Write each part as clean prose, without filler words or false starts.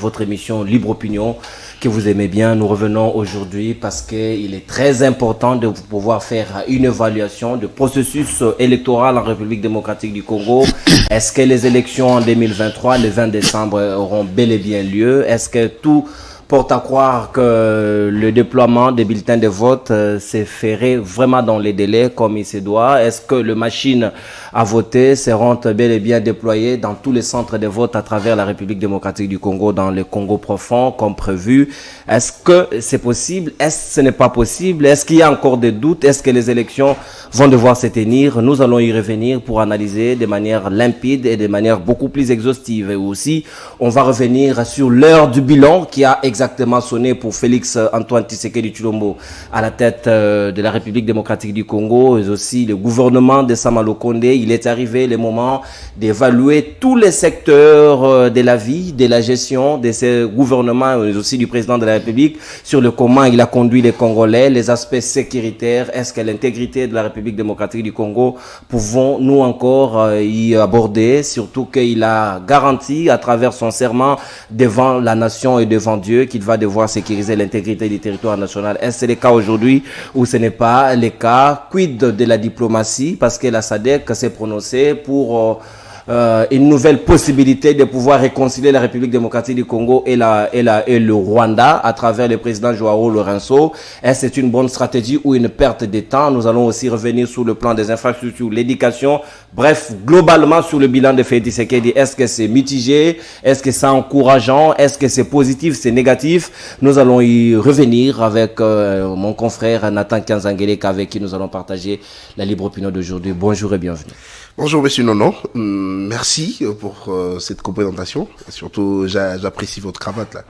Votre émission Libre Opinion que vous aimez bien. Nous revenons aujourd'hui parce qu'il est très important de pouvoir faire une évaluation du processus électoral en République démocratique du Congo. Est-ce que les élections en 2023, le 20 décembre, auront bel et bien lieu? Est-ce que tout porte à croire que le déploiement des bulletins de vote se ferait vraiment dans les délais comme il se doit? Est-ce que les machines à voter seront bel et bien déployées dans tous les centres de vote à travers la République démocratique du Congo, dans le Congo profond comme prévu? Est-ce que c'est possible? Est-ce que ce n'est pas possible? Est-ce qu'il y a encore des doutes? Est-ce que les élections vont devoir se tenir? Nous allons y revenir pour analyser de manière limpide et de manière beaucoup plus exhaustive. Et aussi, on va revenir sur l'heure du bilan qui a exactement sonné pour Félix Antoine Tshisekedi Tshilombo à la tête de la République démocratique du Congo, et aussi le gouvernement de Sama Lukonde. Il est arrivé le moment d'évaluer tous les secteurs de la vie, de la gestion de ce gouvernement, mais aussi du président de la République, sur le comment il a conduit les Congolais, les aspects sécuritaires. Est-ce que l'intégrité de la République démocratique du Congo, pouvons-nous encore y aborder, surtout qu'il a garanti à travers son serment devant la nation et devant Dieu qu'il va devoir sécuriser l'intégrité du territoire national. Est-ce que c'est le cas aujourd'hui ou ce n'est pas le cas? Quid de la diplomatie? Parce que la SADC s'est prononcée pour une nouvelle possibilité de pouvoir réconcilier la République démocratique du Congo et le Rwanda à travers le président Joao Lourenço. Est-ce que c'est une bonne stratégie ou une perte de temps? Nous allons aussi revenir sur le plan des infrastructures, l'éducation, bref, globalement sur le bilan de Félix Tshisekedi. Est-ce que c'est mitigé? Est-ce que c'est encourageant? Est-ce que c'est positif? C'est négatif? Nous allons y revenir avec mon confrère Nathan Kanzangeleka, avec qui nous allons partager la libre opinion d'aujourd'hui. Bonjour et bienvenue. Bonjour Monsieur Nono, merci pour cette présentation. Surtout, j'apprécie votre cravate là.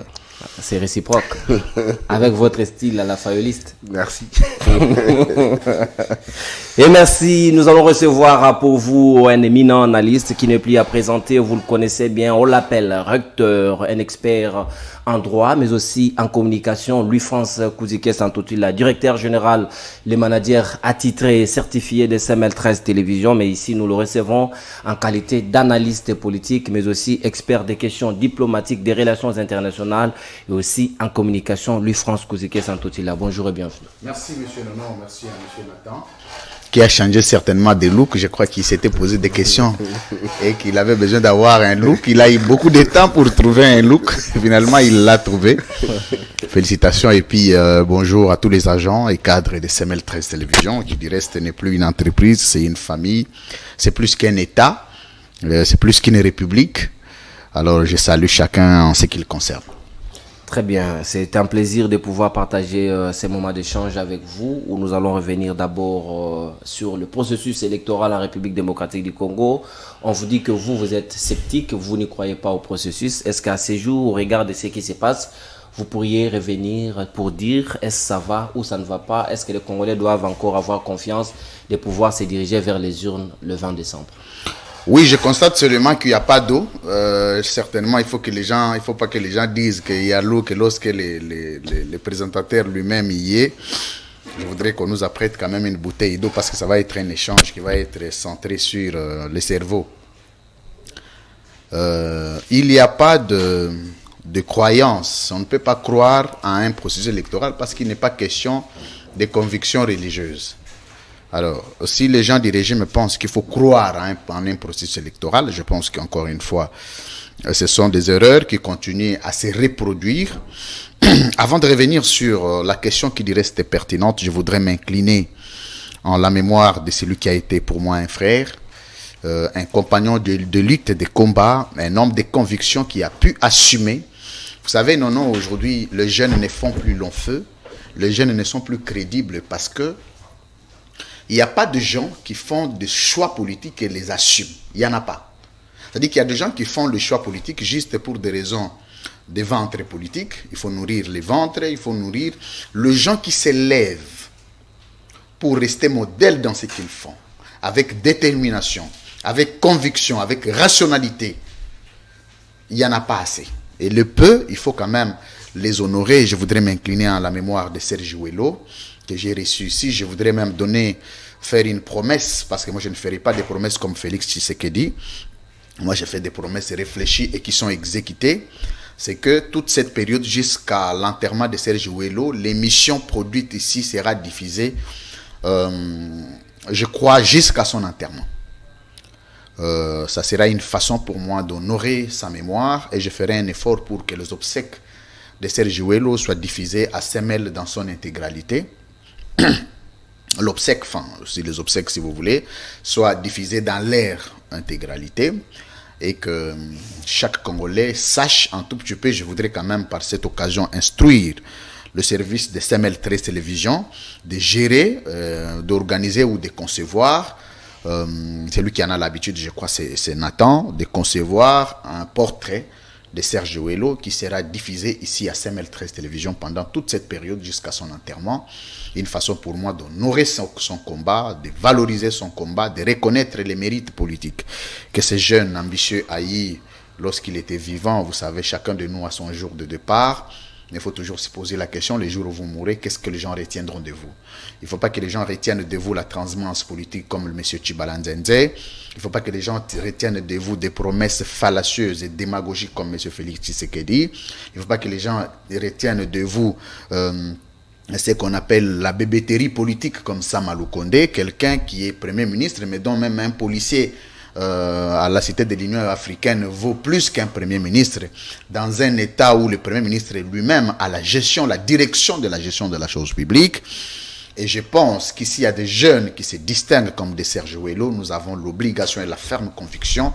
C'est réciproque. Avec votre style à la fayoliste. Merci. Et merci. Nous allons recevoir pour vous un éminent analyste qui n'est plus à présenter. Vous le connaissez bien. On l'appelle recteur, un expert en droit, mais aussi en communication. Louis-France Kouzike Santotila, directeur général, les managers attitrés et certifiés de CML13 Télévision. Mais ici, nous le recevons en qualité d'analyste politique, mais aussi expert des questions diplomatiques, des relations internationales et aussi en communication. Louis-France Kouzike Santotila, bonjour et bienvenue. Merci Monsieur Nono, merci à Monsieur Nathan. Qui a changé certainement de look. Je crois qu'il s'était posé des questions et qu'il avait besoin d'avoir un look. Il a eu beaucoup de temps pour trouver un look. Finalement, il l'a trouvé. Félicitations et puis bonjour à tous les agents et cadres de CML13 Télévision, qui du reste n'est plus une entreprise, c'est une famille, c'est plus qu'un État, c'est plus qu'une république. Alors je salue chacun en ce qui le concerne. Très bien, c'est un plaisir de pouvoir partager ces moments d'échange avec vous, où nous allons revenir d'abord sur le processus électoral en République démocratique du Congo. On vous dit que vous êtes sceptique, vous n'y croyez pas au processus. Est-ce qu'à ces jours, au regard de ce qui se passe, vous pourriez revenir pour dire est-ce que ça va ou ça ne va pas? Est-ce que les Congolais doivent encore avoir confiance de pouvoir se diriger vers les urnes le 20 décembre? Oui, je constate seulement qu'il n'y a pas d'eau. Certainement, il faut pas que les gens disent qu'il y a l'eau que lorsque le présentateur lui-même y est. Je voudrais qu'on nous apprête quand même une bouteille d'eau parce que ça va être un échange qui va être centré sur le cerveau. Il n'y a pas de croyance. On ne peut pas croire à un processus électoral parce qu'il n'est pas question de convictions religieuses. Alors, si les gens du régime pensent qu'il faut croire en un processus électoral, je pense qu'encore une fois, ce sont des erreurs qui continuent à se reproduire. Avant de revenir sur la question qui reste pertinente, je voudrais m'incliner en la mémoire de celui qui a été pour moi un frère, un compagnon de lutte, de combat, un homme de conviction qui a pu assumer. Vous savez, non, aujourd'hui, les jeunes ne font plus long feu, les jeunes ne sont plus crédibles parce que il n'y a pas de gens qui font des choix politiques et les assument. Il n'y en a pas. C'est-à-dire qu'il y a des gens qui font le choix politique juste pour des raisons de ventre politique. Il faut nourrir les ventres, il faut nourrir les gens qui s'élèvent pour rester modèles dans ce qu'ils font, avec détermination, avec conviction, avec rationalité. Il n'y en a pas assez. Et le peu, il faut quand même les honorer. Je voudrais m'incliner en la mémoire de Serge Ouello, que j'ai reçu ici. Je voudrais même faire une promesse, parce que moi je ne ferai pas des promesses comme Félix Tshisekedi. Moi je fais des promesses réfléchies et qui sont exécutées. c'est que toute cette période jusqu'à l'enterrement de Serge Ouello, l'émission produite ici sera diffusée, je crois, jusqu'à son enterrement. Ça sera une façon pour moi d'honorer sa mémoire et je ferai un effort pour que les obsèques de Serge Ouello soient diffusées à Semel dans son intégralité. L'obsèque, enfin, si les obsèques si vous voulez, soient diffusées dans leur intégralité. Et que chaque Congolais sache un tout petit peu, je voudrais quand même par cette occasion instruire le service de Semel 13 Télévision de gérer, d'organiser ou de concevoir, c'est lui qui en a l'habitude, je crois c'est Nathan, de concevoir un portrait de Serge Ouello qui sera diffusé ici à Semel 13 Télévision pendant toute cette période jusqu'à son enterrement. Une façon pour moi d'honorer son combat, de valoriser son combat, de reconnaître les mérites politiques que ce jeune ambitieux a eu lorsqu'il était vivant. Vous savez, chacun de nous a son jour de départ. Il faut toujours se poser la question, les jours où vous mourrez, qu'est-ce que les gens retiendront de vous? Il ne faut pas que les gens retiennent de vous la transhumance politique comme le monsieur Tshibala Nzenze. Il ne faut pas que les gens retiennent de vous des promesses fallacieuses et démagogiques comme monsieur Félix Tshisekedi. Il ne faut pas que les gens retiennent de vous ce qu'on appelle la bébéterie politique comme Samalou Kondé, quelqu'un qui est Premier ministre, mais dont même un policier à la Cité de l'Union africaine vaut plus qu'un Premier ministre, dans un État où le Premier ministre lui-même a la gestion, la direction de la gestion de la chose publique. Et je pense qu'ici, il y a des jeunes qui se distinguent comme des Serge Ouello. Nous avons l'obligation et la ferme conviction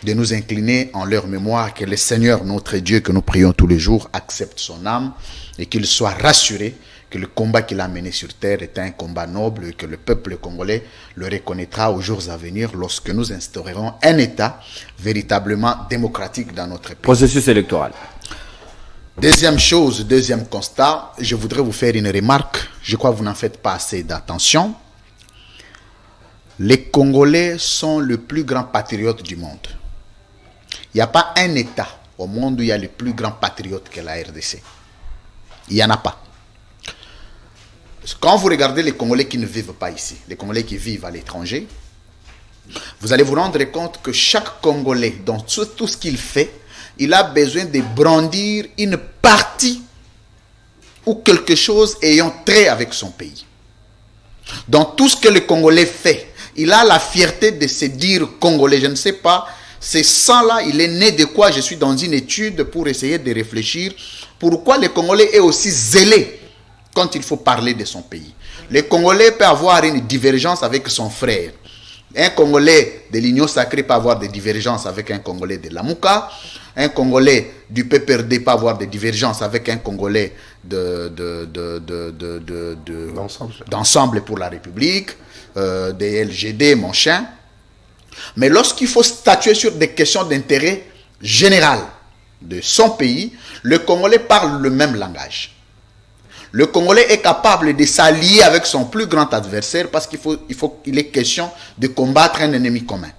de nous incliner en leur mémoire, que le Seigneur, notre Dieu, que nous prions tous les jours, accepte son âme et qu'il soit rassuré que le combat qu'il a mené sur terre est un combat noble et que le peuple congolais le reconnaîtra aux jours à venir lorsque nous instaurerons un État véritablement démocratique dans notre pays. Processus électoral. Deuxième chose, deuxième constat, je voudrais vous faire une remarque. Je crois que vous n'en faites pas assez d'attention. Les Congolais sont le plus grand patriote du monde. Il n'y a pas un État au monde où il y a le plus grand patriote que la RDC. Il n'y en a pas. Quand vous regardez les Congolais qui ne vivent pas ici, les Congolais qui vivent à l'étranger, vous allez vous rendre compte que chaque Congolais, dans tout ce qu'il fait, il a besoin de brandir une partie ou quelque chose ayant trait avec son pays. Dans tout ce que le Congolais fait, il a la fierté de se dire Congolais. Je ne sais pas, ce sang-là, il est né de quoi? Je suis dans une étude pour essayer de réfléchir pourquoi le Congolais est aussi zélé quand il faut parler de son pays. Le Congolais peut avoir une divergence avec son frère. Un Congolais de l'Union sacrée peut avoir des divergences avec un Congolais de l'Amouka. Un Congolais du PPRD peut avoir des divergences avec un Congolais d'ensemble pour la République, des LGD, mon chien. Mais lorsqu'il faut statuer sur des questions d'intérêt général de son pays, le Congolais parle le même langage. Le Congolais est capable de s'allier avec son plus grand adversaire parce qu'il est question de combattre un ennemi commun.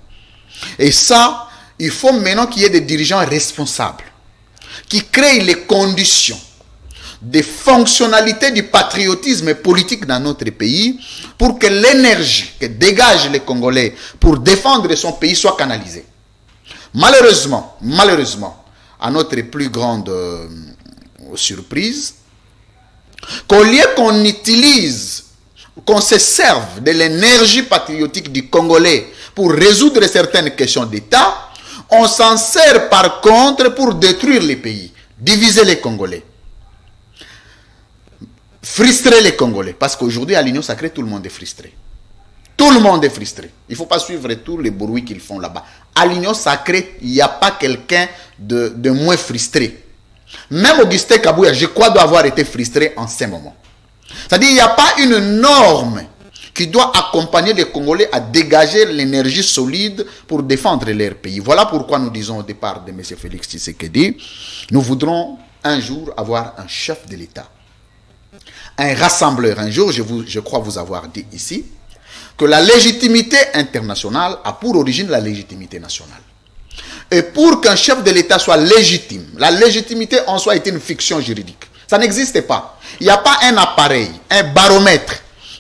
Et ça, il faut maintenant qu'il y ait des dirigeants responsables qui créent les conditions de fonctionnalité du patriotisme politique dans notre pays pour que l'énergie que dégagent les Congolais pour défendre son pays soit canalisée. Malheureusement, à notre plus grande surprise, qu'au lieu qu'on utilise, qu'on se serve de l'énergie patriotique du Congolais pour résoudre certaines questions d'État, on s'en sert par contre pour détruire les pays, diviser les Congolais, frustrer les Congolais. Parce qu'aujourd'hui, à l'Union sacrée, tout le monde est frustré. Tout le monde est frustré. Il ne faut pas suivre tous les bruits qu'ils font là-bas. À l'Union sacrée, il n'y a pas quelqu'un de moins frustré. Même Augustin Kabouya, je crois, doit avoir été frustré en ces moments. C'est-à-dire qu'il n'y a pas une norme qui doit accompagner les Congolais à dégager l'énergie solide pour défendre leur pays. Voilà pourquoi nous disons au départ de M. Félix Tshisekedi, nous voudrons un jour avoir un chef de l'État, un rassembleur. Un jour, je crois vous avoir dit ici, que la légitimité internationale a pour origine la légitimité nationale. Et pour qu'un chef de l'État soit légitime, la légitimité en soi est une fiction juridique. Ça n'existe pas. Il n'y a pas un appareil, un baromètre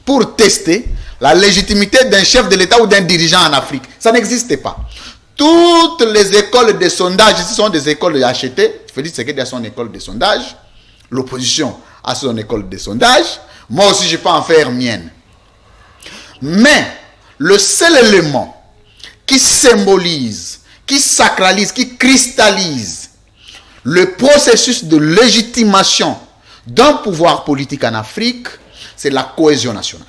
pour tester la légitimité d'un chef de l'État ou d'un dirigeant en Afrique. Ça n'existe pas. toutes les écoles de sondage, ici sont des écoles achetées. Félix Tshisekedi a son école de sondage. L'opposition a son école de sondage. Moi aussi, je peux en faire mienne. Mais le seul élément qui symbolise, qui sacralise, qui cristallise le processus de légitimation d'un pouvoir politique en Afrique, c'est la cohésion nationale.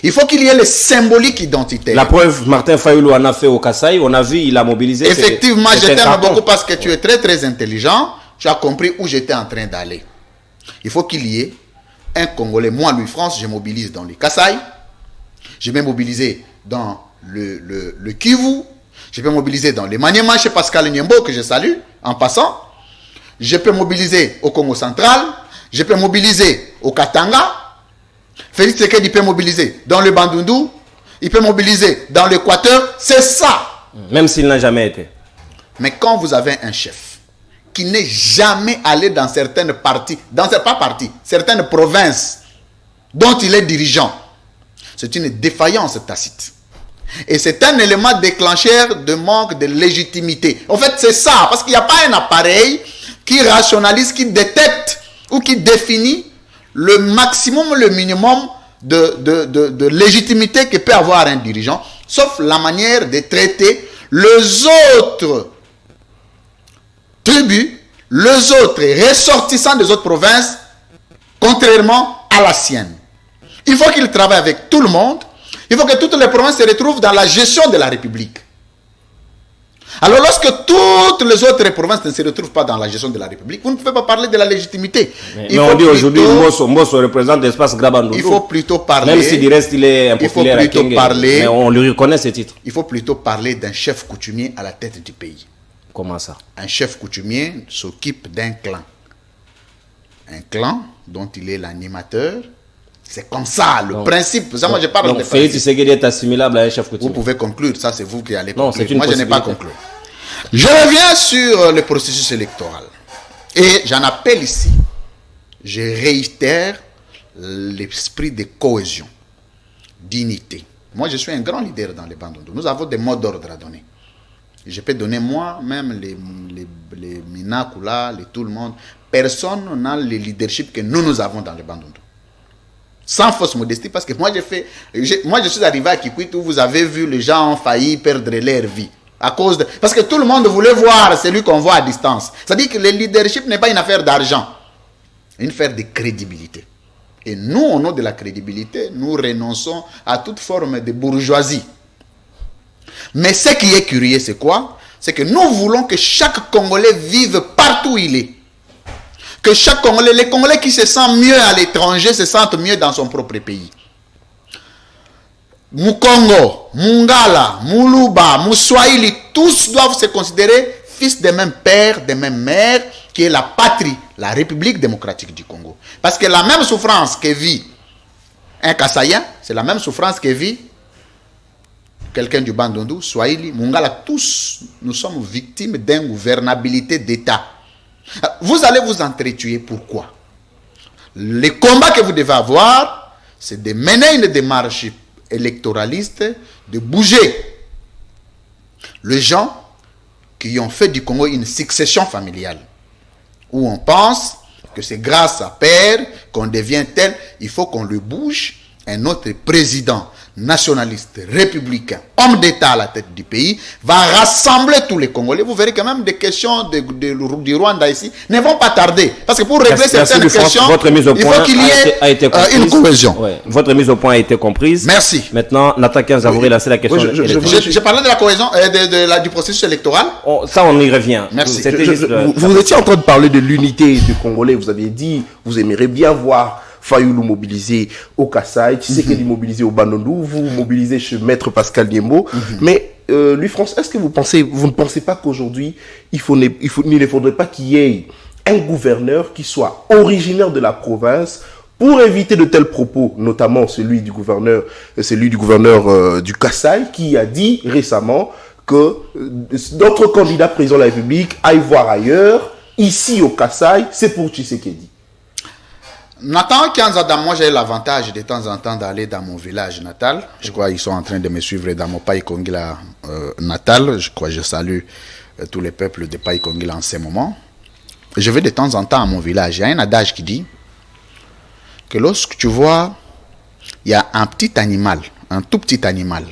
Il faut qu'il y ait le symbolique identitaire. La preuve, Martin Fayoulou en a fait au Kasaï, on a vu, il a mobilisé. Effectivement, je t'aime beaucoup parce que tu es très très intelligent. Tu as compris où j'étais en train d'aller. Il faut qu'il y ait un Congolais. Moi, Louis France, je mobilise dans les Kasaï. Je vais mobiliser dans le Kivu. Je peux mobiliser dans les Maniema chez Pascal Niembo, que je salue en passant. Je peux mobiliser au Congo central. Je peux mobiliser au Katanga. Félix Tshisekedi peut mobiliser dans le Bandundu. Il peut mobiliser dans l'Équateur. C'est ça. Même s'il n'a jamais été. Mais quand vous avez un chef qui n'est jamais allé dans certaines parties, certaines provinces dont il est dirigeant, c'est une défaillance tacite. Et c'est un élément déclencheur de manque de légitimité. En fait, c'est ça, parce qu'il n'y a pas un appareil qui rationalise, qui détecte ou qui définit le maximum, le minimum de légitimité que peut avoir un dirigeant, sauf la manière de traiter les autres tribus, les autres ressortissants des autres provinces, contrairement à la sienne. Il faut qu'il travaille avec tout le monde. Il faut que toutes les provinces se retrouvent dans la gestion de la République. Alors lorsque toutes les autres provinces ne se retrouvent pas dans la gestion de la République, vous ne pouvez pas parler de la légitimité. Mais on dit aujourd'hui Mbosso représente l'espace Grabandou. Il faut plutôt parler. Même si du reste il est impopulaire à Kenge, mais on lui reconnaît ce titre. Il faut plutôt parler d'un chef coutumier à la tête du pays. Comment ça? Un chef coutumier s'occupe d'un clan. Un clan dont il est l'animateur. C'est comme ça, le principe. Ça, moi, je parle donc, de Félix Tshisekedi est assimilable à un chef coutumier. Vous pouvez conclure, ça c'est vous qui allez conclure. Non, c'est une moi, je n'ai pas conclu. Je reviens sur le processus électoral. Et j'en appelle ici, je réitère l'esprit de cohésion, d'unité. Moi, je suis un grand leader dans les Bandundu. Nous avons des mots d'ordre à donner. Je peux donner moi-même les Minakula, tout le monde. Personne n'a le leadership que nous avons dans les Bandundu. Sans fausse modestie, parce que moi je suis arrivé à Kikwit où vous avez vu les gens ont failli perdre leur vie. Parce que tout le monde voulait voir celui qu'on voit à distance. C'est-à-dire que le leadership n'est pas une affaire d'argent, une affaire de crédibilité. Et nous, au nom de la crédibilité, nous renonçons à toute forme de bourgeoisie. Mais ce qui est curieux, c'est quoi? C'est que nous voulons que chaque Congolais vive partout où il est. Que chaque Congolais, les Congolais qui se sentent mieux à l'étranger, se sentent mieux dans son propre pays. Mukongo, Mungala, Muluba, Muswahili, tous doivent se considérer fils des mêmes pères, des mêmes mères, qui est la patrie, la République démocratique du Congo. Parce que la même souffrance que vit un Kassaïen, c'est la même souffrance que vit quelqu'un du Bandundu, Swahili, Mungala. Tous, nous sommes victimes d'ingouvernabilité d'État. Vous allez vous entretuer. Pourquoi? Les combats que vous devez avoir, c'est de mener une démarche électoraliste, de bouger les gens qui ont fait du Congo une succession familiale, où on pense que c'est grâce à père qu'on devient tel. Il faut qu'on le bouge. Un autre président nationaliste, républicain, homme d'État à la tête du pays, va rassembler tous les Congolais. Vous verrez quand même des questions du Rwanda ici ne vont pas tarder. Parce que pour régler certaines questions, votre mise au il point faut qu'il y ait une cohésion. Ouais. Votre mise au point a été comprise. Merci. Maintenant, Nathan Zavouri, là, c'est la question. Je parlais de la cohésion, du processus électoral. Ça, on y revient. Merci. Vous étiez en train de parler de l'unité du Congolais. Vous aviez dit, vous aimeriez bien voir Fayoulou mobilisé au Kasaï, Tshisekedi mobilisé au Bandundu, vous mobilisez chez Maître Pascal Niembo. Mais Louis France, est-ce que vous ne pensez pas qu'aujourd'hui, il ne faudrait pas qu'il y ait un gouverneur qui soit originaire de la province pour éviter de tels propos, notamment celui du gouverneur du Kasaï, qui a dit récemment que d'autres candidats président de la République aillent voir ailleurs, ici au Kasaï, c'est pour Tshisekedi. Nathan Kianzada, moi j'ai l'avantage de temps en temps d'aller dans mon village natal. Je crois qu'ils sont en train de me suivre dans mon Paï Kongila natal. Je crois que je salue tous les peuples de Paï Kongila en ce moment. Je vais de temps en temps à mon village. Il y a un adage qui dit que lorsque tu vois, il y a un petit animal, un tout petit animal,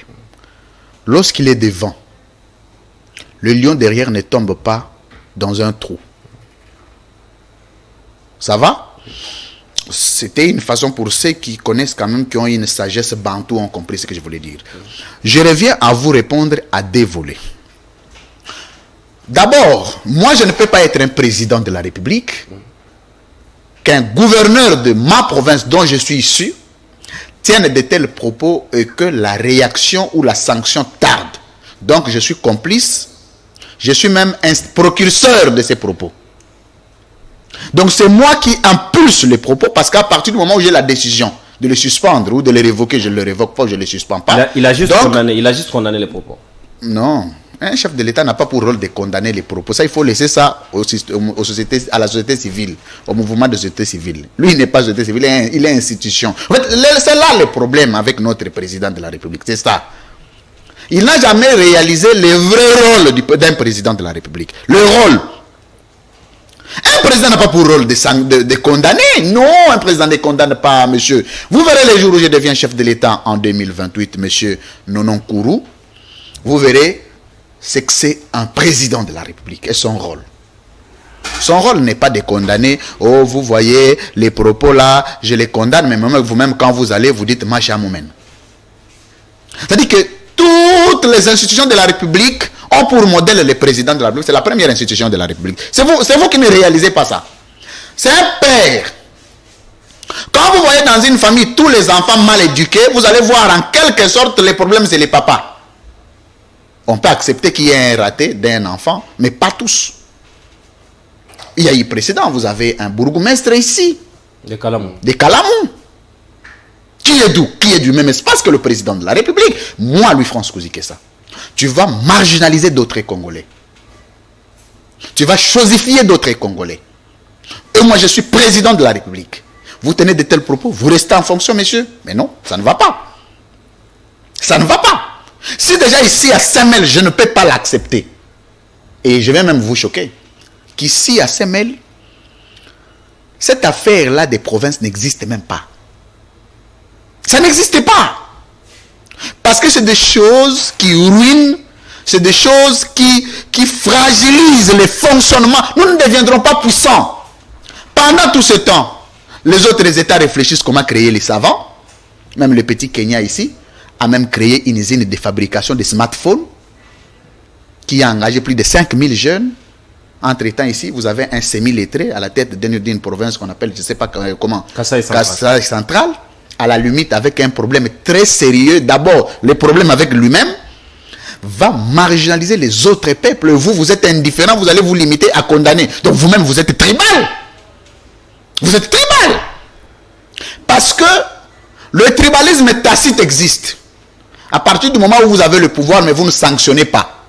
lorsqu'il est devant, le lion derrière ne tombe pas dans un trou. Ça va? C'était une façon pour ceux qui connaissent quand même, qui ont une sagesse bantou, ont compris ce que je voulais dire. Je reviens à vous répondre à deux volets. D'abord, moi je ne peux pas être un président de la République, qu'un gouverneur de ma province dont je suis issu tienne de tels propos et que la réaction ou la sanction tarde. Donc je suis complice, je suis même un précurseur de ces propos. Donc c'est moi qui impulse les propos, parce qu'à partir du moment où j'ai la décision de le suspendre ou de le révoquer, je ne le révoque pas, je ne le suspends pas. Il a juste condamné les propos. Non, un chef de l'État n'a pas pour rôle de condamner les propos. Ça, il faut laisser ça à la société civile, au mouvement de société civile. Lui, il n'est pas société civile, il est institution. En fait, c'est là le problème avec notre président de la République, c'est ça. Il n'a jamais réalisé le vrai rôle d'un président de la République. Le rôle. Un président n'a pas pour rôle de condamner. Non, un président ne condamne pas, monsieur. Vous verrez les jours où je deviens chef de l'État en 2028, monsieur Nononkourou. Vous verrez ce que c'est un président de la République et son rôle. Son rôle n'est pas de condamner. Oh, vous voyez, les propos là, je les condamne, mais même vous-même, quand vous allez, vous dites Macha Moumen. C'est-à-dire que toutes les institutions de la République ont pour modèle le président de la République. C'est la première institution de la République. C'est vous qui ne réalisez pas ça. C'est un père. Quand vous voyez dans une famille tous les enfants mal éduqués, vous allez voir en quelque sorte les problèmes, c'est les papas. On peut accepter qu'il y ait un raté d'un enfant, mais pas tous. Il y a eu précédent, vous avez un bourgmestre ici. De Kalamou. Qui est d'où? Qui est du même espace que le président de la République? Moi, Louis-France Kouzikessa. Tu vas marginaliser d'autres Congolais. Tu vas chosifier d'autres Congolais. Et moi, je suis président de la République. Vous tenez de tels propos, vous restez en fonction, messieurs. Mais non, ça ne va pas. Ça ne va pas. Si déjà ici à Saint-Mel, je ne peux pas l'accepter. Et je vais même vous choquer. Qu'ici à Saint-Mel, cette affaire-là des provinces n'existe même pas. Ça n'existe pas. Parce que c'est des choses qui ruinent, c'est des choses qui fragilisent le fonctionnement. Nous ne deviendrons pas puissants. Pendant tout ce temps, les autres États réfléchissent comment créer les savants. Même le petit Kenya ici a même créé une usine de fabrication de smartphones qui a engagé plus de 5000 jeunes. Entre-temps ici, vous avez un semi-lettré à la tête d'une province qu'on appelle, je ne sais pas comment, Kasaï Central. À la limite avec un problème très sérieux. D'abord, le problème avec lui-même va marginaliser les autres peuples. Vous êtes indifférent, vous allez vous limiter à condamner. Donc vous-même, vous êtes tribal. Vous êtes tribal. Parce que le tribalisme tacite existe. À partir du moment où vous avez le pouvoir, mais vous ne sanctionnez pas.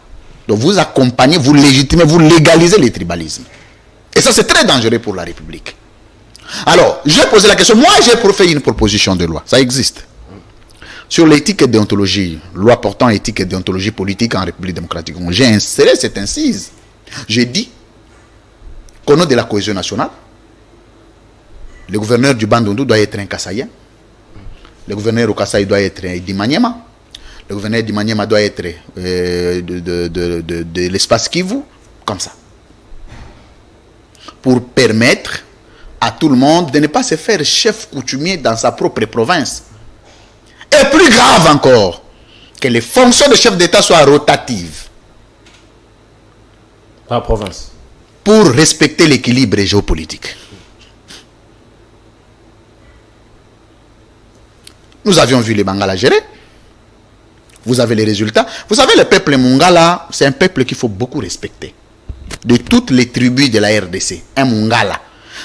Donc vous accompagnez, vous légitimez, vous légalisez le tribalisme. Et ça, c'est très dangereux pour la République. Alors, j'ai posé la question. Moi, j'ai fait une proposition de loi. Ça existe. Sur l'éthique et déontologie, loi portant éthique et déontologie politique en République démocratique. J'ai inséré cette incise. J'ai dit qu'au nom de la cohésion nationale, le gouverneur du Bandundu doit être un Kassaïen. Le gouverneur au Kasaï doit être Idi Maniema. Le gouverneur d'Idi Maniema doit être de l'espace Kivu. Comme ça. Pour permettre à tout le monde de ne pas se faire chef coutumier dans sa propre province. Et plus grave encore, que les fonctions de chef d'État soient rotatives. Par province. Pour respecter l'équilibre géopolitique. Nous avions vu les Bangala gérer. Vous avez les résultats. Vous savez, le peuple Mungala, c'est un peuple qu'il faut beaucoup respecter. De toutes les tribus de la RDC. Un Mungala.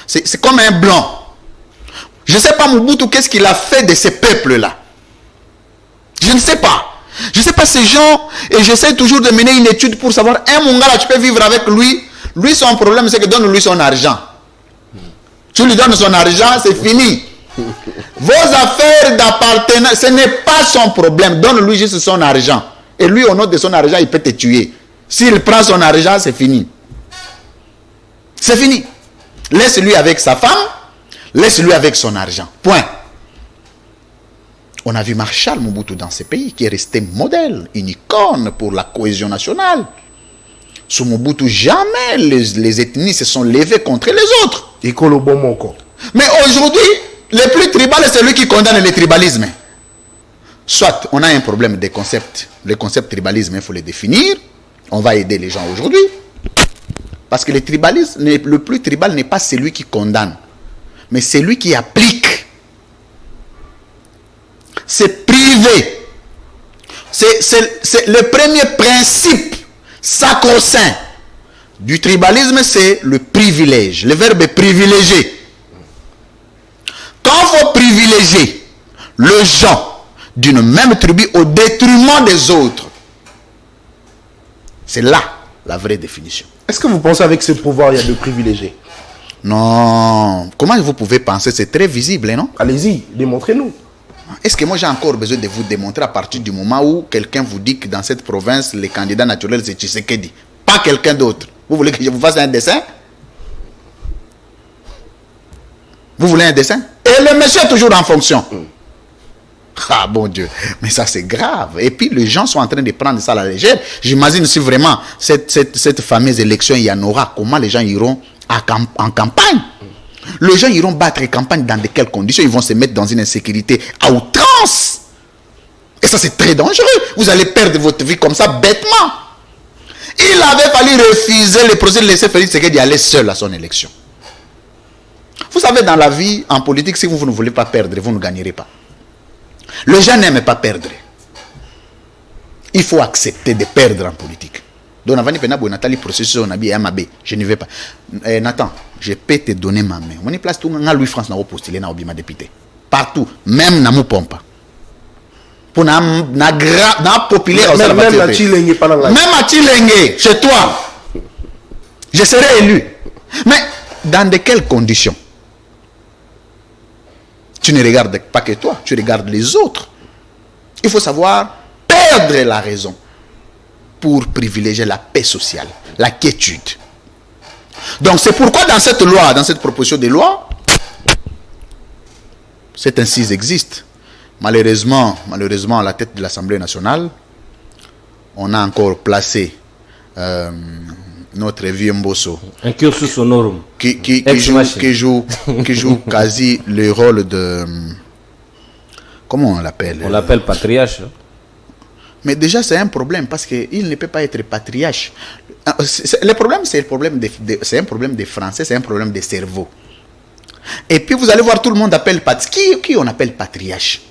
C'est comme un blanc. Je ne sais pas Mobutu qu'est-ce qu'il a fait de ces peuples-là. Je ne sais pas. Je ne sais pas ces gens, et j'essaie toujours de mener une étude pour savoir, un Mungala, tu peux vivre avec lui. Lui, son problème, c'est que donne-lui son argent. Tu lui donnes son argent, c'est fini. Vos affaires d'appartenance, ce n'est pas son problème. Donne-lui juste son argent. Et lui, au nom de son argent, il peut te tuer. S'il prend son argent, c'est fini. C'est fini. Laisse-lui avec sa femme, laisse-lui avec son argent. Point. On a vu Marshal Mobutu dans ces pays qui est resté modèle, une icône pour la cohésion nationale. Sous Mobutu, jamais les ethnies se sont levées contre les autres. Et qu'on le bon mon corps. Mais aujourd'hui, le plus tribal, c'est celui qui condamne le tribalisme. Soit on a un problème des concepts. Les concepts tribalisme, il faut les définir. On va aider les gens aujourd'hui. Parce que le tribalisme, le plus tribal n'est pas celui qui condamne, mais celui qui applique. C'est privé. C'est le premier principe sacro-saint du tribalisme, c'est le privilège. Le verbe est privilégier. Quand il faut privilégier le gens d'une même tribu au détriment des autres, c'est là la vraie définition. Est-ce que vous pensez avec ce pouvoir, il y a de privilégiés? Non. Comment vous pouvez penser? C'est très visible, non? Allez-y, démontrez-nous. Est-ce que moi j'ai encore besoin de vous démontrer à partir du moment où quelqu'un vous dit que dans cette province, les candidats naturels, c'est Tshisekedi, pas quelqu'un d'autre? Vous voulez que je vous fasse un dessin? Vous voulez un dessin? Et le monsieur est toujours en fonction. Ah bon Dieu, mais ça c'est grave. Et puis les gens sont en train de prendre ça à la légère. J'imagine si vraiment cette fameuse élection il y en aura, comment les gens iront en campagne? Les gens iront battre campagne dans de quelles conditions? Ils vont se mettre dans une insécurité à outrance. Et ça c'est très dangereux. Vous allez perdre votre vie comme ça bêtement. Il avait fallu refuser le procès de laisser Félix Tshisekedi aller seul à son élection. Vous savez, dans la vie, en politique, si vous ne voulez pas perdre, vous ne gagnerez pas. Les gens n'aiment pas perdre. Il faut accepter de perdre en politique. Donc, je ne vais pas. Nathan, je peux te donner ma main. On est place tout Louis France n'a pas postulé na obima député. Partout, même na pompe. Pour na populaire même à Chilenge, pas dans la... Même à Chilenge, chez toi. Je serai élu. Mais dans de quelles conditions? Tu ne regardes pas que toi, tu regardes les autres. Il faut savoir perdre la raison pour privilégier la paix sociale, la quiétude. Donc c'est pourquoi dans cette loi, dans cette proposition de loi, cette incise existe. Malheureusement, à la tête de l'Assemblée nationale, on a encore placé notre vieux Mbosso, un cursus honorum qui joue quasi le rôle de... Comment on l'appelle? On l'appelle patriarche. Mais déjà, c'est un problème parce qu'il ne peut pas être patriarche. Le problème, c'est un problème de français, c'est un problème de cerveau. Et puis, vous allez voir, tout le monde appelle patriarche. Qui on appelle patriarche?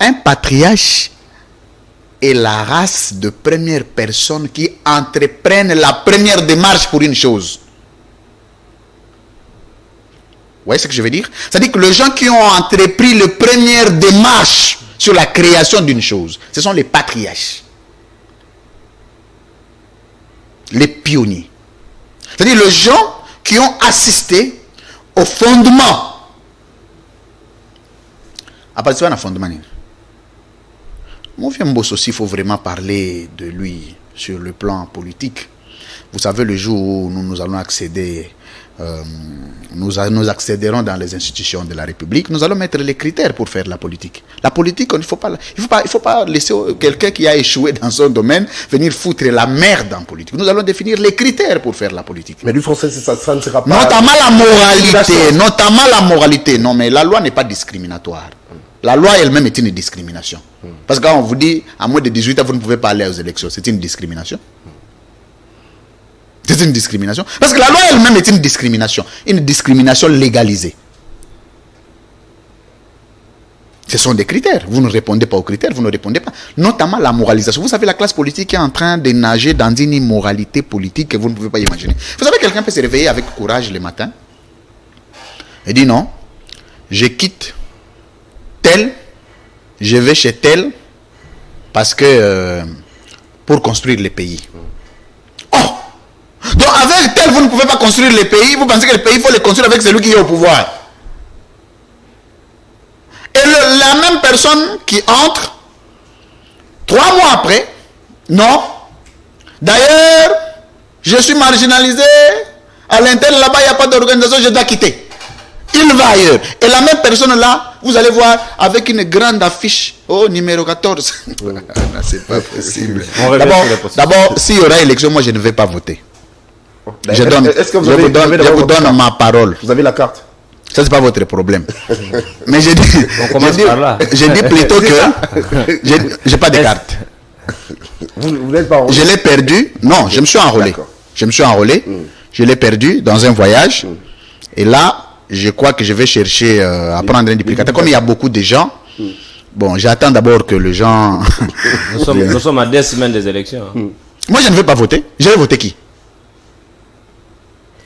Un patriarche est la race de première personne qui entreprennent la première démarche pour une chose. Vous voyez ce que je veux dire? C'est-à-dire que les gens qui ont entrepris la première démarche sur la création d'une chose, ce sont les patriarches. Les pionniers. C'est-à-dire les gens qui ont assisté au fondement. À partir du fondement. Mon vieux Mbosso aussi, il faut vraiment parler de lui sur le plan politique. Vous savez, le jour où nous allons accéder, nous accéderons dans les institutions de la République, nous allons mettre les critères pour faire la politique. La politique, il ne faut pas laisser quelqu'un qui a échoué dans son domaine venir foutre la merde en politique. Nous allons définir les critères pour faire la politique. Mais du français, ça ne sera pas... Notamment la moralité. Non, mais la loi n'est pas discriminatoire. La loi elle-même est une discrimination. Parce que quand on vous dit, à moins de 18 ans, vous ne pouvez pas aller aux élections, c'est une discrimination. C'est une discrimination. Parce que la loi elle-même est une discrimination légalisée. Ce sont des critères. Vous ne répondez pas aux critères, vous ne répondez pas. Notamment la moralisation. Vous savez, la classe politique est en train de nager dans une immoralité politique que vous ne pouvez pas imaginer. Vous savez, quelqu'un peut se réveiller avec courage le matin et dire non, je quitte tel, je vais chez tel parce que pour construire le pays. Oh, Donc avec tel, vous ne pouvez pas construire les pays. Vous pensez que les pays, il faut les construire avec celui qui est au pouvoir. Et la même personne qui entre, 3 mois après, non. D'ailleurs, je suis marginalisé. À l'intérieur, là-bas, il n'y a pas d'organisation, je dois quitter. Il va ailleurs. Et la même personne là, vous allez voir avec une grande affiche. Oh, numéro 14. Non, c'est pas possible. D'abord, s'il y aura élection, moi je ne vais pas voter. Je vous donne ma parole. Vous avez la carte? Ça, c'est pas votre problème. Mais je dis plutôt que j'ai pas de carte. Vous n'êtes pas enrôlé? Je l'ai perdu. Non, je me suis enrôlé. Je me suis enrôlé. Je l'ai perdu dans un voyage. Et là, je crois que je vais chercher à prendre un duplicateur. Comme il y a beaucoup de gens, bon, j'attends d'abord que les gens... Nous sommes à 2 semaines des élections. Moi, je ne vais pas voter. Je vais voter qui?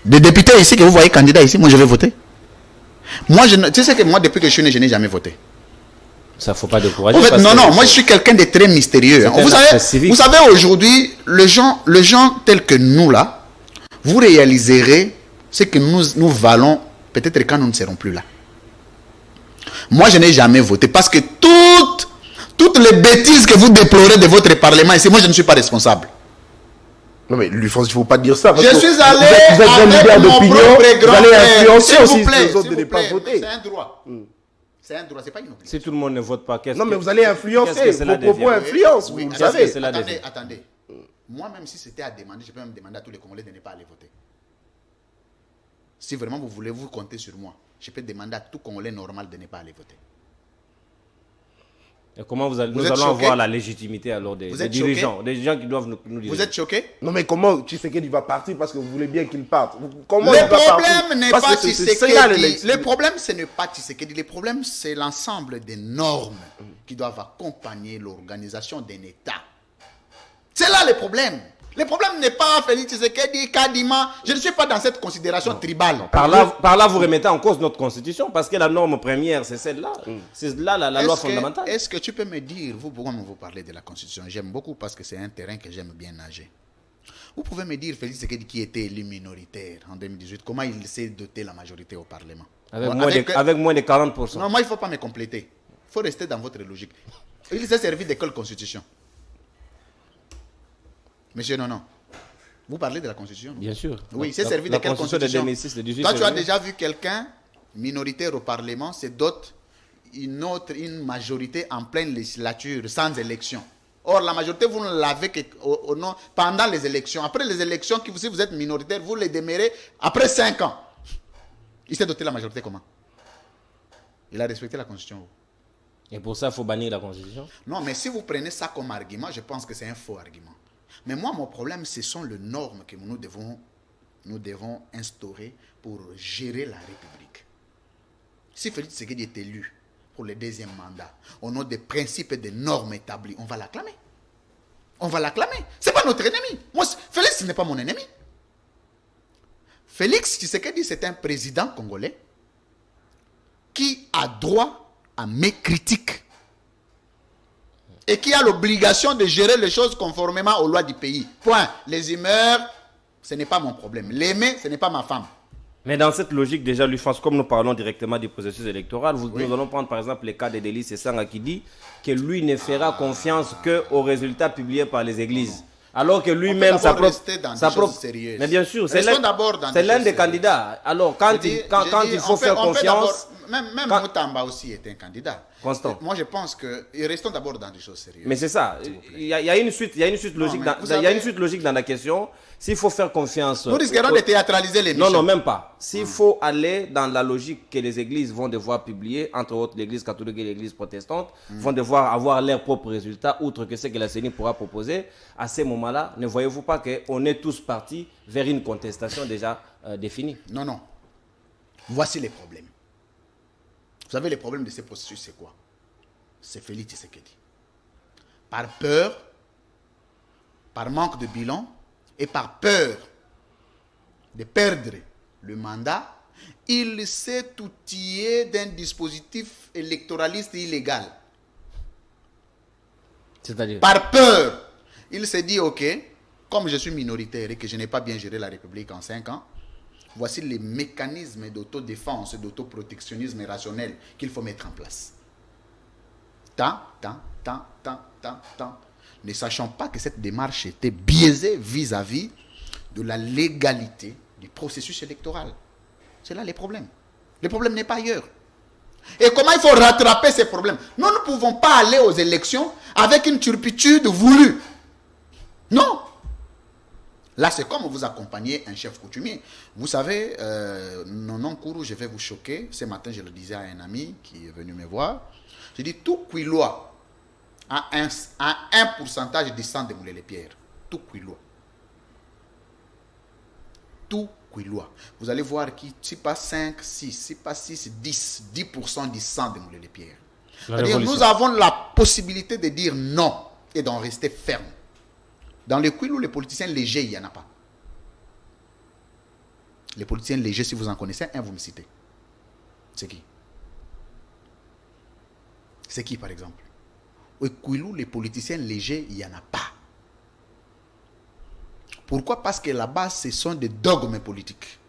Des députés ici que vous voyez candidats ici, moi je vais voter. Moi, tu sais que moi, depuis que je suis né, je n'ai jamais voté. Ça ne faut pas décourager. En fait, non, moi je suis quelqu'un de très mystérieux. Vous savez aujourd'hui, les gens tels que nous là, vous réaliserez ce que nous valons peut-être quand nous ne serons plus là. Moi, je n'ai jamais voté parce que toutes les bêtises que vous déplorez de votre parlement ici, moi, je ne suis pas responsable. Non, mais lui, il ne faut pas dire ça. Je suis allé avec mon propre grand-père. S'il vous plaît, les autres de ne pas voter. C'est un droit. C'est un droit, c'est pas une obligation. Si tout le monde ne vote pas, qu'est-ce Non, mais vous allez influencer. Vos propos influencent, vous savez. Attendez. Moi, même si c'était à demander, je peux même demander à tous les Congolais de ne pas aller voter. Si vraiment vous voulez vous compter sur moi, je peux demander à tout Congolais normal de ne pas aller voter. Et comment nous allons avoir la légitimité alors des dirigeants, des gens qui doivent nous diriger? Vous êtes choqués? Non, mais comment Tshisekedi va partir parce que vous voulez bien qu'il parte? Comment le problème n'est pas Tshisekedi. Le problème, ce n'est pas Tshisekedi. Le problème, c'est l'ensemble des normes qui doivent accompagner l'organisation d'un État. C'est là le problème. Le problème n'est pas Félix Tshisekedi, Kadima. Je ne suis pas dans cette considération tribale. Par là, vous remettez en cause notre constitution parce que la norme première, c'est celle-là. C'est là la loi fondamentale. Est-ce que tu peux me dire, pourquoi vous parlez de la constitution? J'aime beaucoup parce que c'est un terrain que j'aime bien nager. Vous pouvez me dire, Félix Tshisekedi, qui était élu minoritaire en 2018, comment il s'est doté la majorité au Parlement? Avec moins de 40%. Non, moi, il ne faut pas me compléter. Il faut rester dans votre logique. Il s'est servi de quelle constitution? Monsieur, non. Vous parlez de la Constitution? Bien sûr. Oui, c'est servi de quelle Constitution? De 2006, de 18 Toi, tu as déjà vu quelqu'un minoritaire au Parlement se dote une majorité en pleine législature, sans élection. Or, la majorité, vous ne l'avez que pendant les élections. Après les élections, si vous êtes minoritaire, vous les démarrez après 5 ans. Il s'est doté la majorité comment? Il a respecté la Constitution. Et pour ça, il faut bannir la Constitution? Non, mais si vous prenez ça comme argument, je pense que c'est un faux argument. Mais moi, mon problème, ce sont les normes que nous devons instaurer pour gérer la République. Si Félix Tshisekedi est élu pour le 2e mandat, au nom des principes et des normes établies, on va l'acclamer. On va l'acclamer. Ce n'est pas notre ennemi. Moi, Félix n'est pas mon ennemi. Félix Tshisekedi, c'est un président congolais qui a droit à mes critiques. Et qui a l'obligation de gérer les choses conformément aux lois du pays. Point. Les humeurs, ce n'est pas mon problème. L'aimer, ce n'est pas ma femme. Mais dans cette logique, déjà, comme nous parlons directement du processus électoral, nous allons prendre par exemple le cas de Delis Sessanga qui dit que lui ne fera confiance qu'aux résultats publiés par les églises. Alors que lui-même, sa propre... sérieuse. Mais bien sûr, c'est l'un des candidats. Alors, quand il faut faire confiance... Même Moutamba aussi est un candidat. Constant. Moi, je pense que restons d'abord dans des choses sérieuses. Mais c'est ça. Il y a une suite logique dans la question. S'il faut faire confiance... Nous risquerons de théâtraliser l'émission. Non, même pas. S'il faut aller dans la logique que les églises vont devoir publier, entre autres l'église catholique et l'église protestante, vont devoir avoir leurs propres résultats, outre que ce que la CENI pourra proposer, à ce moment-là, ne voyez-vous pas qu'on est tous partis vers une contestation déjà définie? Non. Voici les problèmes. Vous savez, les problèmes de ces processus, c'est quoi? C'est Félix Tshisekedi. Par peur, par manque de bilan et par peur de perdre le mandat, il s'est outillé d'un dispositif électoraliste illégal. C'est-à-dire? Par peur, il s'est dit, ok, comme je suis minoritaire et que je n'ai pas bien géré la République en 5 ans, voici les mécanismes d'autodéfense, d'autoprotectionnisme rationnel qu'il faut mettre en place. Tant. Ne sachant pas que cette démarche était biaisée vis-à-vis de la légalité du processus électoral. C'est là les problèmes. Le problème n'est pas ailleurs. Et comment il faut rattraper ces problèmes? Nous ne pouvons pas aller aux élections avec une turpitude voulue. Non. Là, c'est comme vous accompagnez un chef coutumier. Vous savez, non, Kourou, je vais vous choquer. Ce matin, je le disais à un ami qui est venu me voir. Je dis, tout Kouilois a un pourcentage de sang de mouler les pierres. Tout Kouilois. Tout Kouilois. Vous allez voir qui, si pas 5, 6, si pas 6, 10% du sang de mouler les pierres. C'est-à-dire, nous avons la possibilité de dire non et d'en rester ferme. Dans les Kouilou, les politiciens légers, il n'y en a pas. Les politiciens légers, si vous en connaissez un, vous me citez. C'est qui? C'est qui, par exemple? Au Kouilou, les politiciens légers, il n'y en a pas. Pourquoi? Parce que là-bas, ce sont des dogmes politiques.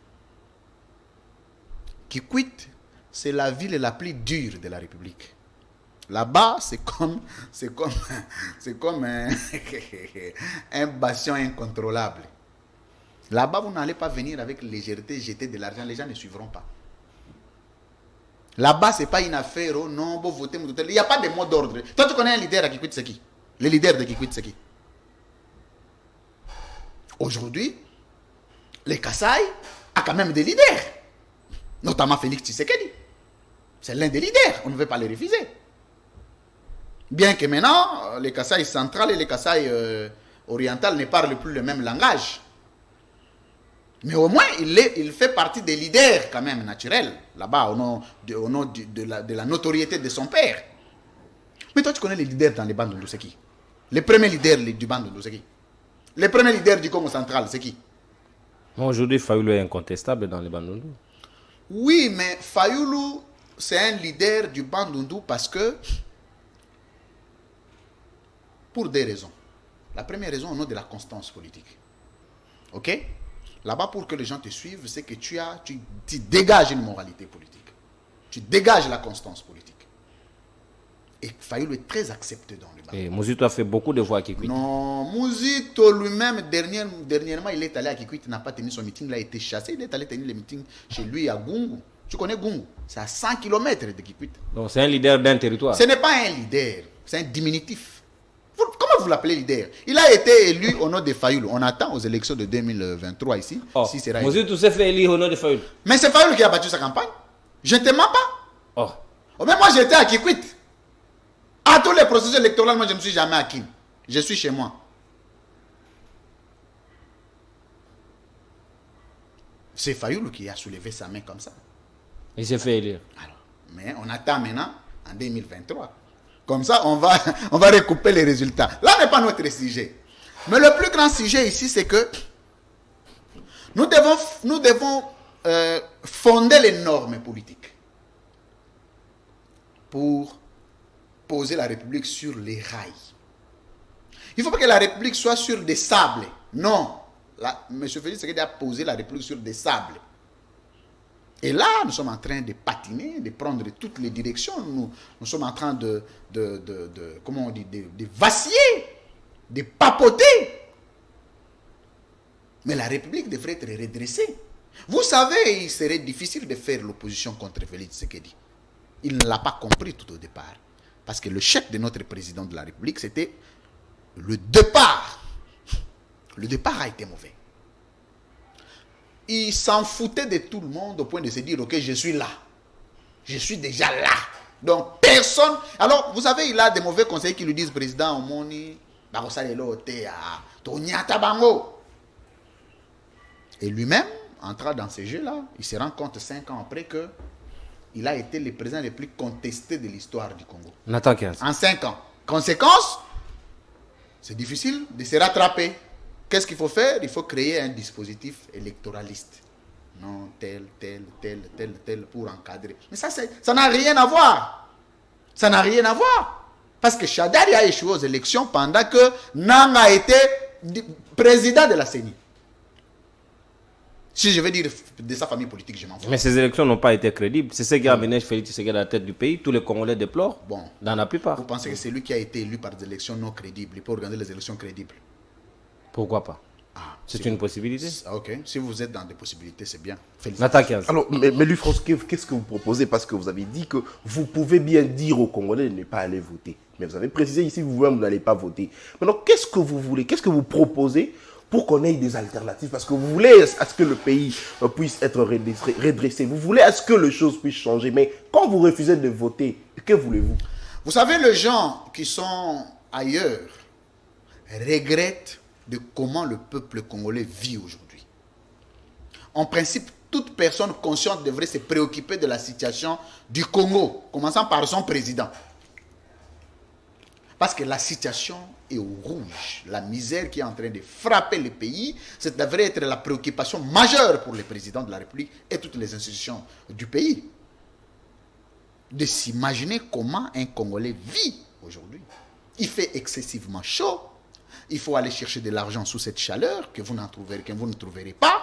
Kikwit, c'est la ville la plus dure de la République. Là-bas, c'est comme un bastion incontrôlable. Là-bas, vous n'allez pas venir avec légèreté jeter de l'argent, les gens ne suivront pas. Là-bas, ce n'est pas une affaire, oh non, vous votez, il n'y a pas de mot d'ordre. Toi, tu connais un leader à Kikwit, c'est qui? Le leader de Kikwit, c'est qui? Aujourd'hui, le Kassai a quand même des leaders, notamment Félix Tshisekedi. C'est l'un des leaders, on ne veut pas le refuser. Bien que maintenant, les Kassai central et les Kassai oriental ne parlent plus le même langage. Mais au moins, il fait partie des leaders quand même naturels, là-bas, au nom de la notoriété de son père. Mais toi, tu connais les leaders dans les bandes de c'est qui? Les premiers leaders du bande de c'est qui? Les premiers leaders du Congo central, c'est qui? Aujourd'hui, Fayoulou est incontestable dans les Bandundu. Oui, mais Fayoulou, c'est un leader du Bandundu parce que, pour des raisons. La première raison, au nom de la constance politique. Ok? Là-bas, pour que les gens te suivent, c'est que tu dégages une moralité politique. Tu dégages la constance politique. Et Fayoulou est très accepté dans le Bandundu. Et Mouzito a fait beaucoup de voix à Kikwit. Non, Mouzito lui-même, dernièrement, il est allé à Kikwit, il n'a pas tenu son meeting, il a été chassé, il est allé tenir le meeting chez lui à Gungu. Tu connais Gungu? C'est à 100 km de Kikwit. Donc c'est un leader d'un territoire. Ce n'est pas un leader, c'est un diminutif. Comment vous l'appelez leader? Il a été élu au nom de Fayoulou. On attend aux élections de 2023 ici. Oh, si c'est Mouzito s'est fait élire au nom de Fayoulou. Mais c'est Fayoulou qui a battu sa campagne. Je ne te mens pas. Oh. Oh, mais moi j'étais à Kikwit. À tous les processus électoraux, moi je ne suis jamais à Kin. Je suis chez moi. C'est Fayoulou qui a soulevé sa main comme ça. Il s'est fait élire. Alors, mais on attend maintenant en 2023. Comme ça, on va recouper les résultats. Là n'est pas notre sujet. Mais le plus grand sujet ici, c'est que nous devons fonder les normes politiques pour poser la République sur les rails. Il ne faut pas que la République soit sur des sables. Non. Là, M. Félix Tshisekedi a posé la République sur des sables. Et là, nous sommes en train de patiner, de prendre toutes les directions. Nous sommes en train comment on dit, de vaciller, de papoter. Mais la République devrait être redressée. Vous savez, il serait difficile de faire l'opposition contre Félix Tshisekedi. Il ne l'a pas compris tout au départ. Parce que le chef de notre président de la République, c'était le départ. Le départ a été mauvais. Il s'en foutait de tout le monde au point de se dire, ok, je suis là. Je suis déjà là. Donc, personne... Alors, vous savez, il a des mauvais conseillers qui lui disent, président, Omoni, et lui-même, entrant dans ces jeux-là, il se rend compte 5 ans après que il a été le président le plus contesté de l'histoire du Congo. Nathan 15. En 5 ans. Conséquence, c'est difficile de se rattraper. Qu'est-ce qu'il faut faire? Il faut créer un dispositif électoraliste. Non, tel, pour encadrer. Mais ça n'a rien à voir. Ça n'a rien à voir. Parce que Chadari a échoué aux élections pendant que Nang a été président de la CENI. Si je veux dire de sa famille politique, je m'en fous. Mais ces élections n'ont pas été crédibles. C'est ce qui a amené Félix Tshisekedi à la tête du pays. Tous les Congolais déplorent. Bon. Dans la plupart. Vous pensez que c'est lui qui a été élu par des élections non crédibles, il peut organiser les élections crédibles? Pourquoi pas? C'est une possibilité. Ok, si vous êtes dans des possibilités, c'est bien. Nata Kiaz. Alors, mais lui, François, qu'est-ce que vous proposez? Parce que vous avez dit que vous pouvez bien dire aux Congolais de ne pas aller voter. Mais vous avez précisé ici, vous-même, vous n'allez pas voter. Maintenant, qu'est-ce que vous voulez? Qu'est-ce que vous proposez pour qu'on ait des alternatives? Parce que vous voulez à ce que le pays puisse être redressé. Vous voulez à ce que les choses puissent changer. Mais quand vous refusez de voter, que voulez-vous? Vous savez, les gens qui sont ailleurs regrettent de comment le peuple congolais vit aujourd'hui. En principe, toute personne consciente devrait se préoccuper de la situation du Congo, commençant par son président. Parce que la situation est au rouge. La misère qui est en train de frapper le pays, ça devrait être la préoccupation majeure pour le président de la République et toutes les institutions du pays. De s'imaginer comment un Congolais vit aujourd'hui. Il fait excessivement chaud. Il faut aller chercher de l'argent sous cette chaleur que vous ne trouverez pas.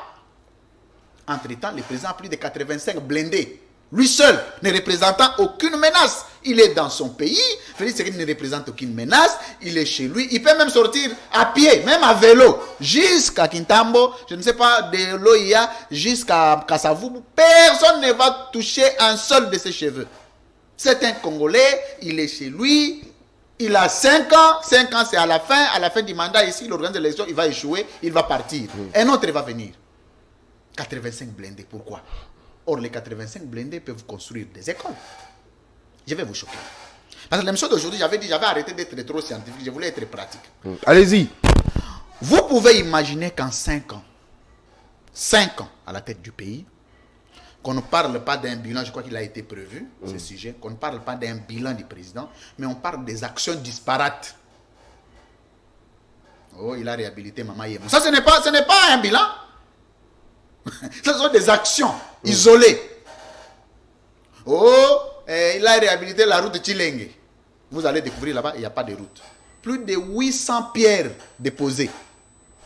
Entre-temps, le président a plus de 85 blindés. Lui seul, ne représentant aucune menace. Il est dans son pays. Félix Tshisekedi ne représente aucune menace. Il est chez lui. Il peut même sortir à pied, même à vélo, jusqu'à Kintambo, je ne sais pas, de l'Oïa, jusqu'à Kassavubu. Personne ne va toucher un seul de ses cheveux. C'est un Congolais. Il est chez lui. Il a 5 ans. 5 ans, c'est à la fin du mandat ici. Il organise l'élection. Il va échouer. Il va partir. Un autre va venir. 85 blindés. Pourquoi? Or, les 85 blindés peuvent construire des écoles. Je vais vous choquer. Parce que l'émission d'aujourd'hui, j'avais dit, j'avais arrêté d'être trop scientifique. Je voulais être pratique. Allez-y. Vous pouvez imaginer qu'en 5 ans, 5 ans à la tête du pays, qu'on ne parle pas d'un bilan, je crois qu'il a été prévu, ce sujet, qu'on ne parle pas d'un bilan du président, mais on parle des actions disparates. Oh, il a réhabilité Maman Yemo. Ça, ce n'est pas un bilan. Ce sont des actions isolées. Oh, il a réhabilité la route de Chilenge. Vous allez découvrir là-bas, il n'y a pas de route. Plus de 800 pierres déposées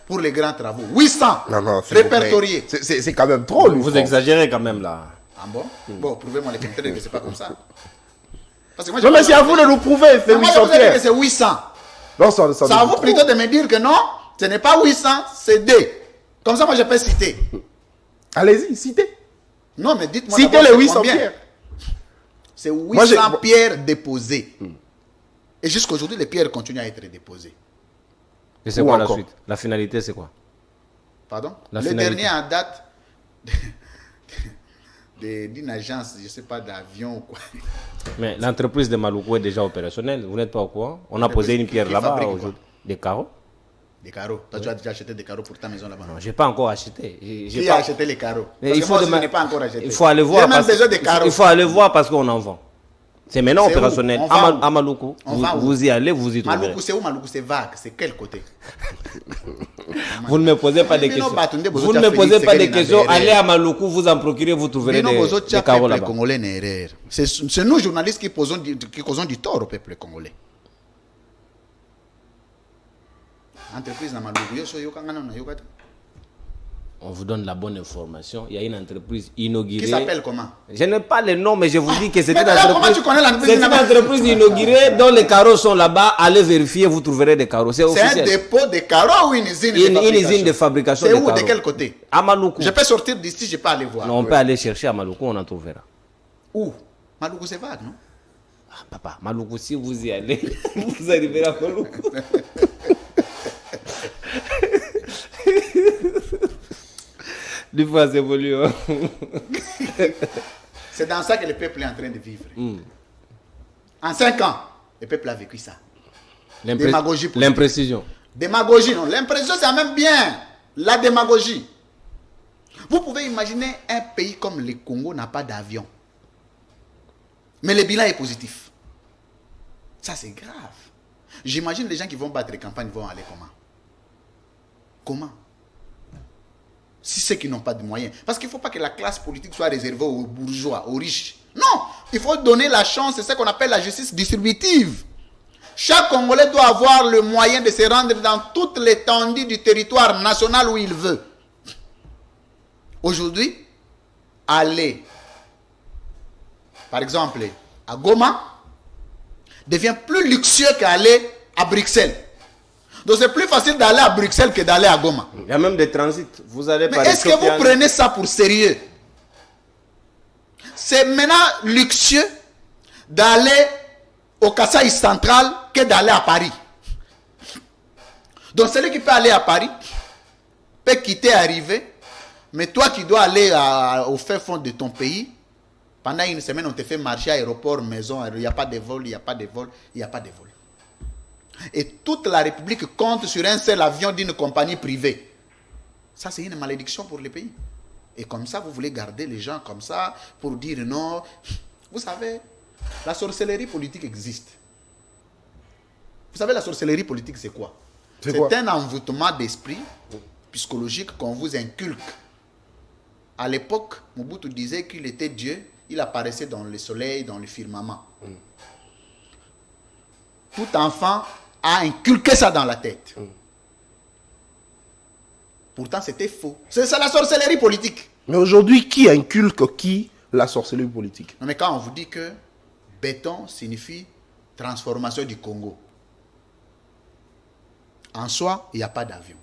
pour les grands travaux. 800 répertoriés. C'est quand même trop, lui. Vous exagérez quand même là. Ah bon? Bon, prouvez-moi les contraires que c'est pas comme ça. Parce que moi, Non, mais c'est à vous de nous prouver, moi, je vous ai dit que c'est 800. Non, ça à vous plutôt de me dire que non, ce n'est pas 800, c'est 2. Comme ça, moi, je peux citer. Allez-y, citez. Non, mais dites-moi. Citez les 800 pierres. C'est 800 pierres déposées. Et jusqu'aujourd'hui, les pierres continuent à être déposées. Et c'est quoi la suite? La finalité, c'est quoi? Pardon? La le finalité. dernier en date d'une agence, je ne sais pas, d'avion ou quoi. Mais l'entreprise de Maluku est déjà opérationnelle. Vous n'êtes pas au courant? On a posé une pierre là-bas aujourd'hui. Des carreaux? Des carreaux. Toi, tu as déjà acheté des carreaux pour ta maison là-bas? Non, je n'ai pas encore acheté. Qui a acheté les carreaux? Il faut pas encore acheté. Il faut aller voir. Il faut aller voir parce qu'on en vend. C'est maintenant opérationnel. À Maluku, vous y allez, vous y trouvez. Maluku, c'est où? Maluku, c'est vague. C'est quel côté? Vous ne me posez pas de questions. Vous ne me posez pas de questions. Allez à Maluku, vous en procurez, vous trouverez des carreaux là-bas. C'est nous, journalistes, qui causons du tort au peuple congolais. Entreprise na Maluku, on vous donne la bonne information. Il y a une entreprise inaugurée. Qui s'appelle comment? Je n'ai pas le nom, mais je vous dis que c'est une entreprise inaugurée dont les carreaux sont là-bas. Allez vérifier, vous trouverez des carreaux. C'est un dépôt de carreaux ou une usine une usine de fabrication de carreaux. C'est où? De quel côté? À Maluku. Je peux sortir d'ici, je peux aller voir. Non, on peut aller chercher à Maluku, on en trouvera. Où? Maluku, c'est vague, non? Ah, papa, Maluku, si vous y allez, vous arriverez à Maluku. Du fois, c'est évolué. C'est dans ça que le peuple est en train de vivre. En 5 ans, le peuple a vécu ça. Démagogie. L'imprécision. Démagogie, non. L'imprécision, c'est même bien la démagogie. Vous pouvez imaginer un pays comme le Congo n'a pas d'avion. Mais le bilan est positif. Ça, c'est grave. J'imagine les gens qui vont battre les campagnes vont aller comment? Comment? Si ceux qui n'ont pas de moyens. Parce qu'il ne faut pas que la classe politique soit réservée aux bourgeois, aux riches. Non, il faut donner la chance, c'est ce qu'on appelle la justice distributive. chaque Congolais doit avoir le moyen de se rendre dans toute l'étendue du territoire national où il veut. Aujourd'hui, aller, par exemple, à Goma, devient plus luxueux qu'aller à Bruxelles. Donc c'est plus facile d'aller à Bruxelles que d'aller à Goma. Il y a même des transits. Vous allez Mais est-ce que vous prenez ça pour sérieux? C'est maintenant luxueux d'aller au Kasaï central que d'aller à Paris. Donc celui qui peut aller à Paris peut quitter, arriver, mais toi qui dois aller au fin fond de ton pays, pendant une semaine on te fait marcher à aéroport, maison, il n'y a pas de vol, il n'y a pas de vol, il n'y a pas de vol. Et toute la République compte sur un seul avion d'une compagnie privée. Ça, c'est une malédiction pour le pays. Et comme ça, vous voulez garder les gens comme ça pour dire non. Vous savez, la sorcellerie politique existe. Vous savez, la sorcellerie politique, c'est quoi? C'est un envoûtement d'esprit psychologique qu'on vous inculque. À l'époque, Mobutu disait qu'il était Dieu. Il apparaissait dans le soleil, dans le firmament. Tout enfant a inculqué ça dans la tête. Pourtant, c'était faux. C'est la sorcellerie politique. Mais aujourd'hui, qui inculque qui la sorcellerie politique? Non, mais quand on vous dit que béton signifie transformation du Congo, en soi, il n'y a pas d'avion.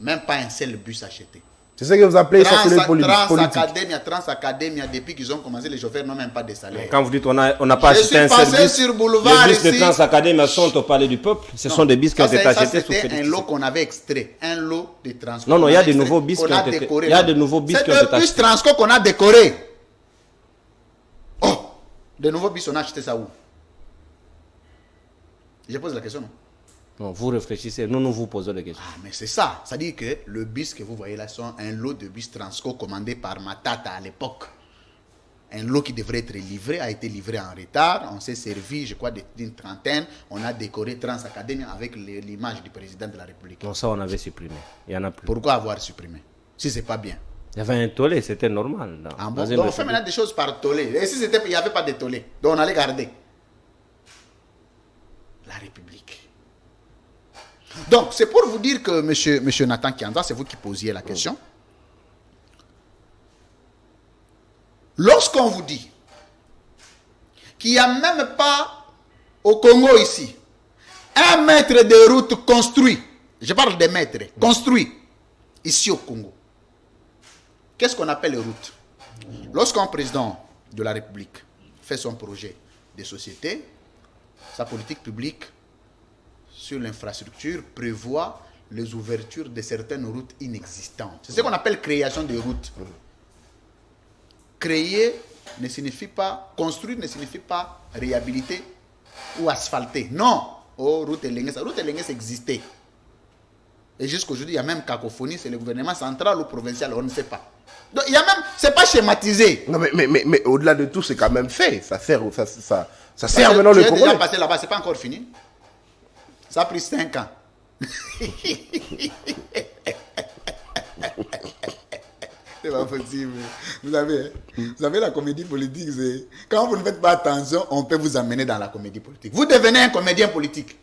Même pas un seul bus acheté. C'est ça que vous appelez sorcellerie politique. Transacadémia, depuis qu'ils ont commencé, les chauffeurs n'ont même pas de salaire. Quand vous dites on n'a pas acheté un seul bus, sur boulevard les bus ici, de Transacadémia sont au palais du peuple. Ce sont des bus qui ont été achetés sous C'était un lot qu'on avait extrait, un lot de transport. Non, il y a des nouveaux bus qui ont été décorés. Il y a de nouveaux bus qui ont été achetés. C'est le bus Transco qu'on a décoré. Oh, de nouveaux bus, on a acheté ça où? Je pose la question, non? Non, vous réfléchissez, nous vous posons des questions. Ah, mais c'est ça. Ça dit que le bus que vous voyez là sont un lot de bus Transco commandé par Matata à l'époque. Un lot qui devrait être livré a été livré en retard. On s'est servi, je crois, d'une trentaine. On a décoré Transacadémia avec l'image du président de la République. Non, ça on avait supprimé. Il n'y en a plus. Pourquoi avoir supprimé? Si c'est pas bien. Il y avait un tollé, c'était normal. Ah bon? Donc on fait maintenant des choses par tollé. Et si il n'y avait pas de tollé, donc on allait garder la République. Donc, c'est pour vous dire que monsieur Nathan Kianda, c'est vous qui posiez la question. Lorsqu'on vous dit qu'il n'y a même pas au Congo ici un mètre de route construit, je parle des mètres, construit ici au Congo, qu'est-ce qu'on appelle les routes? Lorsqu'un président de la République fait son projet de société, sa politique publique sur l'infrastructure prévoit les ouvertures de certaines routes inexistantes. C'est ce qu'on appelle création de routes. Créer ne signifie pas, construire ne signifie pas réhabiliter ou asphalter. Non. Oh, route Elenges. Route Elenges existait. Et jusqu'aujourd'hui, il y a même cacophonie, c'est le gouvernement central ou provincial, on ne sait pas. Donc, il y a même, c'est pas schématisé. Non, mais au-delà de tout, c'est quand même fait. Ça sert maintenant le Congolais. Tu es déjà passé là-bas, c'est pas encore fini. Ça a pris 5 ans. C'est pas possible. Vous savez, la comédie politique, c'est... Quand vous ne faites pas attention, on peut vous amener dans la comédie politique. Vous devenez un comédien politique.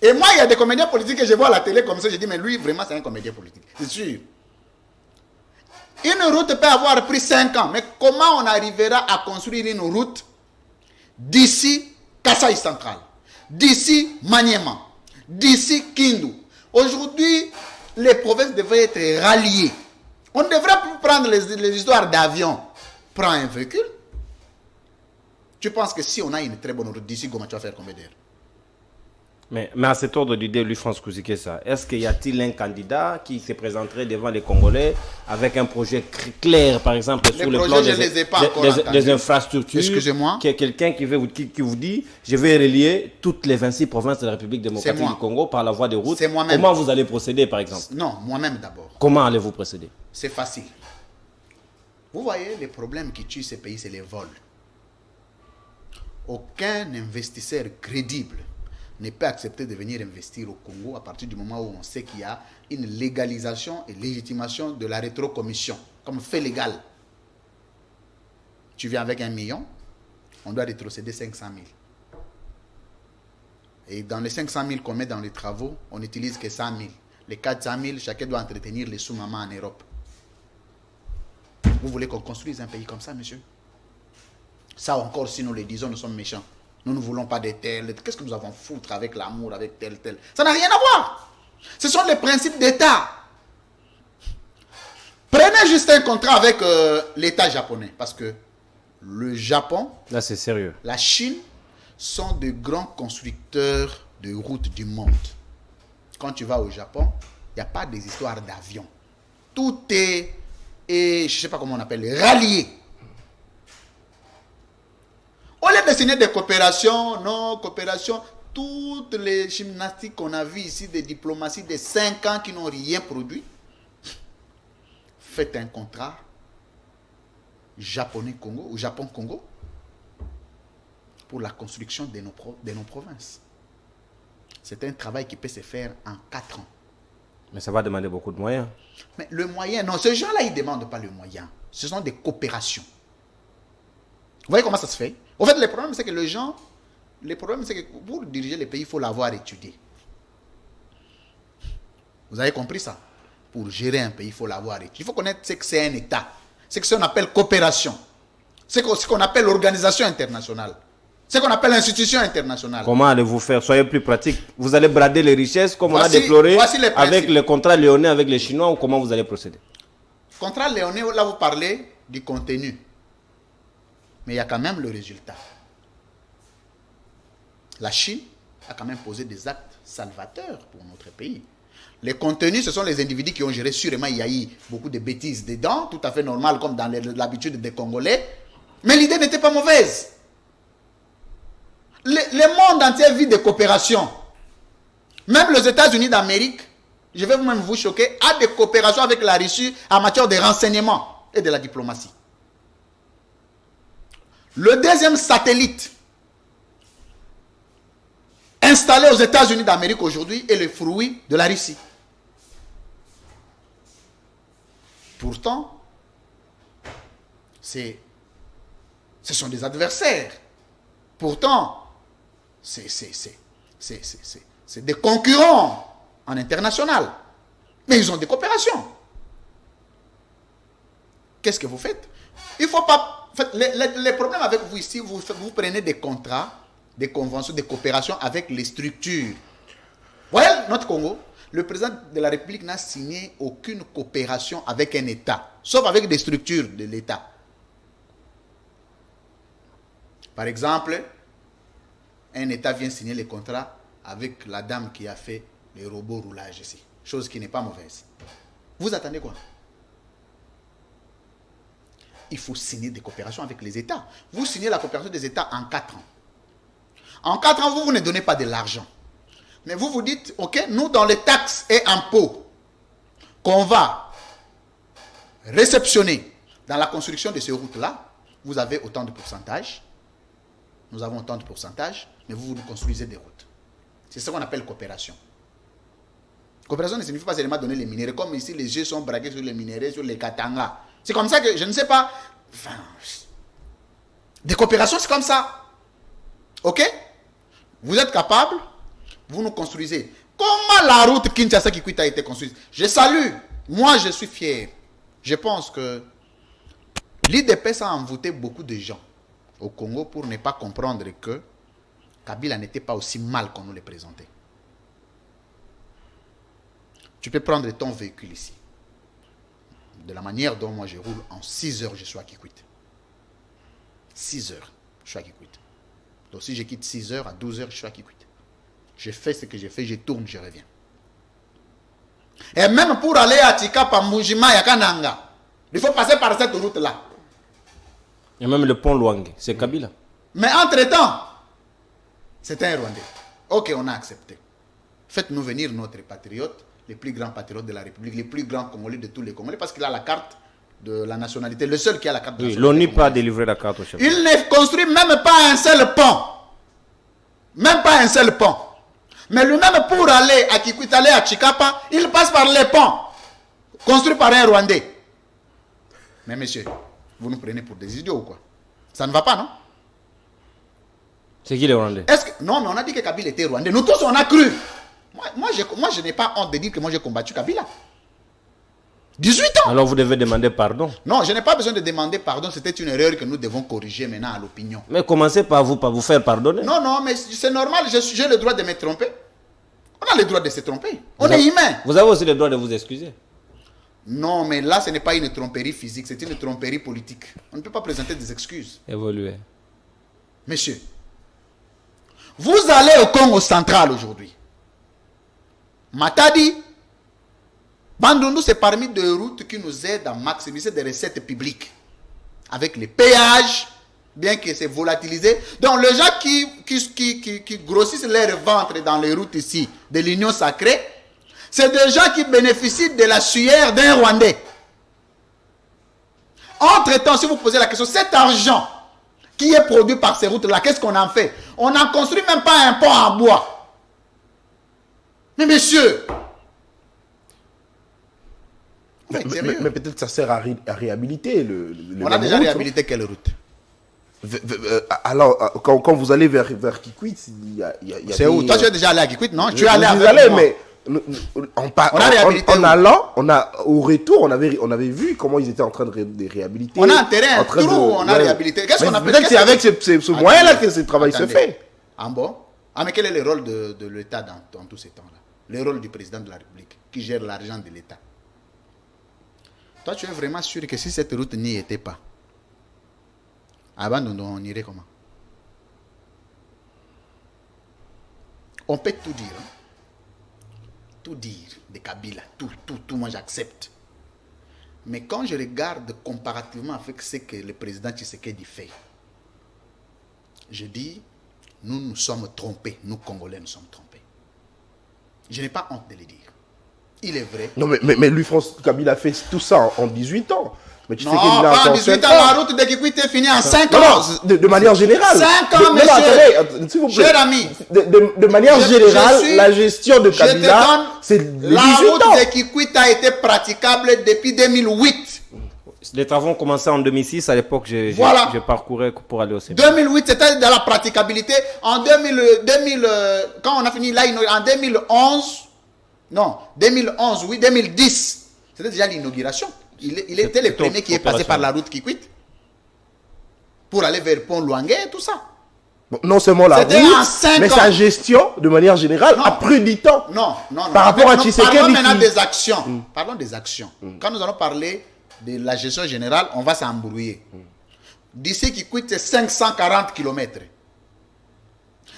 Et moi, il y a des comédiens politiques que je vois à la télé comme ça, je dis, mais lui, vraiment, c'est un comédien politique. C'est sûr. Une route peut avoir pris 5 ans, mais comment on arrivera à construire une route d'ici Kasaï central, d'ici Maniema, d'ici Kindu? Aujourd'hui, les provinces devraient être ralliées. On ne devrait plus prendre les histoires d'avion. Prends un véhicule. Tu penses que si on a une très bonne route d'ici, comment tu vas faire combien d'heures? Mais à cet ordre d'idée, lui, France Kouzikessa, est-ce qu'il y a-t-il un candidat qui se présenterait devant les Congolais avec un projet clair, par exemple, sur le plan des infrastructures? Excusez-moi. Quelqu'un qui vous dit, je vais relier toutes les 26 provinces de la République démocratique du Congo par la voie des routes. Comment vous allez procéder, par exemple? Non, moi-même d'abord. Comment allez-vous procéder? C'est facile. Vous voyez, les problèmes qui tuent ces pays, c'est les vols. Aucun investisseur crédible ne peut accepter de venir investir au Congo à partir du moment où on sait qu'il y a une légalisation et légitimation de la rétrocommission comme fait légal. Tu viens avec 1 million, on doit rétrocéder 500 000. Et dans les 500 000 qu'on met dans les travaux, on n'utilise que 100 000. Les 400 000, chacun doit entretenir les sous-mamans en Europe. Vous voulez qu'on construise un pays comme ça, monsieur? Ça encore, si nous le disons, nous sommes méchants. Nous ne voulons pas de tel. Qu'est-ce que nous avons foutre avec l'amour, avec tel? Ça n'a rien à voir. Ce sont les principes d'État. Prenez juste un contrat avec l'État japonais. Parce que le Japon, là c'est sérieux, la Chine, sont de grands constructeurs de routes du monde. Quand tu vas au Japon, il n'y a pas des histoires d'avions. Tout est, je ne sais pas comment on appelle, rallié. Au lieu de signer des coopérations, non, coopérations, toutes les gymnastiques qu'on a vues ici, des diplomaties de 5 ans qui n'ont rien produit, faites un contrat japonais-Congo ou Japon-Congo pour la construction de nos provinces. C'est un travail qui peut se faire en 4 ans. mais ça va demander beaucoup de moyens. Mais le moyen, non, ces gens-là, ils ne demandent pas le moyen. Ce sont des coopérations. Vous voyez comment ça se fait? En fait, le problème, c'est que pour diriger les pays, il faut l'avoir étudié. Vous avez compris ça? Pour gérer un pays, il faut l'avoir étudié. Il faut connaître ce que c'est un État. C'est ce qu'on appelle coopération. C'est ce qu'on appelle organisation internationale. C'est ce qu'on appelle institution internationale. Comment allez-vous faire? Soyez plus pratique. Vous allez brader les richesses comme on a déploré avec le contrat léonin avec les Chinois, ou comment vous allez procéder? Contrat léonin, là vous parlez du contenu. Mais il y a quand même le résultat. La Chine a quand même posé des actes salvateurs pour notre pays. Les contenus, ce sont les individus qui ont géré. Sûrement, il y a eu beaucoup de bêtises dedans, tout à fait normal, comme dans l'habitude des Congolais. Mais l'idée n'était pas mauvaise. Le monde entier vit de coopération. Même les États-Unis d'Amérique, je vais même vous choquer, a des coopérations avec la Russie en matière de renseignement et de la diplomatie. Le deuxième satellite installé aux États-Unis d'Amérique aujourd'hui est le fruit de la Russie. Pourtant, ce sont des adversaires. Pourtant, c'est des concurrents en international. Mais ils ont des coopérations. Qu'est-ce que vous faites? Il ne faut pas... En fait, les problèmes avec vous ici, vous prenez des contrats, des conventions, des coopérations avec les structures. Vous voyez, notre Congo, le président de la République n'a signé aucune coopération avec un État, sauf avec des structures de l'État. Par exemple, un État vient signer les contrats avec la dame qui a fait les robots roulage ici. Chose qui n'est pas mauvaise. Vous attendez quoi? Il faut signer des coopérations avec les États. Vous signez la coopération des États en 4 ans. En 4 ans, vous ne donnez pas de l'argent. Mais vous vous dites, ok, nous dans les taxes et impôts qu'on va réceptionner dans la construction de ces routes-là, vous avez autant de pourcentage. Nous avons autant de pourcentage, mais vous nous construisez des routes. C'est ce qu'on appelle coopération. Coopération ne signifie pas seulement donner les minéraux, comme ici les jeux sont braqués sur les minéraux, sur les katangas. C'est comme ça que, je ne sais pas, enfin, des coopérations, c'est comme ça. Ok? Vous êtes capable, vous nous construisez. Comment la route Kinshasa-Kikwit a été construite? Je salue, moi je suis fier. Je pense que l'IDPS a envoûté beaucoup de gens au Congo pour ne pas comprendre que Kabila n'était pas aussi mal qu'on nous le présentait. Tu peux prendre ton véhicule ici. De la manière dont moi je roule, en 6 heures, je suis à Kikwit. 6 heures, je suis à Kikwit. Donc si je quitte 6 heures, à 12 heures, je suis à Kikwit. Je fais ce que je fais, je tourne, je reviens. Et même pour aller à Tikapa, Mujima, Yakananga, il faut passer par cette route-là. Et même le pont Luange, c'est Kabila. Mais entre-temps, c'était un Rwandais. Ok, on a accepté. Faites-nous venir notre patriote, les plus grands patriotes de la République, les plus grands Congolais de tous les Congolais, parce qu'il a la carte de la nationalité, le seul qui a la carte de la nationalité. L'ONU n'a pas délivré la carte au chef. Il ne construit même pas un seul pont. Même pas un seul pont. Mais lui-même, pour aller à Kikwit, aller à Chikapa, il passe par les ponts construits par un Rwandais. Mais monsieur, vous nous prenez pour des idiots ou quoi? Ça ne va pas, non? C'est qui les Rwandais? Non, mais on a dit que Kabila était rwandais. Nous tous, on a cru. Moi, je n'ai pas honte de dire que moi, j'ai combattu Kabila. 18 ans. Alors vous devez demander pardon. Non, je n'ai pas besoin de demander pardon. C'était une erreur que nous devons corriger maintenant à l'opinion. Mais commencez par vous faire pardonner. Non, mais c'est normal. J'ai le droit de me tromper. On a le droit de se tromper. On est humain. Vous avez aussi le droit de vous excuser. Non, mais là, ce n'est pas une tromperie physique. C'est une tromperie politique. On ne peut pas présenter des excuses. Évoluer. Monsieur, vous allez au Congo central aujourd'hui. Matadi, Bandundu, c'est parmi deux routes qui nous aident à maximiser des recettes publiques. Avec les péages, bien que c'est volatilisé. Donc, les gens qui grossissent leur ventre dans les routes ici, de l'Union sacrée, c'est des gens qui bénéficient de la sueur d'un Rwandais. Entre-temps, si vous posez la question, cet argent qui est produit par ces routes-là, qu'est-ce qu'on en fait? On n'en construit même pas un pont en bois. Mais monsieur, mais peut-être ça sert à réhabiliter on a déjà réhabilité quelle route? Alors, quand vous allez vers Kikwit, il y a c'est où? Toi, tu es déjà allé à Kikwit, non? Tu es allé avec moi. Mais au retour, on avait vu comment ils étaient en train de réhabiliter. On a un terrain, on a réhabilité. Qu'est-ce qu'on appelle? Peut-être c'est avec ce moyen-là que ce travail se fait. Ah bon? Ah, mais quel est le rôle de l'État dans tous ces temps-là? Le rôle du président de la République qui gère l'argent de l'État. Toi, tu es vraiment sûr que si cette route n'y était pas, avant, on irait comment? On peut tout dire. Hein? Tout dire de Kabila. Tout, moi j'accepte. Mais quand je regarde comparativement avec ce que le président Tshisekedi fait, je dis, nous sommes trompés. Nous, Congolais, nous sommes trompés. Je n'ai pas honte de le dire. Il est vrai. Non, mais lui, Kabila fait tout ça en 18 ans. Mais tu non, pas en 18 ans, la route de Kikwit est finie en 5 ans. De manière générale. 5 ans, monsieur. Attendez, s'il vous plaît. Cher ami. De manière générale, la gestion de Kabila, c'est 18 ans. La route de Kikwit a été praticable depuis 2008. Les travaux ont commencé en 2006. À l'époque, je parcourais pour aller au Sénégal. 2008, c'était de la praticabilité. En 2000, quand on a fini là, en 2011, non, 2011, oui, 2010, c'était déjà l'inauguration. Il était le premier qui est passé par la route Kikwit pour aller vers Pont Luangue et tout ça. Bon, non seulement la route, mais sa gestion, de manière générale, a pris du temps. Non. Par rapport à Tshisekedi. Parlons maintenant des actions. Parlons des actions. Quand nous allons parler de la gestion générale, on va s'embrouiller. D'ici Kikwit, c'est 540 km.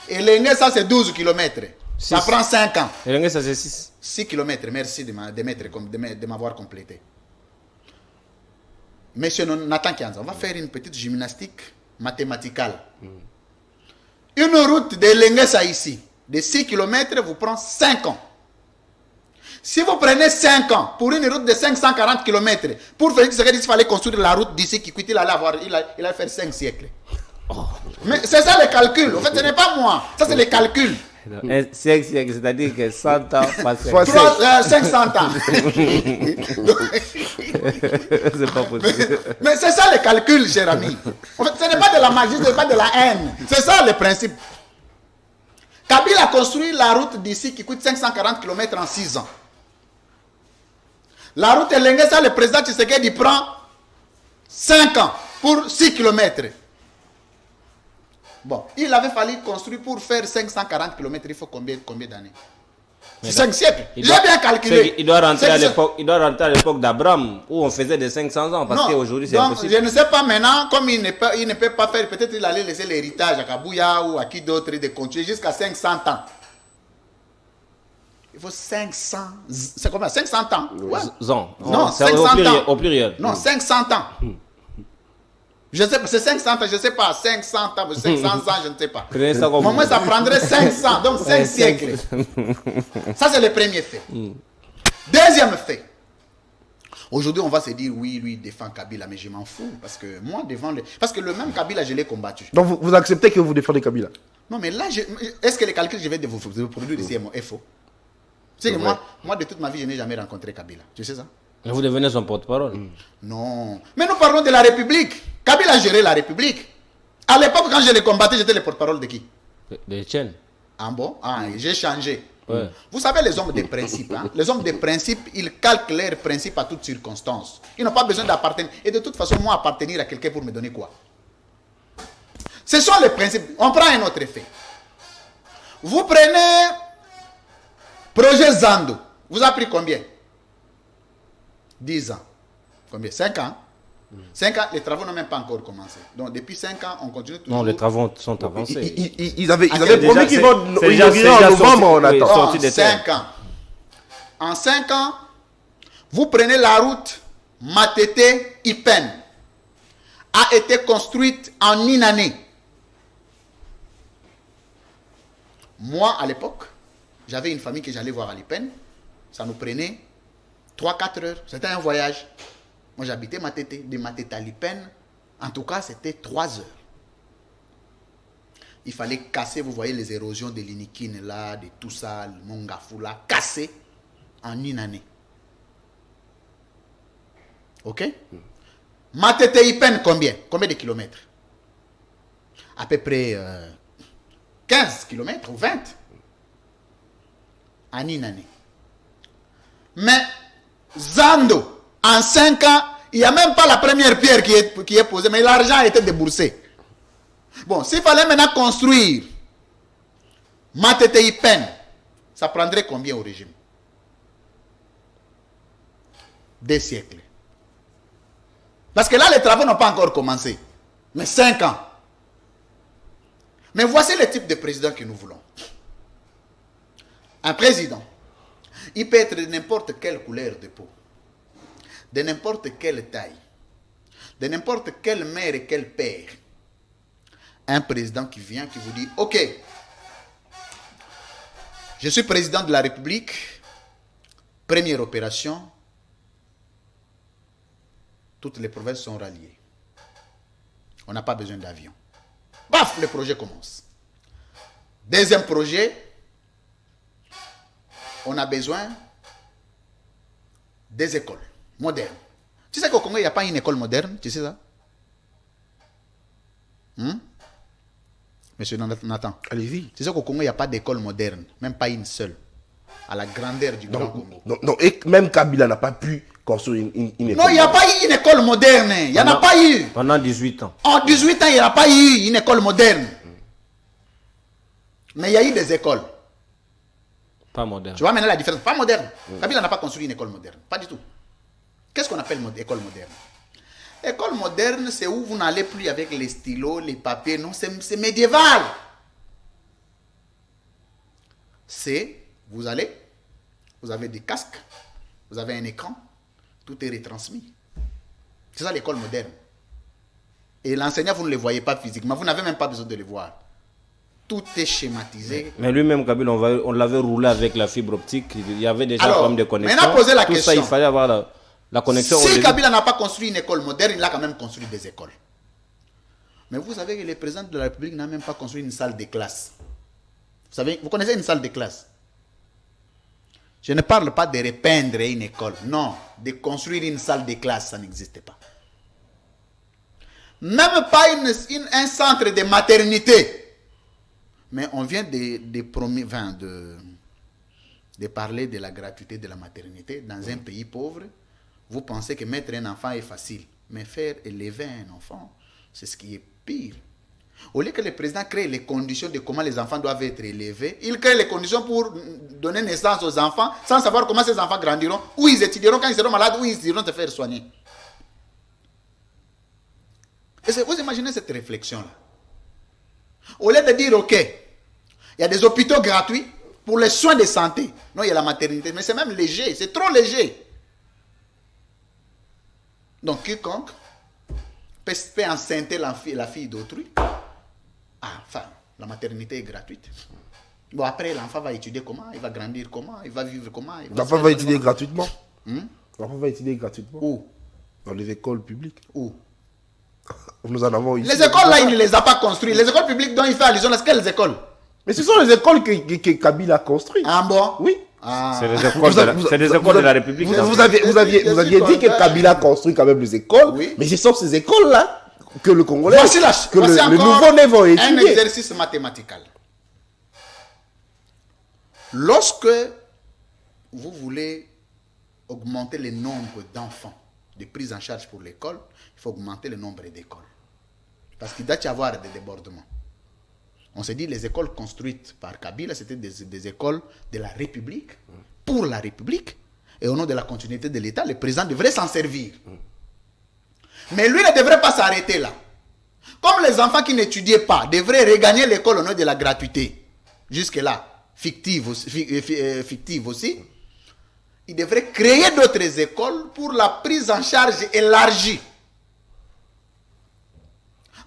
Et Lengue, ça, c'est 12 km. Ça prend 5 ans. Et Lengue, ça, c'est 6. 6 km, merci de m'avoir complété. Monsieur Nathan Kianza, on va faire une petite gymnastique mathématicale. Une route de Lenguesa ici, de 6 km, vous prend 5 ans. Si vous prenez 5 ans pour une route de 540 km, pour Félix Tshisekedi, il fallait construire la route d'ici qui il allait faire 5 siècles. Mais c'est ça le calcul. En fait, ce n'est pas moi. Ça, c'est le calcul. Un siècle, c'est-à-dire que 100 ans passés. 500 ans. C'est pas possible. Mais c'est ça le calcul, cher ami. En fait, ce n'est pas de la magie, ce n'est pas de la haine. C'est ça le principe. Kabila a construit la route d'ici qui coûte 540 km en 6 ans. La route Lenguesa, le président Tshisekedi prend 5 ans pour 6 km. Bon, il avait fallu construire pour faire 540 km, il faut combien d'années? 5 siècles. J'ai bien calculé. Il doit rentrer à l'époque d'Abraham, où on faisait des 500 ans, parce qu'aujourd'hui c'est impossible. Je ne sais pas maintenant, comme il ne peut pas faire, peut-être il allait laisser l'héritage à Kabouya ou à qui d'autre de continuer jusqu'à 500 ans. Il faut 500... C'est combien? 500 ans? Ouais. Non, c'est au pluriel. Non, 500 ans. Je sais pas, c'est 500 ans, je ne sais pas, 500 ans, 500 ans, je ne sais pas. Moi, ça prendrait 500, donc 5 siècles. Ça, c'est le premier fait. Deuxième fait. Aujourd'hui, on va se dire, oui, lui, il défend Kabila, mais je m'en fous. Parce que moi, parce que le même Kabila, je l'ai combattu. Donc, vous acceptez que vous défendez Kabila? Non, mais là, est-ce que les calculs que je vais de vous produire ici est faux? Tu sais que moi, de toute ma vie, je n'ai jamais rencontré Kabila. Tu sais ça? Vous devenez son porte-parole. Non. Mais nous parlons de la République. Kabila a géré la République. À l'époque, quand je l'ai combattu, j'étais le porte-parole de qui? Les tiennes. Ah bon? Ah, j'ai changé. Ouais. Vous savez, les hommes de principe, hein? Les hommes de principe, ils calquent leurs principes à toutes circonstances. Ils n'ont pas besoin d'appartenir. Et de toute façon, moi, appartenir à quelqu'un pour me donner quoi? Ce sont les principes. On prend un autre effet. Vous prenez projet Zando. Vous avez pris combien? 10 ans. Combien? 5 ans? 5 ans, les travaux n'ont même pas encore commencé. Donc, depuis 5 ans, on continue toujours. Non, les travaux sont avancés. Ils avaient déjà, promis qu'ils vont c'est déjà inaugurer en novembre, on oui, attend. sorti En des 5 ans. En 5 ans, vous prenez la route Matete-Ipen. A été construite en une année. Moi, à l'époque, j'avais une famille que j'allais voir à l'Ipen. Ça nous prenait 3-4 heures. C'était un voyage. Moi, j'habitais Matete. De Matete à l'Ipen, en tout cas, c'était 3 heures. Il fallait casser, vous voyez, les érosions de l'Inikine, là, de tout ça, le Mongafou, là, casser en une année. Ok? Matete Ipen, combien? Combien de kilomètres? À peu près 15 kilomètres ou 20 en une année. Mais Zando, en 5 ans, il n'y a même pas la première pierre qui est posée, mais l'argent a été déboursé. Bon, s'il fallait maintenant construire Matete Ipen, ça prendrait combien au régime? 2 siècles. Parce que là, les travaux n'ont pas encore commencé. Mais 5 ans. Mais voici le type de président que nous voulons. Un président, il peut être de n'importe quelle couleur de peau, de n'importe quelle taille, de n'importe quelle mère et quel père. Un président qui vient, qui vous dit, ok, je suis président de la République, première opération, toutes les provinces sont ralliées. On n'a pas besoin d'avion. Baf, le projet commence. Deuxième projet, on a besoin des écoles modernes. Tu sais qu'au Congo, il n'y a pas une école moderne, tu sais ça? Monsieur Nathan. Allez-y. Tu sais qu'au Congo, il n'y a pas d'école moderne, même pas une seule, à la grandeur du Grand Congo. Non, et même Kabila n'a pas pu construire une école. Non, il n'y a pas eu une école moderne. Il n'y en a pas eu. Pendant 18 ans. En 18 ans, il n'y a pas eu une école moderne. Mais il y a eu des écoles. Pas moderne. Tu vois maintenant la différence. Pas moderne. Kabila n'a pas construit une école moderne. Pas du tout. Qu'est-ce qu'on appelle école moderne? École moderne, c'est où vous n'allez plus avec les stylos, les papiers. Non, c'est médiéval. C'est, vous allez, vous avez des casques, vous avez un écran, tout est retransmis. C'est ça l'école moderne. Et l'enseignant, vous ne le voyez pas physiquement. Vous n'avez même pas besoin de le voir. Tout est schématisé. Mais lui-même, Kabila, on l'avait roulé avec la fibre optique. Il y avait déjà un Alors, problème de connexion. maintenant, posez la Tout question. ça, il fallait avoir la connexion. Si Kabila n'a pas construit une école moderne, il a quand même construit des écoles. Mais vous savez que le président de la République n'a même pas construit une salle de classe. Vous savez, vous connaissez une salle de classe? Je ne parle pas de repeindre une école. Non, de construire une salle de classe, ça n'existe pas. Même pas un centre de maternité. Mais on vient de parler de la gratuité de la maternité dans un pays pauvre. Vous pensez que mettre un enfant est facile. Mais faire élever un enfant, c'est ce qui est pire. Au lieu que le président crée les conditions de comment les enfants doivent être élevés, il crée les conditions pour donner naissance aux enfants sans savoir comment ces enfants grandiront, où ils étudieront quand ils seront malades, où ils iront se faire soigner. Et vous imaginez cette réflexion-là. Au lieu de dire, ok, il y a des hôpitaux gratuits pour les soins de santé. Non, il y a la maternité, mais c'est même léger, c'est trop léger. Donc, quiconque peut enceinter la fille d'autrui. Enfin, la maternité est gratuite. Bon, après, l'enfant va étudier comment, il va grandir comment, il va vivre comment. L'enfant va étudier gratuitement. L'enfant va étudier gratuitement. Où? Dans les écoles publiques. Où? Nous en avons ici. Les écoles là, il ne les a pas construites. Les écoles publiques dont il fait allusion, c'est quelles écoles? Mais ce sont les écoles que Kabila a construites. Ah bon? Oui. Ah. C'est les écoles de la République. Vous aviez dit que Kabila construit quand même les écoles, Oui. mais ce sont ces écoles-là que le Congolais, Voici que voici le encore nouveau-né vont un étudier. exercice mathématical. Lorsque vous voulez augmenter le nombre d'enfants de prise en charge pour l'école, il faut augmenter le nombre d'écoles. Parce qu'il doit y avoir des débordements. On s'est dit les écoles construites par Kabila, c'était des écoles de la République, pour la République, et au nom de la continuité de l'État, le président devrait s'en servir. Mais lui ne devrait pas s'arrêter là. Comme les enfants qui n'étudiaient pas devraient regagner l'école au nom de la gratuité, jusque-là, fictive aussi, il devrait créer d'autres écoles pour la prise en charge élargie.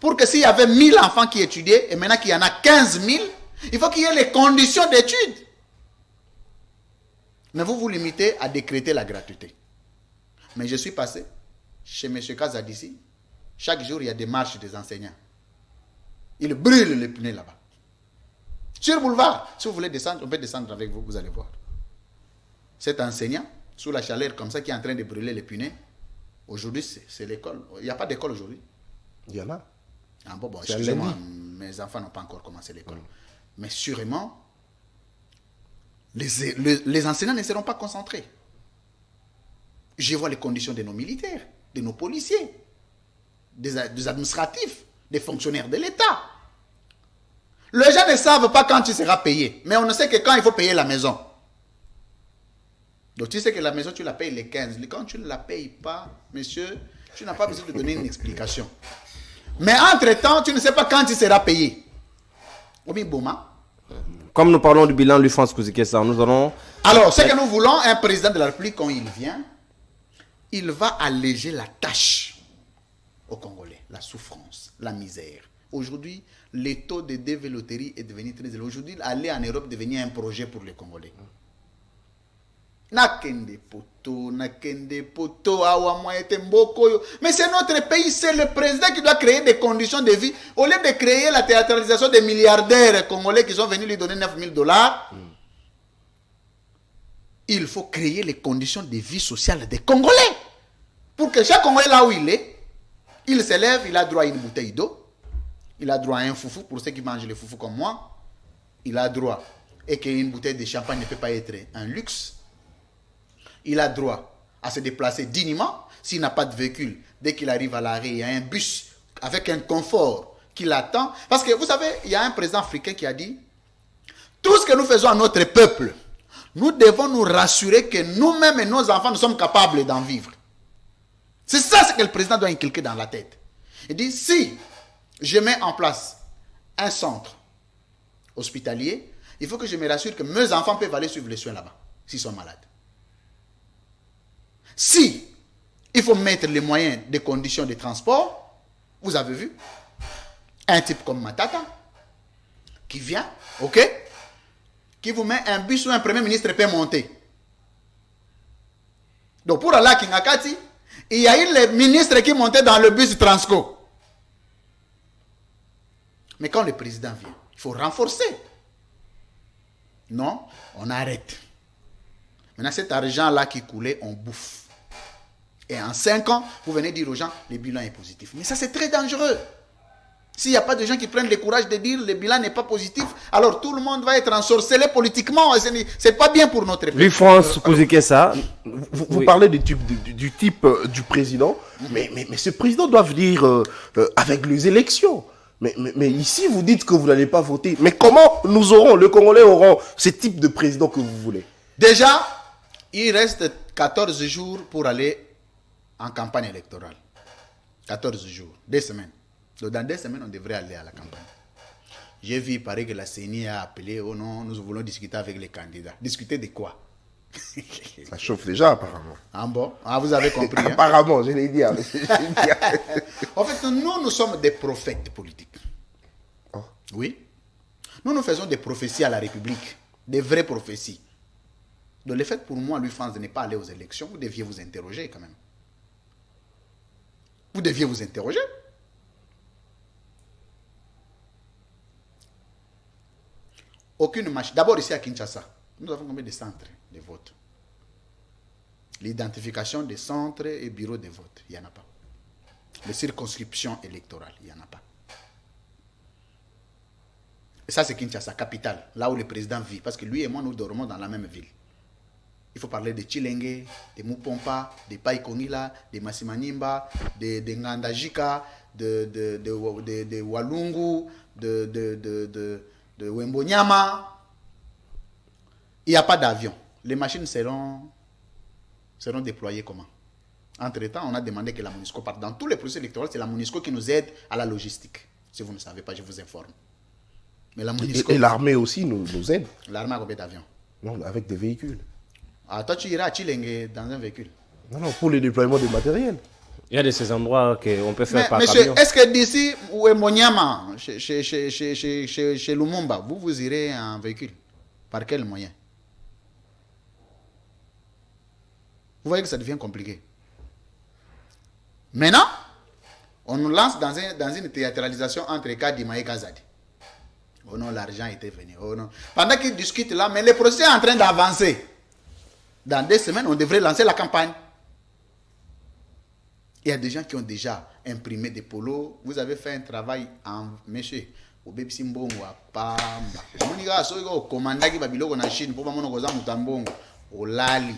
Pour que s'il y avait 1000 enfants qui étudiaient, et maintenant qu'il y en a 15 000, il faut qu'il y ait les conditions d'études. Mais vous vous limitez à décréter la gratuité. Mais je suis passé chez M. Kazadissi. Chaque jour, il y a des marches des enseignants. Ils brûlent les pneus là-bas. Sur le boulevard, si vous voulez descendre, on peut descendre avec vous, vous allez voir. Cet enseignant, sous la chaleur comme ça, qui est en train de brûler les pneus, aujourd'hui, c'est l'école. Il n'y a pas d'école aujourd'hui. Il y en a. Ah bon, excusez-moi, mes enfants n'ont pas encore commencé l'école. Mais sûrement, les enseignants ne seront pas concentrés. Je vois les conditions de nos militaires, de nos policiers, des administratifs, des fonctionnaires de l'État. Les gens ne savent pas quand tu seras payé, mais on ne sait que quand il faut payer la maison. Donc tu sais que la maison, tu la payes les 15. Quand tu ne la payes pas, monsieur, tu n'as pas besoin de donner une explication. Mais entre-temps, tu ne sais pas quand tu seras payé. Comme nous parlons du bilan de France Kouzikessa, nous allons... Alors, ce que nous voulons, un président de la République, quand il vient, il va alléger la tâche aux Congolais, la souffrance, la misère. Aujourd'hui, le taux de dévéloterie est devenu très élevé. Aujourd'hui, aller en Europe devient un projet pour les Congolais. Nakende poto, awa moyete mboko. Mais c'est notre pays, c'est le président qui doit créer des conditions de vie. Au lieu de créer la théâtralisation des milliardaires congolais qui sont venus lui donner $9,000, il faut créer les conditions de vie sociale des Congolais. Pour que chaque Congolais, là où il est, il se lève, il a droit à une bouteille d'eau, il a droit à un foufou, pour ceux qui mangent le foufou comme moi, il a droit, et qu'une bouteille de champagne ne peut pas être un luxe. Il a droit à se déplacer dignement. S'il n'a pas de véhicule, dès qu'il arrive à l'arrêt, il y a un bus avec un confort qui l'attend. Parce que vous savez, il y a un président africain qui a dit, tout ce que nous faisons à notre peuple, nous devons nous rassurer que nous-mêmes et nos enfants, nous sommes capables d'en vivre. C'est ça ce que le président doit inculquer dans la tête. Il dit, si je mets en place un centre hospitalier, il faut que je me rassure que mes enfants peuvent aller suivre les soins là-bas, s'ils sont malades. Si il faut mettre les moyens des conditions de transport, vous avez vu, un type comme Matata, qui vient, ok, qui vous met un bus où un premier ministre peut monter. Donc pour aller à Kingakati, il y a eu les ministres qui montaient dans le bus Transco. Mais quand le président vient, il faut renforcer. Non, on arrête. Maintenant, cet argent-là qui coulait, on bouffe. Et en 5 ans, vous venez dire aux gens, le bilan est positif. Mais ça, c'est très dangereux. S'il n'y a pas de gens qui prennent le courage de dire le bilan n'est pas positif, alors tout le monde va être ensorcelé politiquement. C'est pas bien pour notre pays. Lui, France Kouzikessa. Vous parlez du type du président, mais ce président doit venir avec les élections. Mais ici, vous dites que vous n'allez pas voter. Mais comment les Congolais auront ce type de président que vous voulez? Déjà, il reste 14 jours pour aller en campagne électorale. 14 jours, 2 semaines. Donc dans 2 semaines, on devrait aller à la campagne. J'ai vu, il paraît que la CENI a appelé, oh non, nous voulons discuter avec les candidats. Discuter de quoi? Ça chauffe déjà, apparemment. Ah bon? Ah, vous avez compris. Hein? Apparemment, je l'ai dit. En fait, nous sommes des prophètes politiques. Oh. Oui. Nous faisons des prophéties à la République. Des vraies prophéties. Donc le fait pour moi, lui, France, de ne pas aller aux élections, vous deviez vous interroger quand même. Vous deviez vous interroger. Aucune machine. D'abord ici à Kinshasa, nous avons combien de centres de vote? L'identification des centres et bureaux de vote, il n'y en a pas. Les circonscriptions électorales, il n'y en a pas. Et ça, c'est Kinshasa, capitale, là où le président vit. Parce que lui et moi, nous dormons dans la même ville. Il faut parler de Chilenge, de Mupompa, de Paikongila, de Masimanimba, de Ngandajika, de Walungu, de Wembonyama. Il n'y a pas d'avion. Les machines seront déployées comment? Entre-temps, on a demandé que la MONUSCO parte. Dans tous les processus électoraux, c'est la MONUSCO qui nous aide à la logistique. Si vous ne savez pas, je vous informe. Mais la MONUSCO... Et l'armée aussi nous aide. L'armée a combien d'avions? Non, avec des véhicules. Ah, toi, tu iras à Chilenge dans un véhicule. Non, pour le déploiement du matériel. Il y a de ces endroits qu'on peut faire par monsieur, camion. est-ce que d'ici, ou Monyama, chez Lumumba, vous irez en véhicule? Par quel moyen? Vous voyez que ça devient compliqué. Maintenant, on nous lance dans une théâtralisation entre Kadima et Kazadi. Oh non, l'argent était venu. Oh non. Pendant qu'ils discutent là, mais le procès est en train d'avancer. Dans 2 semaines, on devrait lancer la campagne. Il y a des gens qui ont déjà imprimé des polos. Vous avez fait un travail en monsieur. Au Bebsimbongo, à Pamba. On y a un commandant qui va biloko na Chine pour maman goza mutambongo. Au Lali.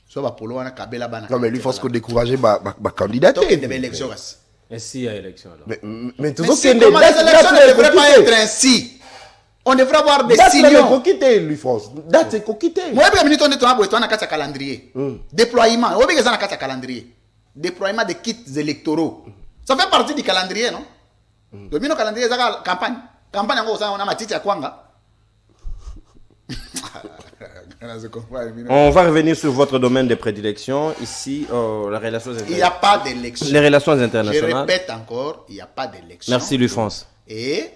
So ba polo wana kabela bana. Non, mais lui, il faut se décourager ma candidature. Donc il y a des élections. Et s'il y a élection alors? Mais tout Mais si, comment les élections ne devraient pas être ainsi? On devrait avoir des signaux. Date coquité, lui, France. Date c'est coquité. Moi, je vais vous dire un calendrier. Déploiement. Je vais vous dire un calendrier. Déploiement des kits électoraux. Ça fait partie du calendrier, non? Le calendrier, c'est la campagne. Campagne, on a ma petite Kwanga. On va revenir sur votre domaine de prédilection. Ici, les relations internationales. Il n'y a pas d'élection. Les relations Je internationales. répète encore, il n'y a pas d'élection. Merci, Louis France. Et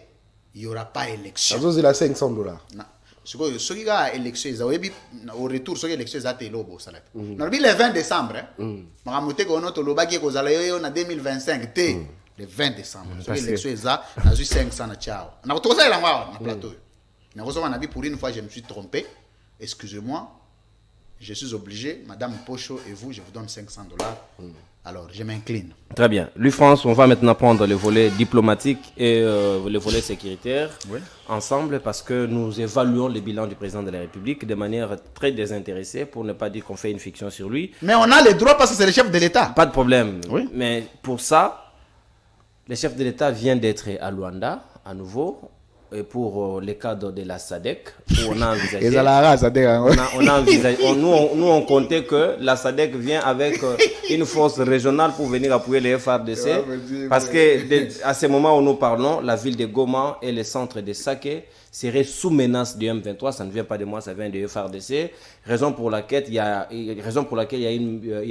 il n'y aura pas d'élection. Ça, c'est la $500. Ce qui a élection, au retour, ce qui a élection, c'est le 20 décembre. On a 2025. Le 20 décembre. Ce qui a élection, c'est 500. Ciao. On a retrouvé ça dans le plateau. Pour une fois, je me suis trompé. Excusez-moi. Je suis obligé, Madame Pocho et vous, je vous donne $500. Alors, je m'incline. Très bien. Louis France, on va maintenant prendre le volet diplomatique et le volet sécuritaire ensemble parce que nous évaluons le bilan du président de la République de manière très désintéressée pour ne pas dire qu'on fait une fiction sur lui. Mais on a les droits parce que c'est le chef de l'État. Pas de problème. Oui. Mais pour ça, le chef de l'État vient d'être à Luanda à nouveau. Et pour le cadre de la SADC, où on a envisagé, nous on comptait que la SADC vient avec une force régionale pour venir appuyer les FRDC, parce que à ce moment où nous parlons, la ville de Goma et le centre de Sake seraient sous menace du M23. Ça ne vient pas de moi, ça vient de FRDC. Raison pour laquelle il y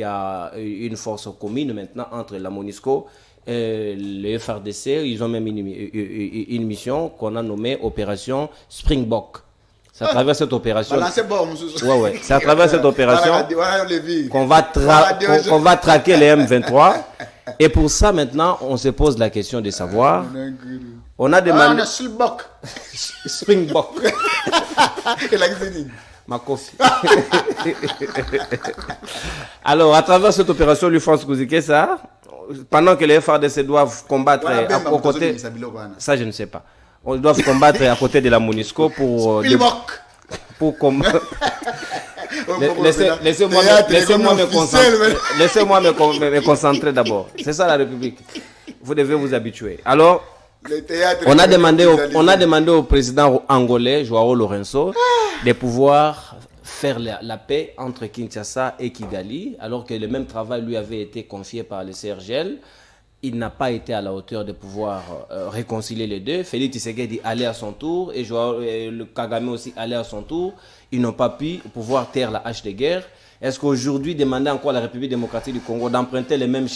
a une force commune maintenant entre la MONUSCO et le FRDC. Ils ont même une mission qu'on a nommée Opération Springbok. C'est à travers cette opération. C'est à travers cette opération qu'on va traquer les M23. Et pour ça, maintenant, on se pose la question de savoir. On a demandé. Springbok. Ma coffee. Alors, à travers cette opération, l'UFRANCE Kouzike, ça. Pendant que les FARDC doivent combattre à côté, ça je ne sais pas. On doit combattre à côté de la MONUSCO pour combattre. Laissez-moi me concentrer d'abord. C'est ça la République. Vous devez vous habituer. Alors, on a demandé au président angolais, Joao Lourenço, de pouvoir faire la paix entre Kinshasa et Kigali, alors que le même travail lui avait été confié par le CRGL. Il n'a pas été à la hauteur de pouvoir réconcilier les deux. Félix Tshisekedi allait à son tour et le Kagame aussi allait à son tour. Ils n'ont pas pu pouvoir taire la hache de guerre. Est-ce qu'aujourd'hui, demander encore à la République démocratique du Congo d'emprunter le même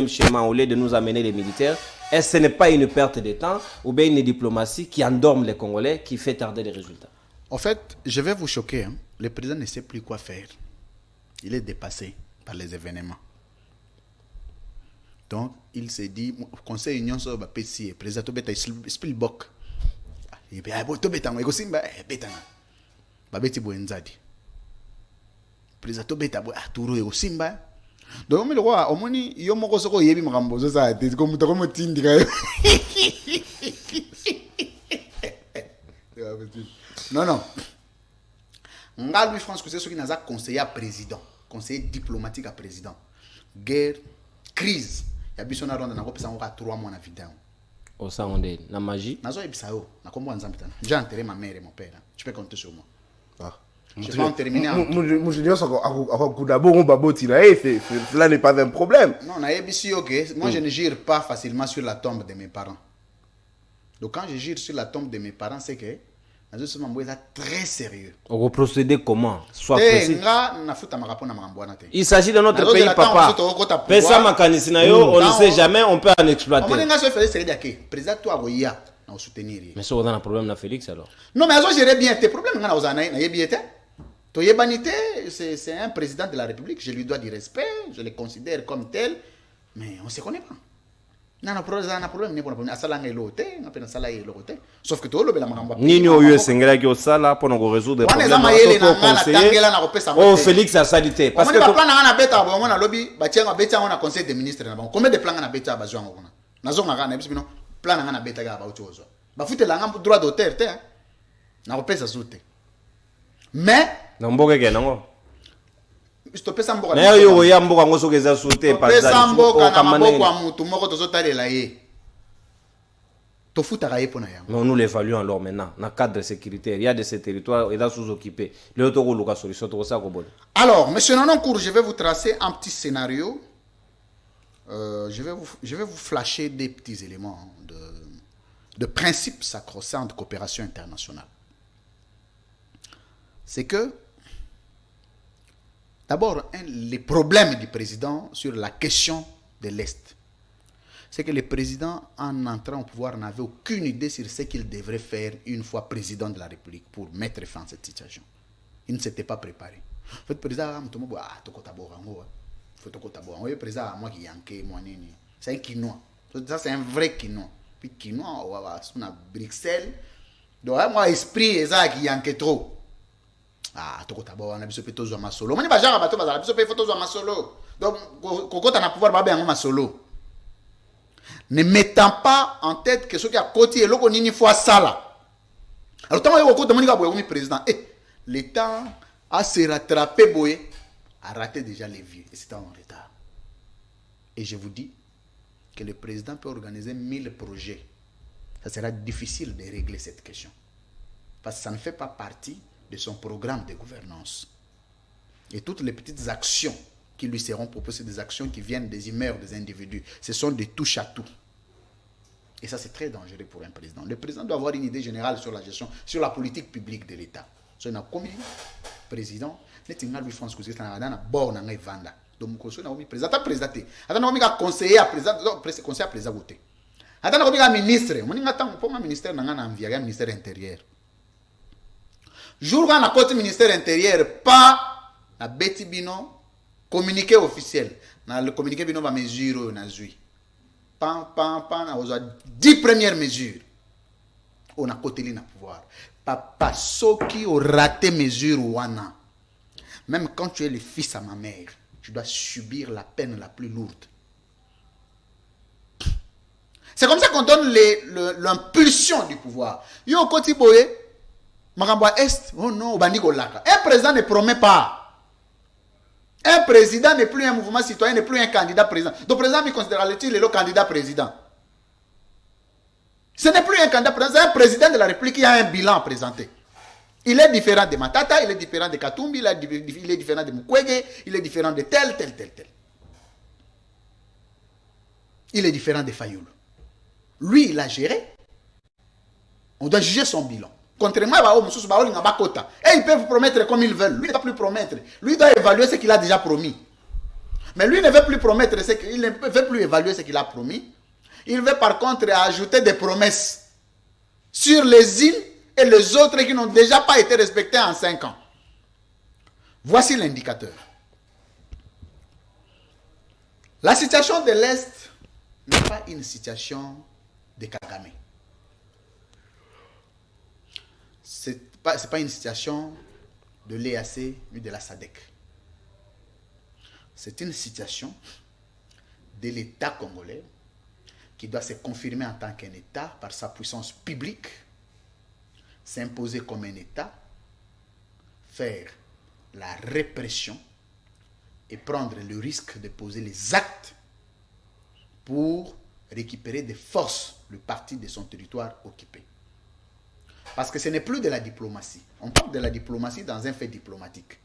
schéma au lieu de nous amener les militaires, est-ce que ce n'est pas une perte de temps ou bien une diplomatie qui endorme les Congolais, qui fait tarder les résultats? En fait, je vais vous choquer. Le président ne sait plus quoi faire. Il est dépassé par les événements. Donc, il s'est dit, conseil union sur le PC, président Tobeta Spilbok. Et bien, Tobeta, mais aussi, Betana. Babeti Boenzadi. Président Tobeta, Touro et Osimba. Donc, le roi, au moins, il y a un peu de temps, il y a un peu de temps, Non, non. Nga Louis France Koussé, ce qui n'a conseiller à président, conseiller diplomatique à président. Guerre, crise. Il y a besoin de ronde, on a 3 mois de vidéo. Au sein de la magie. Nazo ebisao, na kombo nzambita. J'ai enterré ma mère et mon père. Tu peux compter sur moi. Ah. Je vais en terminer. Cela n'est pas un problème. Non, na ebisi ok. Moi, je ne gire pas facilement sur la tombe de mes parents. Donc, quand je gire sur la tombe de mes parents, c'est que Nazo Soumambo est très sérieux. On va procéder comment? Soit précis. Il s'agit de notre pays, papa. Pesa makanisinayo, on ne sait jamais, on peut en exploiter. Mais si on a un problème avec Félix alors. Non, mais je gérer bien tes problèmes. C'est un président de la République, je lui dois du respect, je le considère comme tel, mais on ne se connaît pas. Non, non, problème, sauf que tu as Nini oyo sengela ki osala pour nous résoudre des problèmes. Oh, Félix a salité. Parce que plan na beta bo na lobby ba tianga beta on a conseil des ministres na bon. Combien de plans na beta ba zwa ngona. Na zo ngaka na bisino plan na beta ga ba utozo. Ba futela nga droit d'auteur te. Na kopesa zute. Mais na mboka ke nango. Stopesa mboka. Na yo ya mboka ngo sokeza sute pa za. Stopesa mboka na maboko ya mutu moko tozotalela ye. Mais nous l'évaluons alors maintenant, dans le cadre sécuritaire. Il y a de ces territoires, il est sous-occupé. Alors, monsieur Nanoncourt, je vais vous tracer un petit scénario. Je vais vous flasher des petits éléments de principes sacro-saints de coopération internationale. C'est que, d'abord, les problèmes du président sur la question de l'Est. C'est que le président, en entrant au pouvoir, n'avait aucune idée sur ce qu'il devrait faire une fois président de la République pour mettre fin à cette situation. Il ne s'était pas préparé. Le président, c'est un Quinois. Ça, c'est un vrai Quinois. Puis Quinois, on a Bruxelles. Donc, moi, esprit, c'est qui yanke trop. Ah, on a besoin de faire un solo. On a besoin de faire un solo. Donc, quand on a pouvoir, on a un solo. Ne mettant pas en tête que ce qui a côté et l'autre ni fois ça là. Alors tant que le président, l'État a se rattrapé boy, a raté déjà les vieux et c'était en retard. Et je vous dis que le président peut organiser 1000 projets. Ça sera difficile de régler cette question parce que ça ne fait pas partie de son programme de gouvernance. Et toutes les petites actions qui lui seront proposées, des actions qui viennent des humeurs des individus, ce sont des touches à tout. Et ça, c'est très dangereux pour un président. Le président doit avoir une idée générale sur la gestion, sur la politique publique de l'État. So, il y a comme président, il y a France qui est en bord de vanda. Donc, il y a président, il y a conseiller à président, conseiller à président. Il y a ministre, il y a un ministère, il y a un ministère intérieur. Jour où on a côté ministère intérieur, pas la bêtise bino, communiqué officiel. Dans le communiqué bino, va mesure na zui. Pan, on a 10 premières mesures. On a côté na pouvoir. Papa, ceux qui ont raté mesure wana. Même quand tu es le fils à ma mère, tu dois subir la peine la plus lourde. C'est comme ça qu'on donne l'impulsion du pouvoir. Yo côté boye, Makamba Est, oh non, Bandigo Laka. Un président ne promet pas. Un président n'est plus un mouvement citoyen, n'est plus un candidat président. Donc, le président, il considère-t-il le candidat président? Ce n'est plus un candidat président, c'est un président de la République qui a un bilan à présenter. Il est différent de Matata, il est différent de Katumbi, il est différent de Mukwege, il est différent de tel. Il est différent de Fayoul. Lui, il a géré. On doit juger son bilan. Contrairement à Bakota. Et ils peuvent promettre comme ils veulent. Lui ne va plus promettre. Lui doit évaluer ce qu'il a déjà promis. Mais lui ne veut plus promettre, il ne veut plus évaluer ce qu'il a promis. Il veut par contre ajouter des promesses sur les îles et les autres qui n'ont déjà pas été respectés en 5 ans. Voici l'indicateur. La situation de l'Est n'est pas une situation de Kagame. Ce n'est pas une situation de l'EAC ni de la SADC. C'est une situation de l'État congolais qui doit se confirmer en tant qu'un État par sa puissance publique, s'imposer comme un État, faire la répression et prendre le risque de poser les actes pour récupérer des forces le parti de son territoire occupé. Parce que ce n'est plus de la diplomatie. On parle de la diplomatie dans un fait diplomatique.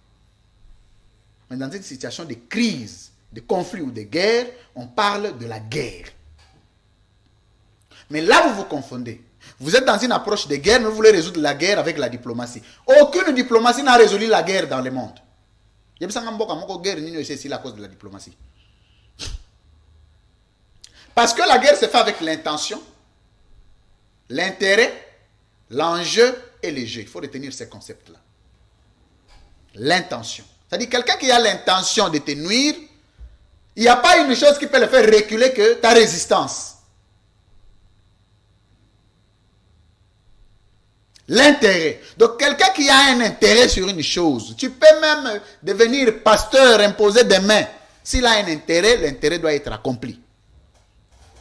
Mais dans une situation de crise, de conflit ou de guerre, on parle de la guerre. Mais là, vous vous confondez. Vous êtes dans une approche de guerre, mais vous voulez résoudre la guerre avec la diplomatie. Aucune diplomatie n'a résolu la guerre dans le monde. Il y a guerre c'est à cause de la diplomatie. Parce que la guerre se fait avec l'intention, l'intérêt, l'enjeu et les jeux. Il faut retenir ces concepts-là. L'intention. C'est-à-dire quelqu'un qui a l'intention de te nuire, il n'y a pas une chose qui peut le faire reculer que ta résistance. L'intérêt. Donc quelqu'un qui a un intérêt sur une chose, tu peux même devenir pasteur, imposer des mains. S'il a un intérêt, l'intérêt doit être accompli.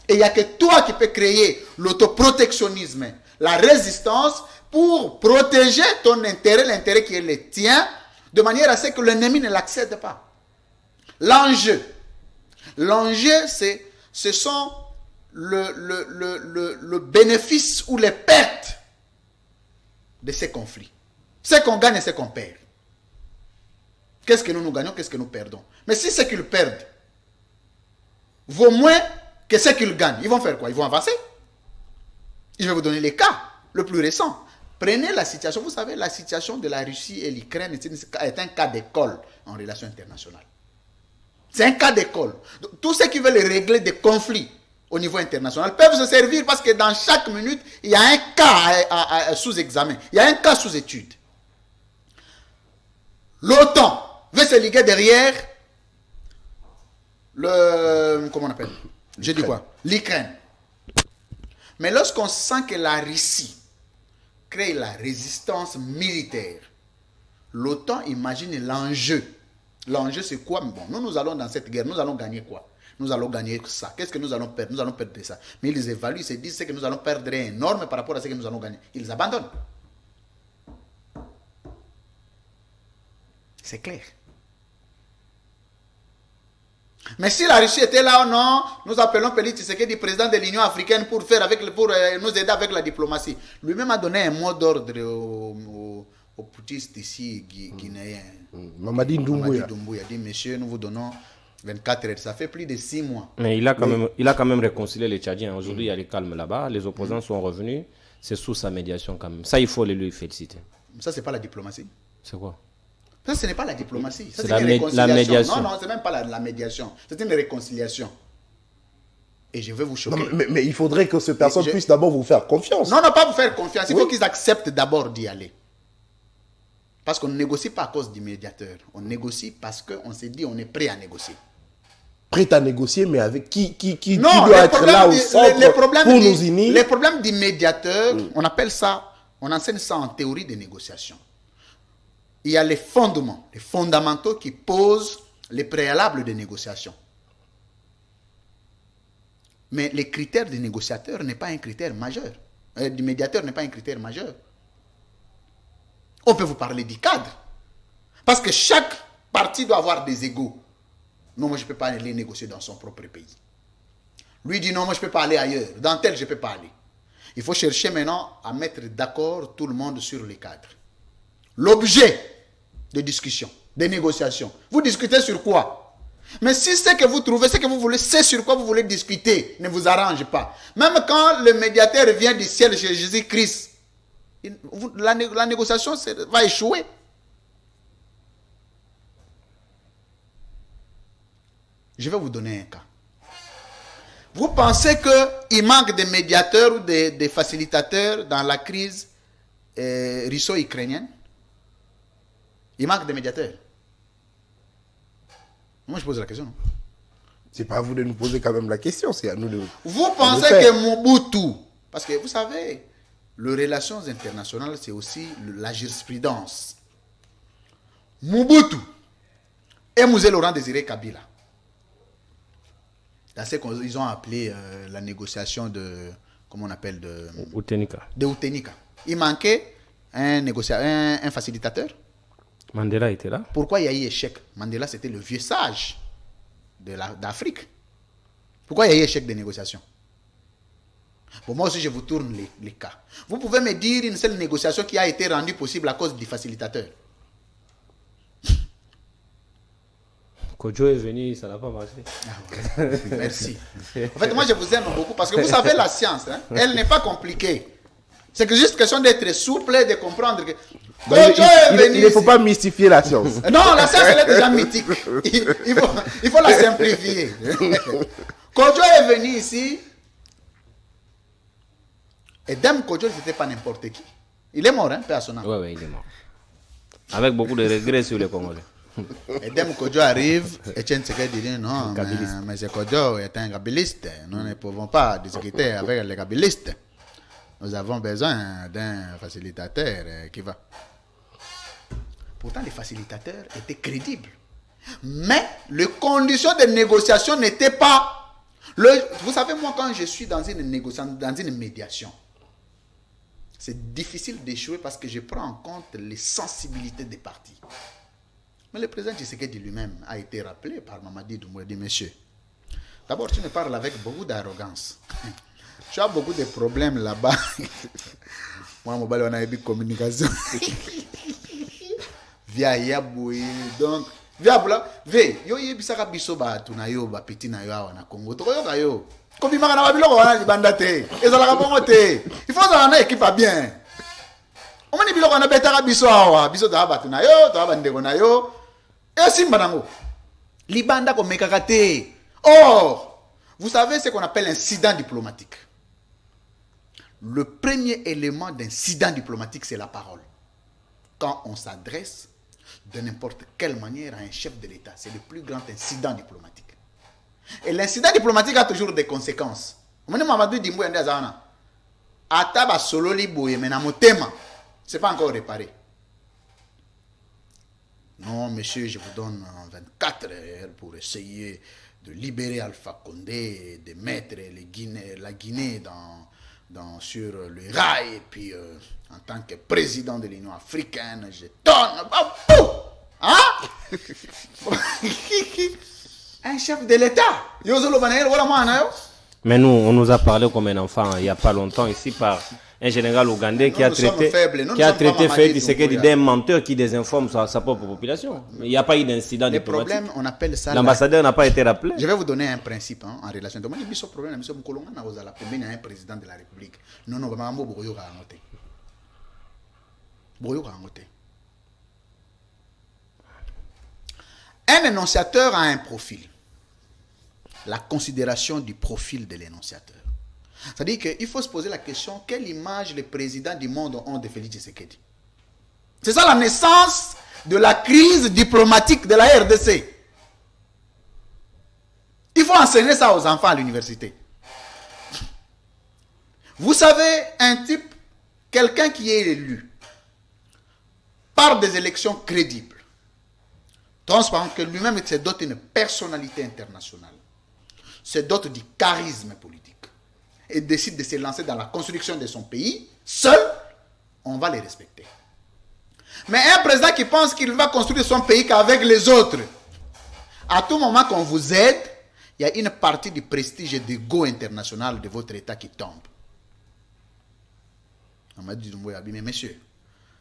Et il n'y a que toi qui peux créer l'autoprotectionnisme, la résistance pour protéger ton intérêt, l'intérêt qui est le tien, de manière à ce que l'ennemi ne l'accède pas. L'enjeu. L'enjeu, ce sont le bénéfice ou les pertes de ces conflits. Ce qu'on gagne et ce qu'on perd. Qu'est-ce que nous gagnons, qu'est-ce que nous perdons? Mais si ce qu'ils perdent vaut moins que ce qu'ils gagnent, ils vont faire quoi? Ils vont avancer. Je vais vous donner les cas, le plus récent. Prenez la situation, vous savez, la situation de la Russie et l'Ukraine est un cas d'école en relations internationales. C'est un cas d'école. Tous ceux qui veulent régler des conflits au niveau international peuvent se servir parce que dans chaque minute, il y a un cas sous examen. Il y a un cas sous étude. L'OTAN veut se liguer derrière comment on appelle? J'ai dit quoi? L'Ukraine. Mais lorsqu'on sent que la Russie crée la résistance militaire, l'OTAN imagine l'enjeu. L'enjeu, c'est quoi? Bon, nous allons dans cette guerre, nous allons gagner quoi? Nous allons gagner ça. Qu'est-ce que nous allons perdre? Nous allons perdre ça. Mais ils évaluent, ils se disent que nous allons perdre est énorme par rapport à ce que nous allons gagner. Ils abandonnent. C'est clair. Mais si la Russie était là ou non, nous appelons Félix Tshisekedi président de l'Union africaine pour nous aider avec la diplomatie. Lui-même a donné un mot d'ordre aux putschistes ici guinéens. Mamadi Doumbouya. Il a dit, monsieur, nous vous donnons 24 heures. Ça fait plus de 6 mois. Mais il a quand même réconcilié les Tchadiens. Aujourd'hui, il y a le calme là-bas. Les opposants sont revenus. C'est sous sa médiation quand même. Ça, il faut lui féliciter. Ça, c'est pas la diplomatie. C'est quoi? Ça, ce n'est pas la diplomatie. Ça, c'est la médiation. Non, c'est même pas la médiation. C'est une réconciliation. Et je vais vous choquer. Non, mais il faudrait que ces personnes puissent d'abord vous faire confiance. Non, pas vous faire confiance. Il faut qu'ils acceptent d'abord d'y aller. Parce qu'on ne négocie pas à cause du médiateur. On négocie parce qu'on s'est dit on est prêt à négocier. Prêt à négocier, mais avec qui doit être là au centre pour nous unir? Les problèmes du médiateur, on appelle ça, on enseigne ça en théorie de négociation. Il y a les fondements, les fondamentaux qui posent les préalables de négociation. Mais les critères du négociateur n'est pas un critère majeur. Du médiateur n'est pas un critère majeur. On peut vous parler du cadre. Parce que chaque partie doit avoir des égaux. Non, moi je ne peux pas aller négocier dans son propre pays. Lui dit non, moi je ne peux pas aller ailleurs. Dans tel, je ne peux pas aller. Il faut chercher maintenant à mettre d'accord tout le monde sur les cadres. L'objet de discussion, de négociation. Vous discutez sur quoi? Mais si ce que vous trouvez, ce que vous voulez, c'est sur quoi vous voulez discuter, ne vous arrange pas. Même quand le médiateur vient du ciel chez Jésus-Christ, la négociation va échouer. Je vais vous donner un cas. Vous pensez qu'il manque de médiateurs ou de facilitateurs dans la crise russo-ukrainienne? Il manque de médiateurs. Moi, je pose la question. C'est pas à vous de nous poser quand même la question, c'est à nous de... Vous pensez que Mobutu, parce que vous savez, les relations internationales, c'est aussi la jurisprudence. Mobutu et Mouzé Laurent Désiré Kabila, dans ce qu'ils ont appelé la négociation de, comment on appelle, de Outenika. Il manquait un facilitateur. Mandela était là. Pourquoi il y a eu échec? Mandela, c'était le vieux sage d'Afrique. Pourquoi il y a eu échec des négociations? Bon, moi aussi, je vous tourne les cas. Vous pouvez me dire une seule négociation qui a été rendue possible à cause du facilitateur. Kodjo est venu, ça n'a pas marché. Ah ouais. Merci. En fait, moi, je vous aime beaucoup parce que vous savez, la science, hein, elle n'est pas compliquée. C'est que juste question d'être souple et de comprendre que... Il ne faut pas mystifier la science. Non, la science, elle est déjà mythique. Il faut la simplifier. Kodjo est venu ici. Et Dame Kodjo, ce n'était pas n'importe qui. Il est mort, hein, paix à son âme. Oui, il est mort. Avec beaucoup de regrets sur les Congolais. Et Dame Kodjo arrive, Etienne Tshisekedi dit non, mais ce Kodjo est un gabiliste. Nous ne pouvons pas discuter avec les gabilistes. Nous avons besoin d'un facilitateur qui va. Pourtant, les facilitateurs étaient crédibles. Mais les conditions de négociation n'étaient pas... Vous savez, moi, quand je suis dans une négociation, dans une médiation, c'est difficile d'échouer parce que je prends en compte les sensibilités des parties. Mais le président Tshisekedi lui-même a été rappelé par Mamadi Doumbouya. Il dit, monsieur, d'abord, tu me parles avec beaucoup d'arrogance. Tu as beaucoup de problèmes là-bas. Moi, mon on a eu communication. Via Yaboui. Donc, via Bla. Ve, yo yebisaka biso ba tunayo ba petit na yo na Congo. To yo ka yo. Kobi maka na ba biloko wana libanda te. Ezala ka bongo te. Il faut ça na équipe bien. On mani biloko na betaka biso awa. Biso ta ba tunayo, ta ba ndeko na yo. Et simba nango. Libanda ko mekaka te. Or, vous savez ce qu'on appelle incident diplomatique. Le premier élément d'incident diplomatique, c'est la parole. Quand on s'adresse de n'importe quelle manière à un chef de l'État, c'est le plus grand incident diplomatique. Et l'incident diplomatique a toujours des conséquences. Ce n'est pas encore réparé. Non, monsieur, je vous donne 24 heures pour essayer de libérer Alpha Condé et de mettre la Guinée sur le rail. Et puis, en tant que président de l'Union africaine, je donne... Hein? Un chef de l'État. Mais nous, on nous a parlé comme un enfant il n'y a pas longtemps ici par un général ougandais qui a traité Félix Tshisekedi d'un menteur qui désinforme sa propre population. Mais il n'y a pas eu d'incident diplomatique. Le problème, on appelle ça... L'ambassadeur n'a pas été rappelé. Je vais vous donner un principe en relation. Donc, il y a un problème, un président de la République. Non, non, un énonciateur a un profil. La considération du profil de l'énonciateur. C'est-à-dire qu'il faut se poser la question, quelle image les présidents du monde ont de Félix Tshisekedi? C'est ça la naissance de la crise diplomatique de la RDC. Il faut enseigner ça aux enfants à l'université. Vous savez, un type, quelqu'un qui est élu par des élections crédibles, transparent, que lui-même se dote d'une personnalité internationale, se dote du charisme politique et décide de se lancer dans la construction de son pays, seul, on va les respecter. Mais un président qui pense qu'il va construire son pays qu'avec les autres, à tout moment qu'on vous aide, il y a une partie du prestige et du go international de votre État qui tombe. On m'a dit, mais monsieur,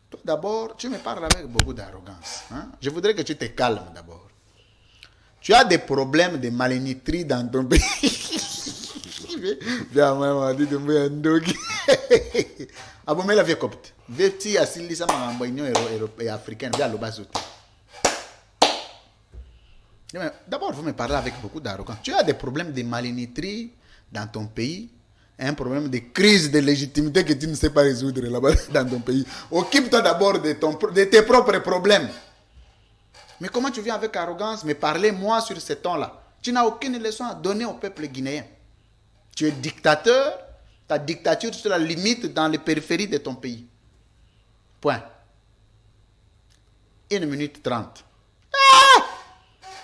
toi d'abord, tu me parles avec beaucoup d'arrogance. Hein? Je voudrais que tu te calmes d'abord. Tu as des problèmes de malénitrie dans ton pays. Viens, maman, dit de moi un dog. Abomé la vie copte. Veti asili sa mambo union africaine. Viens le basote. D'abord, vous me parlez avec beaucoup d'arrogance. Tu as des problèmes de malénitrie dans ton pays. Un problème de crise de légitimité que tu ne sais pas résoudre là-bas dans ton pays. Occupe-toi d'abord de tes propres problèmes. Mais comment tu viens avec arrogance me parler moi sur ce ton-là? Tu n'as aucune leçon à donner au peuple guinéen. Tu es dictateur, ta dictature tu la limites dans les périphéries de ton pays. Point. 1 minute 30.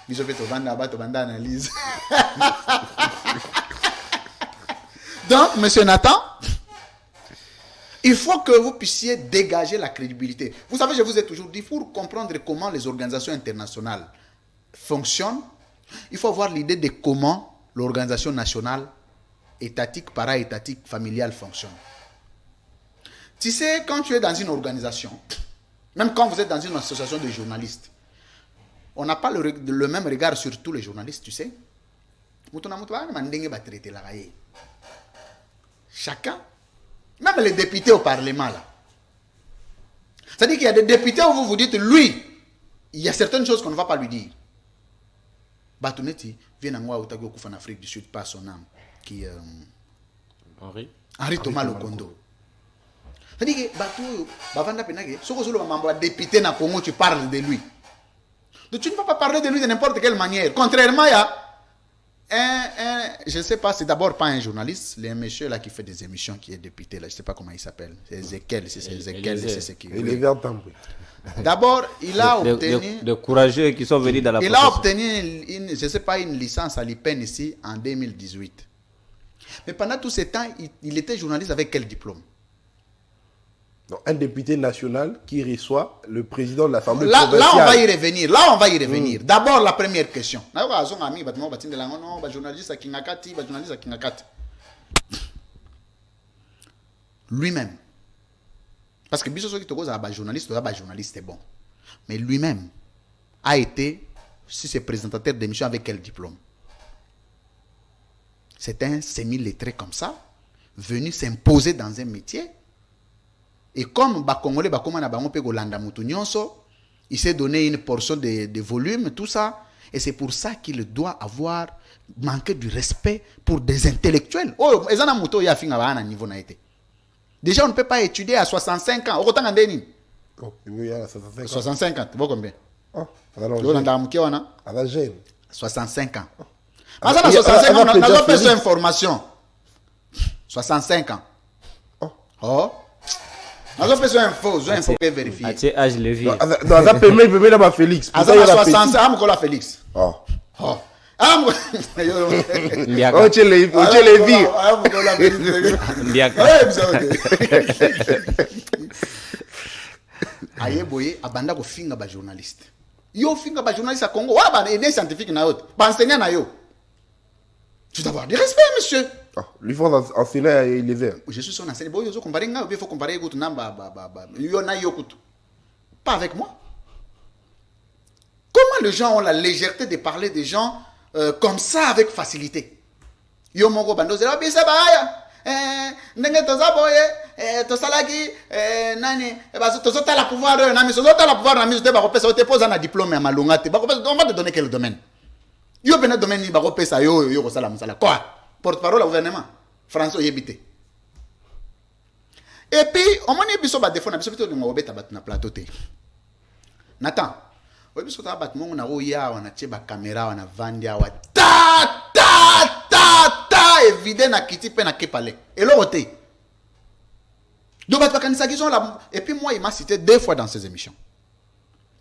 Je vais te vendre analyse. Donc, monsieur Nathan, Il faut que vous puissiez dégager la crédibilité. Vous savez, je vous ai toujours dit, pour comprendre comment les organisations internationales fonctionnent, il faut avoir l'idée de comment l'organisation nationale, étatique, para-étatique, familiale fonctionne. Tu sais, quand tu es dans une organisation, même quand vous êtes dans une association de journalistes, on n'a pas le même regard sur tous les journalistes, tu sais. Chacun, même les députés au Parlement, là. C'est-à-dire qu'il y a des députés où vous vous dites, lui, il y a certaines choses qu'on ne va pas lui dire. Batouneti vient en Afrique du Sud, pas son âme, qui Henri Thomas Lokondo. C'est-à-dire que Batou, Bavanda Penage, ce que le député na Congo, tu parles de lui. Donc tu ne vas pas parler de lui de n'importe quelle manière. Contrairement à je ne sais pas, c'est d'abord pas un journaliste, le monsieur là qui fait des émissions, qui est député là, je ne sais pas comment il s'appelle. C'est Ezekiel, c'est ce qui. Il est vert tambour. D'abord, il a obtenu. De courageux qui sont venus dans la Il a obtenu, je ne sais pas, une licence à l'IPEN ici en 2018. Mais pendant tout ce temps, il était journaliste avec quel diplôme? Donc, un député national qui reçoit le président de l'Assemblée là, provinciale. Là, on va y revenir. D'abord, la première question. Lui-même. Parce que Bissot qui est journaliste est bon. Mais lui-même a été, si c'est présentateur d'émission, avec quel diplôme? C'est un semi-lettré comme ça, venu s'imposer dans un métier. Et comme Congolais, il s'est donné une portion de volume, tout ça. Et c'est pour ça qu'il doit avoir manqué du respect pour des intellectuels. Oh, déjà, on ne peut pas étudier à 65 ans. Oh, il y a 65 ans. Tu vois combien? Oh, 65 ans. Mais ça, 65 ans, on a besoin d'information. 65 ans. Oh. On a besoin d'infos, il faut vérifier. Âge levé. Dans un paiement, il peut mettre à Félix. À 65 ans, on a Félix. Oh. Oh. Tu les vis. Aye boye abanda ko finga ba journaliste. Yo finga ba journaliste à Congo, wa ba des scientifiques na yote. Ba enseignant na yo. Tu dois avoir du respect, monsieur. Oh, lui faut enseigner à Eliezer. Je suis son enseignant. Bon, il faut comparer nga, il faut comparer ko namba yo na yo kutu. Pas avec moi. Comment les gens ont la légèreté de parler des gens comme ça avec facilité? Yo mongo bando zera bisa baya. Ndenge toza boye tosalaki nani tozota la pouvoir na miso tozota la pouvoir na miso te ba kopesa te posa na diplôme ya malonga te ba kopesa on va te donner quel domaine? Yo bena domaine ni ba kopesa yo kosala musala quoi? Porte-parole au gouvernement François yebité. Et puis on moni biso ba défaut na biso bito ngo beta bat na plateau te. Nathan, o biso ta bat mongo na o ya wana tie ba caméra wana vandia wa évident na kiti pe na kepale. Et l'autre donc qui sont là. Et puis moi il m'a cité 2 fois dans ces émissions.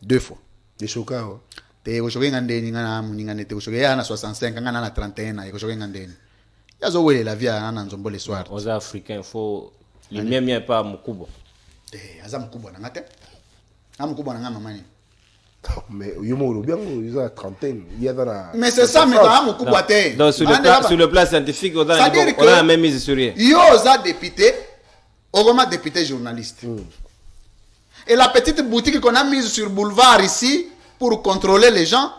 2 fois. Des choquants. Te oshoke ngandeni ngana muningane te oshoke ya na 65 ngana na 31 na oshoke ngandeni. Yazo wele la vie na nzombo le soir. Aux Africains faut les mêmes pas mukubwa. Aza mukubwa na ngate. Na mukubwa na ngama mani. Mais Yomo bien ils ont la trentaine, il y a dans la. Mais c'est ça mais dans mukubwa te. Donc sur le plan scientifique on a la même mise sur rien. Yo za député, Ogoma député journaliste. Et la petite boutique qu'on a mise sur boulevard ici pour contrôler les gens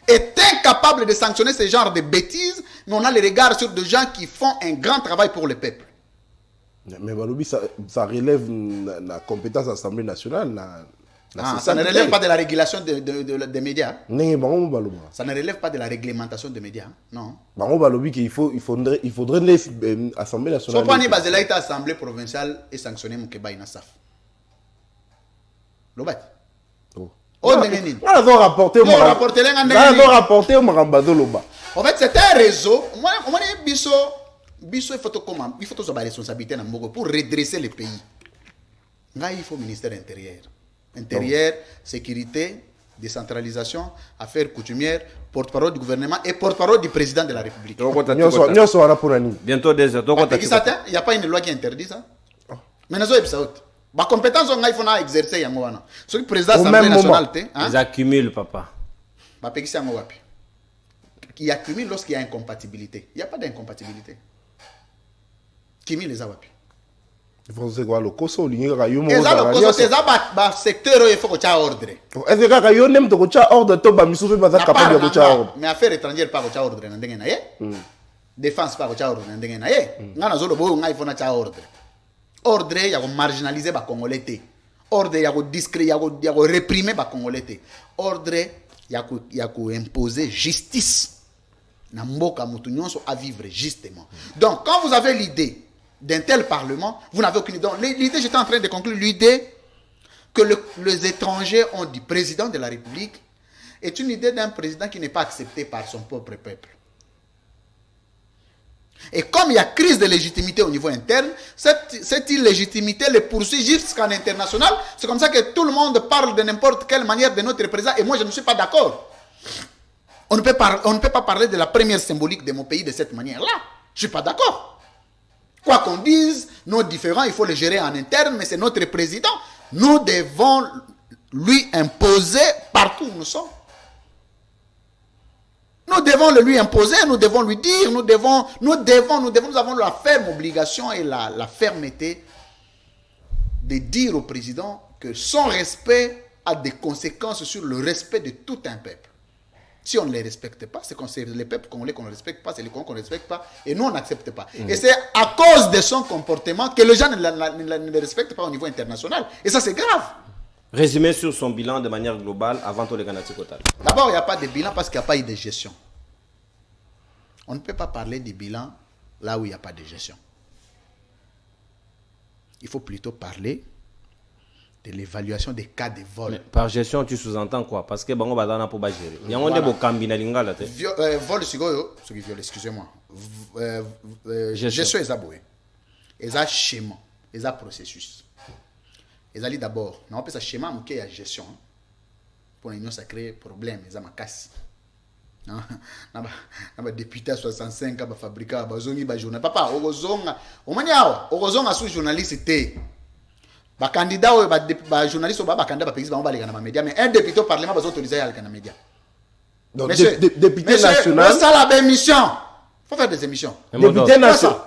est incapable de sanctionner ce genre de bêtises, mais on a les regards sur des gens qui font un grand travail pour le peuple. Mais Balobi, ça relève la compétence de l'Assemblée nationale. Ça ne relève pas de la régulation des médias. Ça ne relève pas de la réglementation des médias. Non. Il faudrait l'Assemblée nationale. Si on a l'Assemblée provinciale et sanctionner Moukéba Inassaf. Lobat. On a rapporté au Marambado Loba. En fait, c'est un réseau. Moi, Bisso, il faut avoir la responsabilité pour redresser le pays. Là, il faut le ministère intérieur. Intérieur, sécurité, décentralisation, affaires coutumières, porte-parole du gouvernement et porte-parole du président de la République. Bientôt 2 heures. Il n'y a pas une loi qui interdit ça. Mais nous avons la compétence on a il faut exercer yango wana. Ce président de Au l'Assemblée même nationale Ils accumulent, papa. Il accumule lorsqu'il y a incompatibilité. Il n'y a pas d'incompatibilité. Kimi les a wapi. Vous quoi le koso lié à yo mo. Et ça le koso c'est ça ba secteur il faut que tu as ordre. Est-ce que yo nem to ko cha ordre to ba misufe ba capable de ko cha ordre. Mais affaire étrangère pas ko cha ordre na ndenge na ye. Défense pas ko cha ordre na ndenge na ye. Ngana zo lo bo ngai fona cha ordre. Ordre ya ko marginaliser ba congolais te. Ordre ya ko discret ya ko réprimer ba congolais te. Ordre ya ko imposer justice. Na mboka mutu nyonso à vivre justement. Donc quand vous avez l'idée d'un tel parlement, vous n'avez aucune idée. Donc, l'idée, j'étais en train de conclure, l'idée que les étrangers ont du président de la République est une idée d'un président qui n'est pas accepté par son propre peuple. Et comme il y a crise de légitimité au niveau interne, cette illégitimité les poursuit jusqu'en international. C'est comme ça que tout le monde parle de n'importe quelle manière de notre président. Et moi, je ne suis pas d'accord. On ne peut pas parler de la première symbolique de mon pays de cette manière-là. Je ne suis pas d'accord. Quoi qu'on dise, nos différends, il faut les gérer en interne, mais c'est notre président. Nous devons lui imposer partout où nous sommes. Nous devons le lui imposer, nous devons lui dire, nous avons la ferme obligation et la fermeté de dire au président que son respect a des conséquences sur le respect de tout un peuple. Si on ne les respecte pas, c'est les peuples congolais qu'on ne respecte pas, c'est les Congolais qu'on ne respecte pas, et nous on n'accepte pas. Et c'est à cause de son comportement que les gens ne le respectent pas au niveau international. Et ça c'est grave. Résumé sur son bilan de manière globale avant tout le Ganati Kotal. D'abord, il n'y a pas de bilan parce qu'il n'y a pas eu de gestion. On ne peut pas parler de bilan là où il n'y a pas de gestion. Il faut plutôt parler de l'évaluation des cas de vol. Mais par gestion, tu sous-entends quoi? Parce que bango badana pour gérer. Il y a un des kambi na lingala te. Vol sigoyo, ce qui viole, excusez-moi. Gestion est aboué. Ils ont schéma, ils ont processus. Ils ont dit d'abord, on appelle ça schéma, mais il y a gestion. Pour l'union, ça crée problème, ils ont ma casse. Na député 65 ba fabrika ba zongi ba journal papa orozonga omanyao orozonga sous journaliste té ba candidat ou ba journaliste ba candidat ba pays ba balika na média mais un député au parlement ba autorisé à na média. Donc député national ça la émission faut faire des émissions.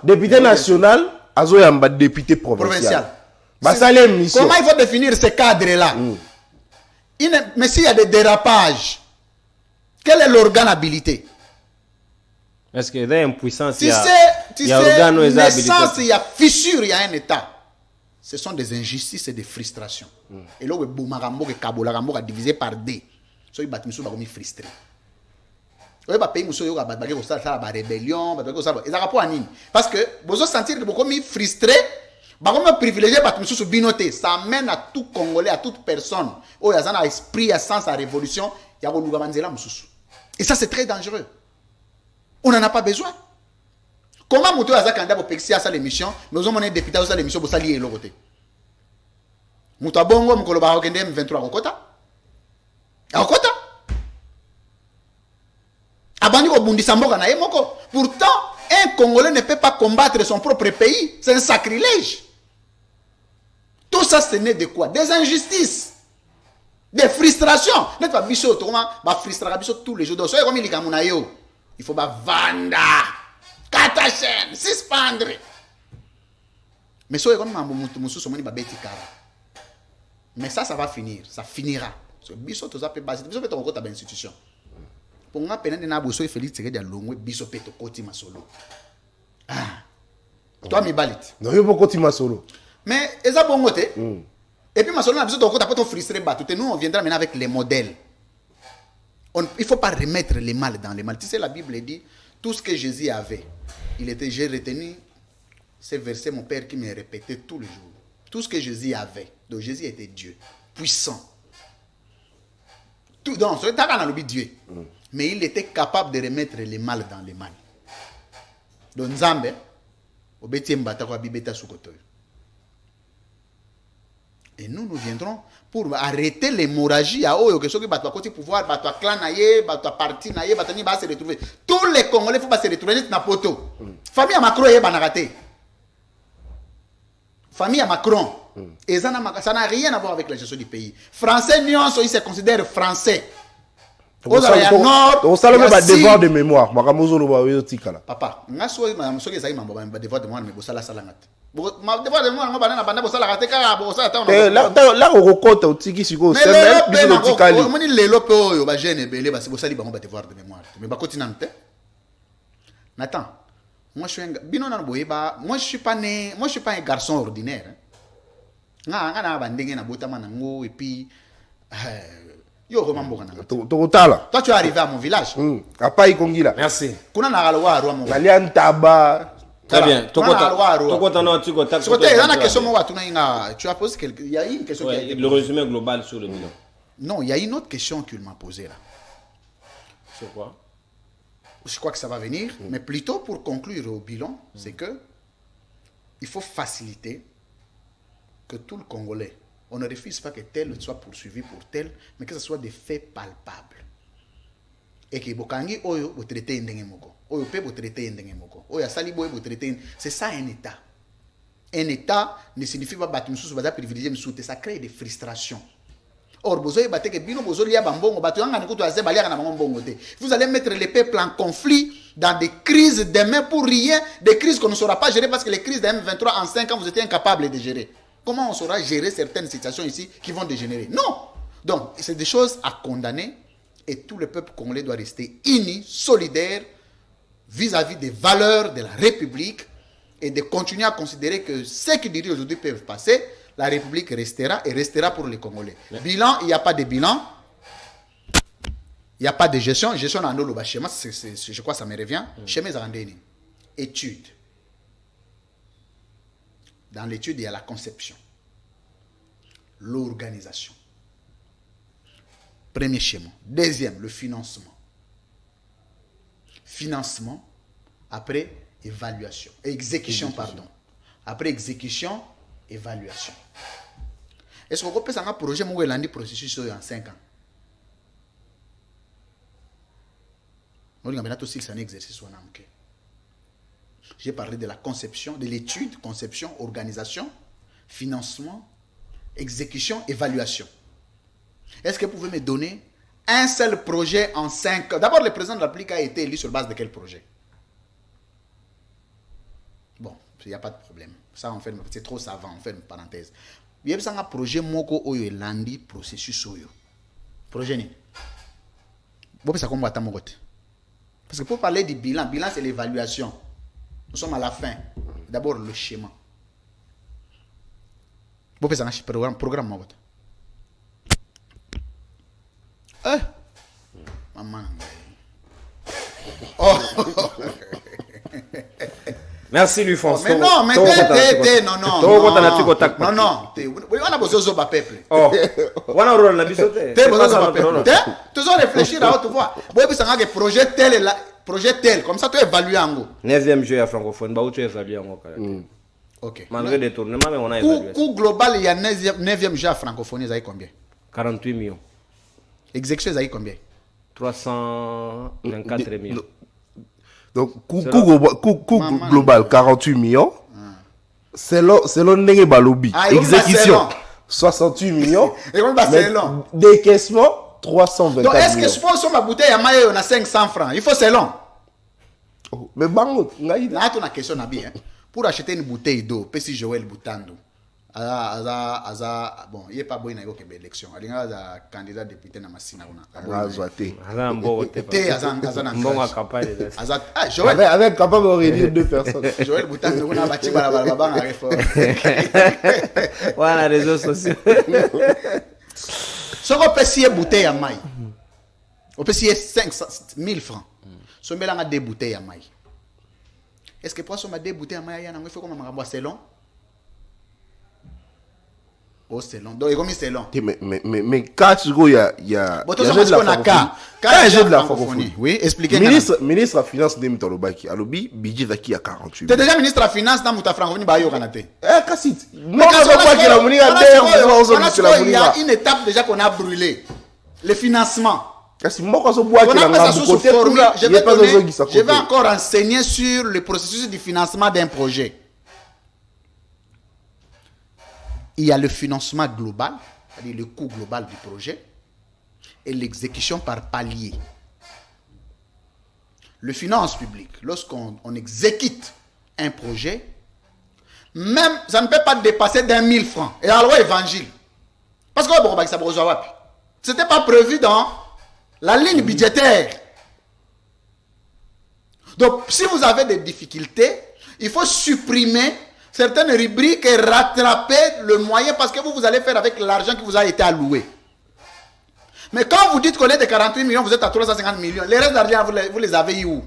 Député national azo yamba député provincial. Ba salé émission. Comment il faut définir ces cadres là? Mais s'il y a des dérapages, quelle est l'organe habilité? Est-ce qu'il y a impuissance? Tu sais, naissance, il y a fissure, il y a un état. Ce sont des injustices et des frustrations. Et là, le Kabola a divisé par D. So, il va être frustré. Il va payer la rébellion. Parce que vous sentir que vous êtes frustré. Vous privilégié binoté. Ça amène à tout Congolais, à toute personne. Oh, il y a un esprit, à sens, à révolution. Et ça, c'est très dangereux. On n'en a pas besoin. Comment Moutou a candidat pour Pexia à l'émission, mais nous avons un député à l'émission pour s'allier l'autre côté. Moutou Bongo, Moukou Barokende, M23 à Okota. À Okota. Abandi Obundi Samboga na Yemoko. Pourtant, un Congolais ne peut pas combattre son propre pays. C'est un sacrilège. Tout ça, ce n'est de quoi? Des injustices. Des frustrations. N'est-ce pas Bichot, bah frustration Bichot tous les jours. Donc, soyez comme il est il faut bah vendre, katachen, suspendre. Mais soyez comme Moussou Somoni bah bêti cara. Mais ça va finir, ça finira. Bichot tout ça peut baser. Bichot peut ton côté d'institution. Pour moi, peine na bosso Félix Tshisekedi à Longwe, Bichot peut ton côté ma solo. Ah. Toi mi balit. Non, il faut côté ma solo. Mais eza bon côté. Et puis, on a pas frustré. Nous, on viendra maintenant avec les modèles. Il ne faut pas remettre les mal dans les mal. Tu sais, la Bible dit, tout ce que Jésus avait, j'ai retenu ces versets, mon père qui me répétait tous les jours. Tout ce que Jésus avait. Donc, Jésus était Dieu, puissant. Tout, donc, c'est un Dieu. Mais il était capable de remettre les mal dans les mal. Donc, Nzambe, obéti mbata kwa bibeta sukotoyo. Et nous viendrons pour arrêter l'hémorragie à Oyo, que ceux qui battent à côté pouvoir, battent à clan, battent à parti, battent à se retrouver. Tous les Congolais, il faut pas se retrouver dans poto. Famille à Macron, il faut famille à Macron. Et ça n'a rien à voir avec la gestion du pays. Français, ils se considèrent français. On sait même pas devoir de mémoire. Papa, on a soit devoir de mémoire, mais ça la salangat. Devoir de mémoire, là on recompte au tiki siko c'est même bis le tikali. On dit les lopes yo ba jeune belé ba sali ba devoir de mémoire. Mais ba continue Nathan, moi je suis un bino na boyeba, moi je suis pas un garçon ordinaire. Na bandenge na botama na ngo et puis yo remamboka na. Toi tu es arrivé à mon village. Apa ikongila. Merci. Kuna na galwa ro mo. Nali antaba. Très bien. Tu as posé il y a une question qui a été le résumé global sur le bilan. Non, il y a une autre question qu'il m'a posée là. C'est quoi? Je crois que ça va venir, mais plutôt pour conclure au bilan, c'est que il faut faciliter que tout le Congolais, on ne refuse pas que tel soit poursuivi pour tel, mais que ce soit des faits palpables. Et que Bokangi Oyo vous traitez Ndengemoko, Oyo Pe vous traitez Ndengemoko, Oyo Salibo vous traitez. C'est ça un État. Un État ne signifie pas battre sous base privilégié, ça crée des frustrations. Or, vous allez mettre les peuples en conflit dans des crises demain pour rien, des crises qu'on ne saura pas gérer parce que les crises de M23 en 5 ans, vous étiez incapables de gérer. Comment on saura gérer certaines situations ici qui vont dégénérer? Non! Donc, c'est des choses à condamner et tout le peuple congolais doit rester uni, solidaire vis-à-vis des valeurs de la République et de continuer à considérer que ce qui dirige aujourd'hui peuvent passer. La République restera et restera pour les Congolais. Ouais. Bilan, il n'y a pas de bilan. Il n'y a pas de gestion. Gestion dans le schéma, je crois que ça me revient. Schéma Zarandeni. Étude. Dans l'étude, il y a la conception. L'organisation. Premier schéma. Deuxième, le financement. Financement. Après, évaluation. Exécution, pardon. Après exécution, évaluation. Est-ce qu'on peut faire un projet où il a un processus en 5 ans? On a aussi un exercice. J'ai parlé de la conception, de l'étude, conception, organisation, financement, exécution, évaluation. Est-ce que vous pouvez me donner un seul projet en 5 ans? D'abord, le président de la République a été élu sur base de quel projet? Bon, il n'y a pas de problème. Ça, c'est trop savant, on fait une parenthèse. Il y a un projet moko oyo elandi processus oyo. Projet ni. Bon, ça comme attend mokote. Parce que pour parler du bilan, bilan c'est l'évaluation. Nous sommes à la fin. D'abord le schéma. Bon, ça un programme mokote. Maman. Oh. Merci lui François. Mais non, mais non. On a besoin de peuple. Oh. On a besoin de peuple. Tu dois réfléchir à haute voix. Vous avez besoin de projet tel, comme ça tu évalues en gros. 9e jeu à francophone, bah où tu évalues en gros. OK. Malgré des tournements, mais on a évalué. Coût global, il y a 9e jeu à francophonie, ça y combien? 48 millions. Exécution, ça y combien? 324 millions. Donc, coût global, 48 millions. Selon Nenge Balobi. Exécution, 68 millions. Et on va selon. Décaissement, 324 millions. Donc, est-ce que je pense que ma bouteille à maille, on a 500 francs? Il faut selon. Mais bango, là, tu as une question à bien. Pour acheter une bouteille d'eau, Pessi Joël Boutando. Bon, il n'est pas bon, il n'y a aucune élection. Il y a un candidat député dans ma synagogue. Avec capable de réunir 2 personnes. Joël Boutan, on a bâti la réforme. Voilà, les réseaux sociaux. Ce qu'on peut essayer bouteille à maille, on peut essayer 1000 francs. Ce qu'on a 2 bouteilles à maille. Est-ce que pour ça, on a 2 bouteilles à maille, il faut qu'on a c'est long? Oh, c'est long. Donc, c'est long. Mais quand il y a. Bon, il y a de la francophonie. Oui, expliquez. Ministre de la Finance de Mitalobaki, Alobi, budget qui a 48. Tu es déjà ministre de la Finance dans la francophonie, bah, il y a une étape déjà qu'on a brûlée. Le financement. Je vais encore enseigner sur le processus du financement d'un projet. il y a le financement global, c'est-à-dire le coût global du projet, et l'exécution par palier. Le finance publique, lorsqu'on exécute un projet, même ça ne peut pas dépasser d'1 000 francs. Et alors, évangile. Parce que ce n'était pas prévu dans la ligne budgétaire. Donc, si vous avez des difficultés, il faut supprimer certaines rubriques et rattraper le moyen parce que vous allez faire avec l'argent qui vous a été alloué. Mais quand vous dites qu'on est de 48 millions, vous êtes à 350 millions, les restes d'argent, vous les avez eu où?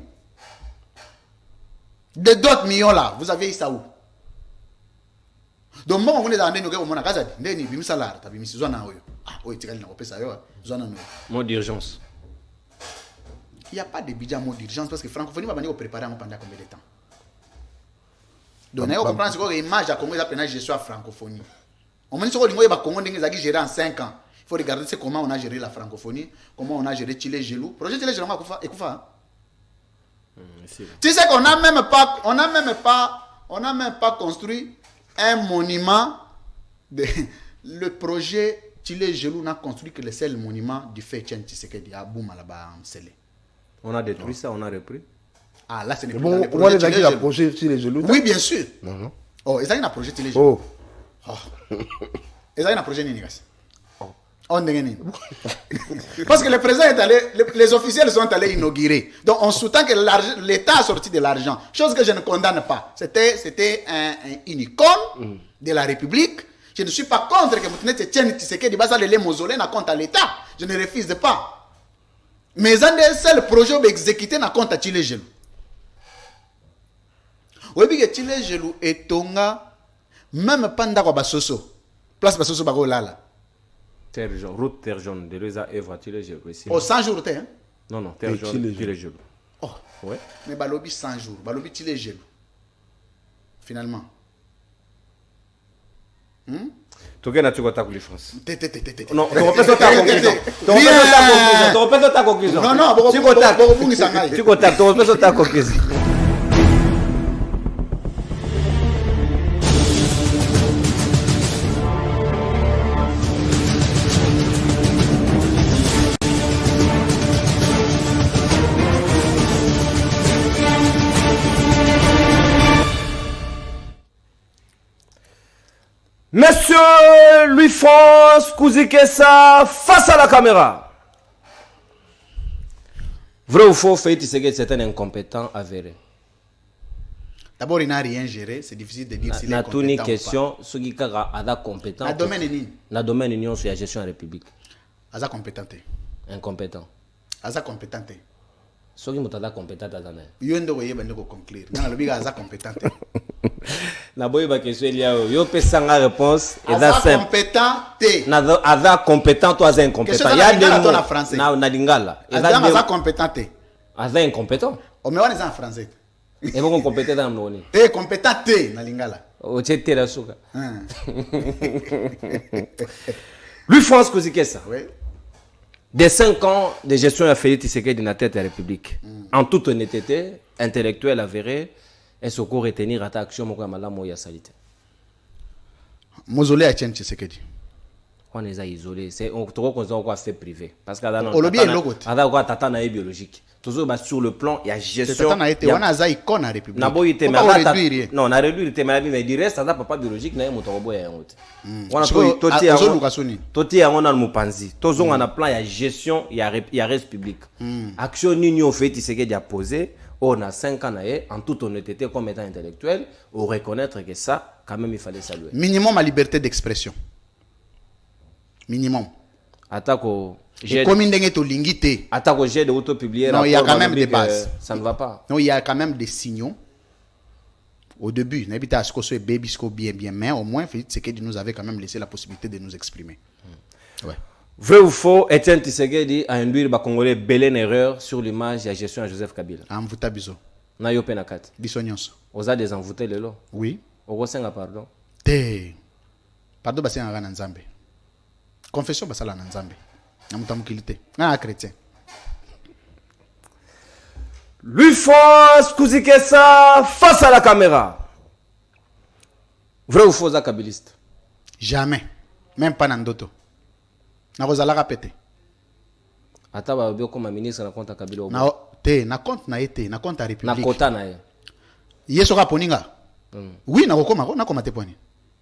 De d'autres millions là, vous avez eu ça où? Donc, moi, vous avez dit, Mot d'urgence. il n'y a pas de budget à mot d'urgence parce que francophonie va venir préparer pendant combien de temps? Donc, on comprend que l'image à Congo est gestion à francophonie. On me dit que le Congo est géré en 5 ans. Il faut regarder comment on a géré la francophonie, comment on a géré Chile Gelou. Projet Chile Gelou, et Koufa. Tu sais qu'on n'a même pas construit un monument. Le projet Chile Gelou n'a construit que le seul monument du fait Tchen Tshisekedi à Boum là-bas en Sélé. On a détruit ça, on a repris. Ah là, ce n'est plus Bon, dans les on a projets déjà le projet Chile Gelou. Oui, bien sûr. Non. Oh, ils ont un projet Chile Gelou. Oh. Ils ont un projet Ninigas. Parce que le président est allé, les officiels sont allés inaugurer. Donc on sous-tend que l'État a sorti de l'argent. Chose que je ne condamne pas. C'était une icône de la République. Je ne suis pas contre que vous Tchen Tshisekedi basa les mausolées na compte à l'État. Je ne refuse pas. Mais un des seuls projets exécutés na compte à Chile Gelou. Oui, que Chile Gelou et Tonga, même pendant que Basoso, place Basoso Bagolala. Terre jaune, route terre jaune, de l'ESA Evra, Chile Gelou. Oh, 100 jours, hein? Non, terre jaune, Chile Gelou. Oh, ouais. Mais Balobi 100 jours, Balobi Chile Gelou. Finalement. Tu as tu as la France. Non, tu repètes ta conclusion. Tu repètes ta conclusion. Non, non, tu repètes ta conclusion. Monsieur Louis-France Kouzikessa face à la caméra. Vrai ou faux, Félix Tshisekedi c'est un incompétent avéré. D'abord, il n'a rien géré, c'est difficile de dire s'il est compétent ou pas. N'a question, ce qui est compétent. Dans domaine ni. Dans domaine union sur la gestion de la République. Aza compétent. Incompétent. Aza compétent. Ce qui est compétent à Zana. Yondo voye bande ko conclure. Dans le biga aza compétent. Na boye ba question il y a yo pesanga réponse et aza simple. Compétent té. Na aza compétent toi aza incompétent. Il y a des mots en français. Na lingala. Aza compétent té. Aza incompétent. O me wana en français. Et bon compétent dans noni. Té compétent té na lingala. O tete la suka. Louis-France Kouzikessa. Oui. Des 5 ans de gestion à Félix Tshisekedi de la tête de la République. En toute honnêteté, intellectuelle avérée, est-ce qu'on peut retenir à ta action mon madame Moya Salite? Mausolée à Tchen Tshisekedi. On est isolé. C'est on trouve qu'on a fait privé. Parce que dans le tata na biologique. Toujours sur le plan, il y a gestion. Tata na été on a icône à République. Na boy été mais non, na réduire té mais du reste ça pas biologique na moto boy ya ngote. On a toti on a le mupanzi. Tozo on a plan il y a gestion, il y a reste public. Action union fait Tshisekedi a posé. On a 5 ans en toute honnêteté comme étant intellectuel, ou reconnaître que ça, quand même, il fallait saluer. Minimum à liberté d'expression. Minimum. Attaque comme une attaque au jet de auto-publier. Non, il y a quand même des bases. Ça ne va pas. Non, il y a quand même des signaux. Au début, n'habite à ce que ce bébisco bien, mais au moins, c'est que nous avait quand même laissé la possibilité de nous exprimer. Ouais. Vrai ou faux, Etienne Tshisekedi a induit les Congolais belle une erreur sur l'image et la gestion de Joseph Kabila. Envoûta biso. Na yo penakat. Bisonyons. Oza des envoûtés lelo. Oui. Ogosenga pardon. Té. Pardon basi ngana nzambe. Confession basala na nzambe. Na mutamukilité. Na chrétien. Louis-France Kouzikessa face à la caméra. Vrai ou faux, kabiliste? Jamais. Même pas Nandoto. Nakozala répéter. Ata ba bio comme ministre na compte Kabila. Na compte na été, na compte à République. Na kota na ye. Yeso ka poninga. Oui, na koma te poni.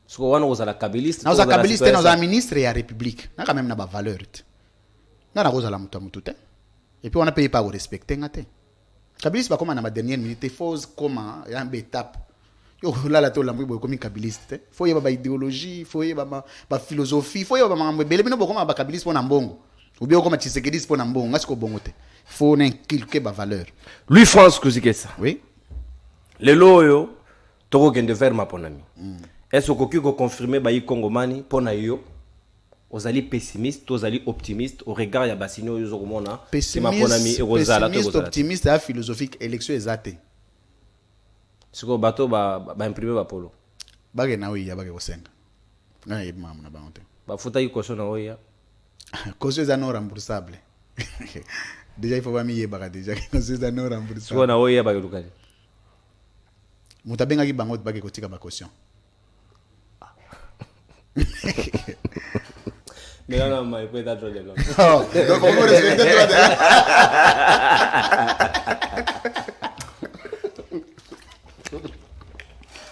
Siko wana kozala kabiliste. Na kozala kabiliste na ministre ya République. Na quand même na ba valeur. Na kozala mutu te. Et puis on a payé pas respecter ngate. Kabiliste ba comme na ma dernière minute, faut comment ya une étape. Yo là to lambu boy comme kabiliste. Faut y ba idéologie, faut y ba philosophie, faut y ba mambo bele bino bokoma ba kabiliste pona mbongo. Ou bien comme Tshisekedi pona mbongo, ngasiko bongo te. Faut n'inculquer ba valeur. Lui France Kuzikesa. Oui. Le loyo toko gende faire ma ponami. Est-ce que vous confirmez bayi Congomani pona yo? Ozali pessimiste, ozali optimiste au regard ya basino yo zokomona. Pessimiste, optimiste et philosophique élection exacte. Siko bato ba imprimer ba polo. Bage na oya bage kosenga. Na yeba mamu na bangote. Ba futa yi caution na oya. Caution za non remboursable. Déjà il faut pas miye baka déjà caution za non remboursable. Siko na oya bage lukani. Mutabenga ki bangote bage kotika ba caution. Mais non, mais il peut être trop de l'homme. Donc on peut respecter toi de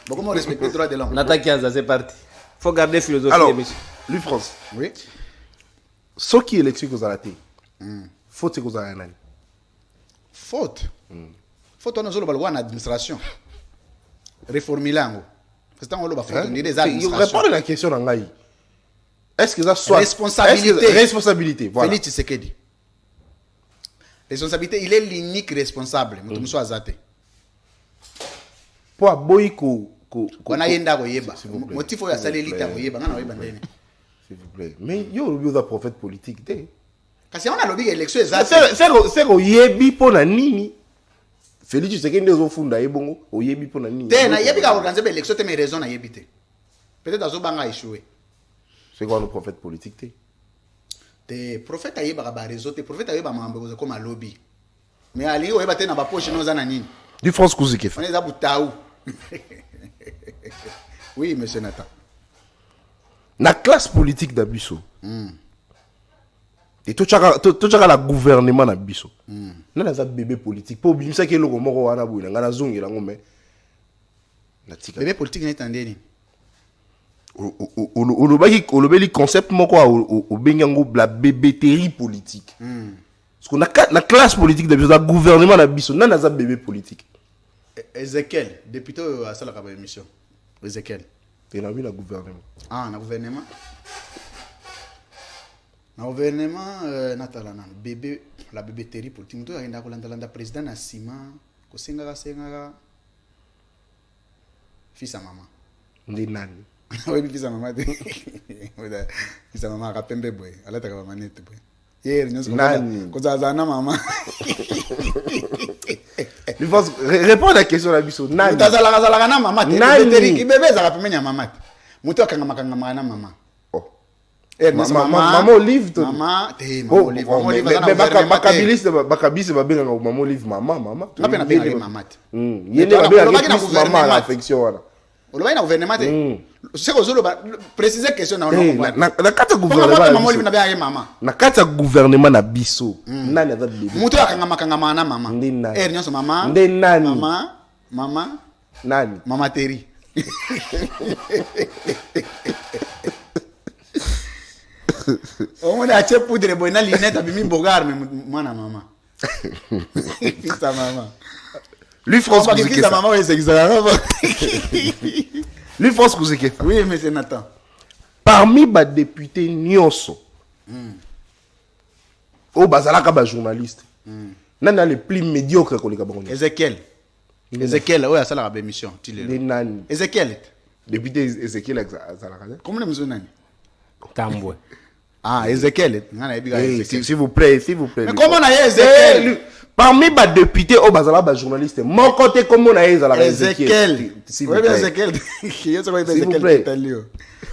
Bon, comment respecter le droit de l'homme? Nata Kianza, c'est parti. Faut garder philosophie. Alors, lui France. Oui. Ce qui est élection que vous avez faute que vous avez Faute. Faute on a solo balwa na administration. Réformer lango. Parce que on va faute des administrations. Il répond à la question en Ngaï. Est-ce que ça soit responsabilité? Responsabilité, voilà. Félix Tshisekedi. Responsabilité, il est l'unique responsable. Mutumso azate. Pour Boyko Kona yenda ko yeba. Motif ya saleli ta ko yeba ngana yeba ndene. S'il vous plaît. Mais yo le bio prophète politique té. Kasi on a lobby élection ezate. C'est ko yebi pona nini? Félix Tshisekedi ezofunda ebongo, o yebi pona nini? Té na yebi ka organiser ba élection té mais raison na yebi té. Peut-être azo banga échoué. C'est quoi le prophète politique té? Té prophète ayeba ka ba réseau té prophète ayeba mambo comme un lobby. Mais ali oyeba té na ba poche no za na nini? Du France Kuzike. On est à Boutaou. Oui, monsieur Nathan. La classe politique d'Abisso. Et tout la gouvernement d'Abisso. N'a pas bébé politique. Pour bien ça que le moro wana bouina ngana zongi lango mais. Bébé politique n'est tendé. O le concept moko o benyango la bébéterie politique. Parce qu'on a la classe politique d'Abisso, la gouvernement d'Abisso, n'a pas bébé politique. Ezekiel, député à ça la émission. Ezekiel. Et là, oui, le gouvernement. Ah, le gouvernement. Le gouvernement, Nathalie, bébé, la bébé terrible politique. Nous avons un président Nassima, Kosenga, fils à maman. Ndi nani? Oui, fils à maman. Fils à maman, rapembe boy. Allah ta manette boy. Hier, nous sommes quand ça zana maman. Réponds à la question la biso. Nani? Tazala na maman. Nani? Ki bébé za rapemenya maman. Muto akanga na maman. Oh. Maman Olive to. Maman, maman Olive. Maman Olive mais bakabiliste ba benga maman Olive maman. Ngapena benga maman. Yene ba benga maman la affection wana. Oloba ina gouvernement te. C'est que zolo préciser question na on. Na kata gouvernement. Maman Olive na benga maman. Na kata gouvernement na biso. Nani aza bébé? Muto akanga na maman. Nyonso maman. Nani? Maman. Nani? Maman Terry. On a acheté poudre boy na linette abimi bogar mais mwana maman. Fils à maman. Lui France Kuzike. Fils à maman c'est exactement. Lui France Kuzike. Oui monsieur Nathan. Parmi les députés nyonso. O bazalaka ba journaliste. Nana le plus médiocre ko leka bango. Ezekiel. Ezekiel oya sala ka émission tilelo. Nani? Ezekiel. Député Ezekiel azalaka. Comment le monsieur nani? Tambwe. Ah, Ezekiel. S'il vous plaît. Mais comment on a Ezekiel? Parmi les députés, au bazala ba journaliste, mon côté comment on a Ezekiel. S'il vous plaît. Ezekiel. S'il vous plaît.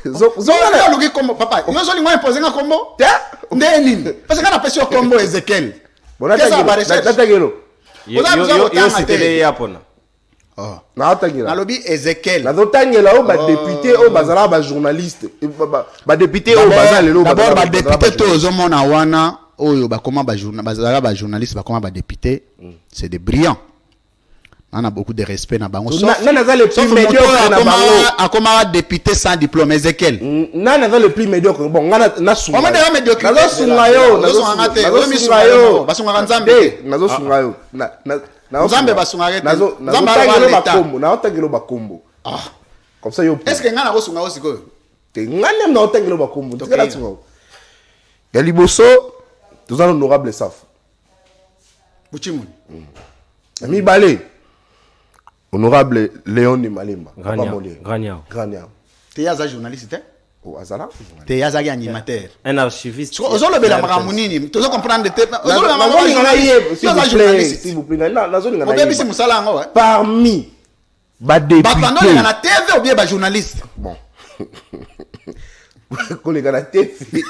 Zola logi combo papa. Yo zoli moi poser un combo? Ndeni. Parce que na pesi au combo Ezekiel. Bon, data gelo. Yo c'était les yapona. Oh. naotangela Nalobi Ezekiel. nazotangela oyo badepute oyo bazala bajournaliste badepute oyo baza lelo D'abord badepute to ozomona wana oyo bakoma bazala bajournaliste bakoma badepute c'est des brillants. On a beaucoup de respect na bango. naza le plus médiocre na bango akoma député sans diplôme Ezekiel. naza le plus médiocre bon nga nasunga On m'a déjà médiocre. nazosunga yo basunga Nzambe. nazosunga yo Nzambe basunga naotangelo bakombo comme ça yo Est-ce que ngana kosunga aussi ko? te ngane naotangelo bakombo tikala tsunga ya liboso toza honorable Saf Buchimuni. ya mibale honorable Léon de Malemba Grania. Te yaza journaliste te? o azala Te yaza ki animateur. Un archiviste. Ozolobela makambo nini? Tozo comprendre te. Ozolobela nazolinga na ye Yo za journaliste. s'il vous plaît nazolinga na Obebisi ye musala ngo ouais. parmi Batando badépute na TV ou bien ba journaliste. bon kolega na TV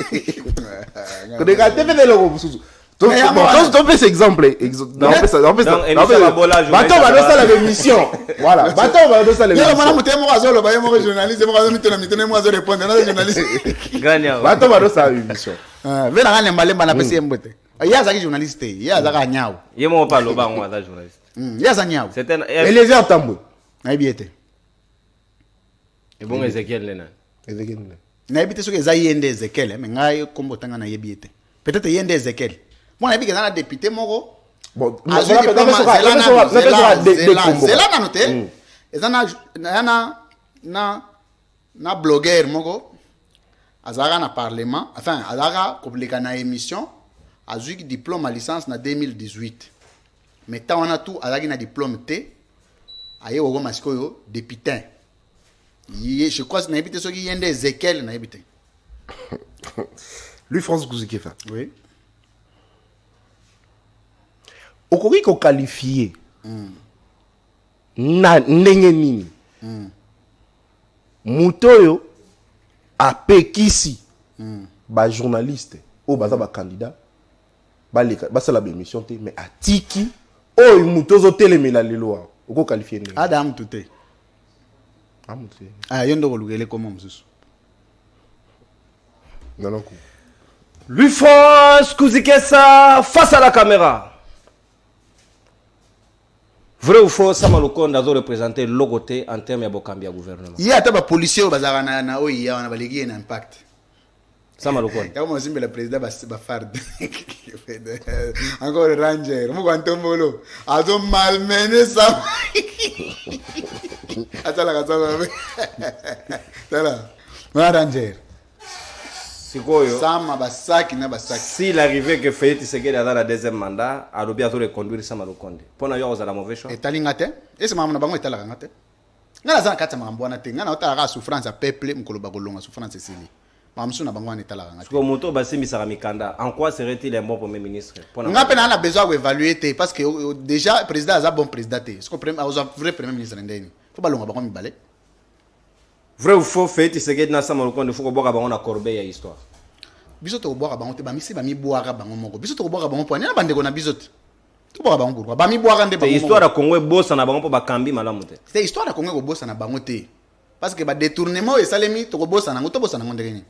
kolega na TV de loko bususu to fais ce exemple bato badosala l'émission voilà bato badosala Yo l'émission mwana mutemo azolo ba yemo journaliste mo azo mitona mitone mo azo répondre na journaliste. Grania. bato badosala l'émission Vela ngane malemba na pesi mbote. Yaza ki journaliste, yaza ka nyaawo. Yemo pa loba ngo aza journaliste. Yaza nyaawo. C'est un Eliezer Tambwe Na biete. et bon Ezekiel Lena. Na yebite soki eza yende Ezekiel mais ngai kombo tanga na yebite. Peut-être yende Ezekiel. Moi na bika na député moko. bon Zela na note. Eza na blogueur moko. Azara na parlement, enfin azara publica na émission. Azui diplôme à licence na 2018. Mais tant on a tout azaki na diplôme T. Aye ogo masikoyo député. Je crois que na yebite soki yende Ezekiel na yebite. lui France Kouzikefa Oui. okoki koqualifie na ndenge nini moto oyo apekisi bajournaliste oyo baza bacandidat basala baémission te mais atiki oyo moto ozotelemela lelo awa okoqualifie ndenge Adam Touté. Ah yondo kolugele komo msusu. non Louis France Kouzikessa face à la caméra. Vrai ou faux, Sama Lukonde a représenté le côté en termes de Bokambi à gouvernement. Il y a des policiers au bazar na oyi on a balégé un impact. Sama Lukonde. Comme on dit le président Bafard. Encore le ranger. Mo kwantombolo. Azo malmené ça. Atala kasama. Tala. Mo ranger. Sikoyo. Sama basaki na basaki. S'il arrivait que Félix Tshisekedi a dans la deuxième mandat, a bientôt reconduire Sama Lukonde. Pour n'a pas la mauvaise chose. Et talingate. Et c'est maman na bango etala ngate. Ngala za kata mambwana te. Ngana otala souffrance à peuple mkoloba kolonga souffrance esili. Mamsu na bango etala ngate. Parce que moto basimi Saramikanda, en quoi serait-il un bon premier ministre? Ngape na a besoin d'évaluer parce que déjà président a bon président te. Ce qu'on premier vrai premier ministre ndeni. Faut balonga bango mibale. Vrai ou faux, Félix Tshisekedi na Sama Lukonde faut boka bango na corbeille ya histoire. Biso to boka bango te ba misi ba mi boaka bango moko. Biso to boka bango po na bandeko na biso te. To boka bango pourquoi? Ba mi boaka nde bango. C'est histoire à Congo bossa na bango po bakambi malamu te. C'est histoire à Congo ko bossa na bango te. Parce que ba détournement et salemi to ko bossa na ngo to bossa na ngo ndenge.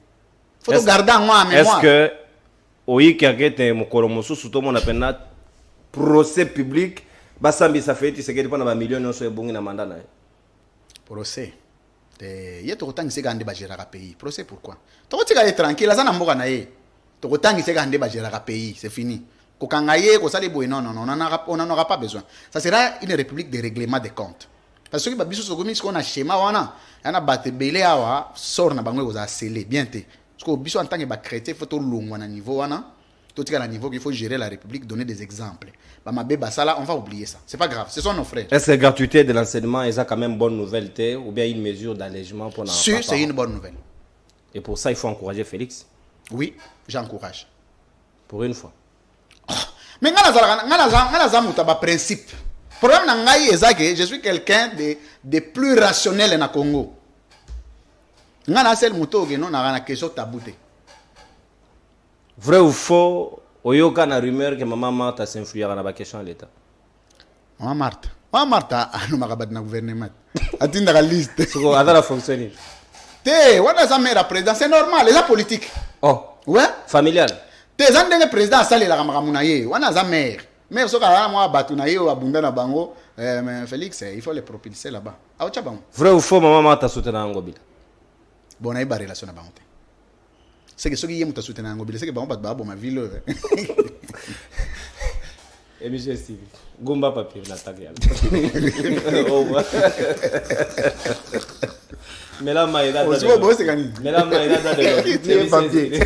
Faut to garder en mémoire. Est-ce que oyi kakete mokolo mosusu to mona pena procès public basambi sa Félix Tshisekedi pona ba millions nyonso ebongi na mandat na ye? Procès. Ye to kotangisa gande ba gérera pays. Procès pourquoi? To kotika ye tranquille azana mboka na ye. To kotangisa gande ba gérera pays, c'est fini. Kokanga ye ko sali boy non, on n'en aura pas besoin. Ça sera une république de règlement des comptes. Parce que ba biso sokomi ce qu'on a schéma wana, yana bate belé awa sort na bango ko za scellé bien te. Parce que biso en tant que ba chrétien faut to longwa na niveau wana. To tika na niveau qu'il faut gérer la république, donner des exemples. Ba mabe basala, on va oublier ça. C'est pas grave, ce sont nos frères. Est-ce que la gratuité de l'enseignement est quand même bonne nouvelle ou bien une mesure d'allègement pour Sûr, c'est une bonne nouvelle. Et pour ça, il faut encourager Félix. Oui, j'encourage. Pour une fois. Mais ngana za muta ba principe. Problème na ngai ezake, je suis quelqu'un de plus rationnel na Congo. Ngana sel muto ke non na question tabouté. Vrai ou faux, oyoka na rumeur que maman Marthe a s'influé dans la question de l'État. Maman Marthe. Martha, nous m'avons battu dans le gouvernement. Attends la liste. Soko adala fonctionner. Te, on a jamais la président, c'est normal, les gens politiques. Oh, Ouais. familial. Te, les gens président sali la ramaramunaye. On a jamais. Mais ce qu'on moi battu naye ou abunda na bango, mais Félix, il faut les propulser là-bas. Ah, tu as bon. Vrai ou faux, maman m'a soutenir en Ngobila. Bon, on a une relation à bango. C'est que ceux qui aiment ta soutenir en Ngobila, c'est que bango bat babo ma ville. Et monsieur Steve, Gumba papier, l'attaque. Mais là, Maïda, Oh, c'est bon, c'est gagné. mais là, Maïda, papier.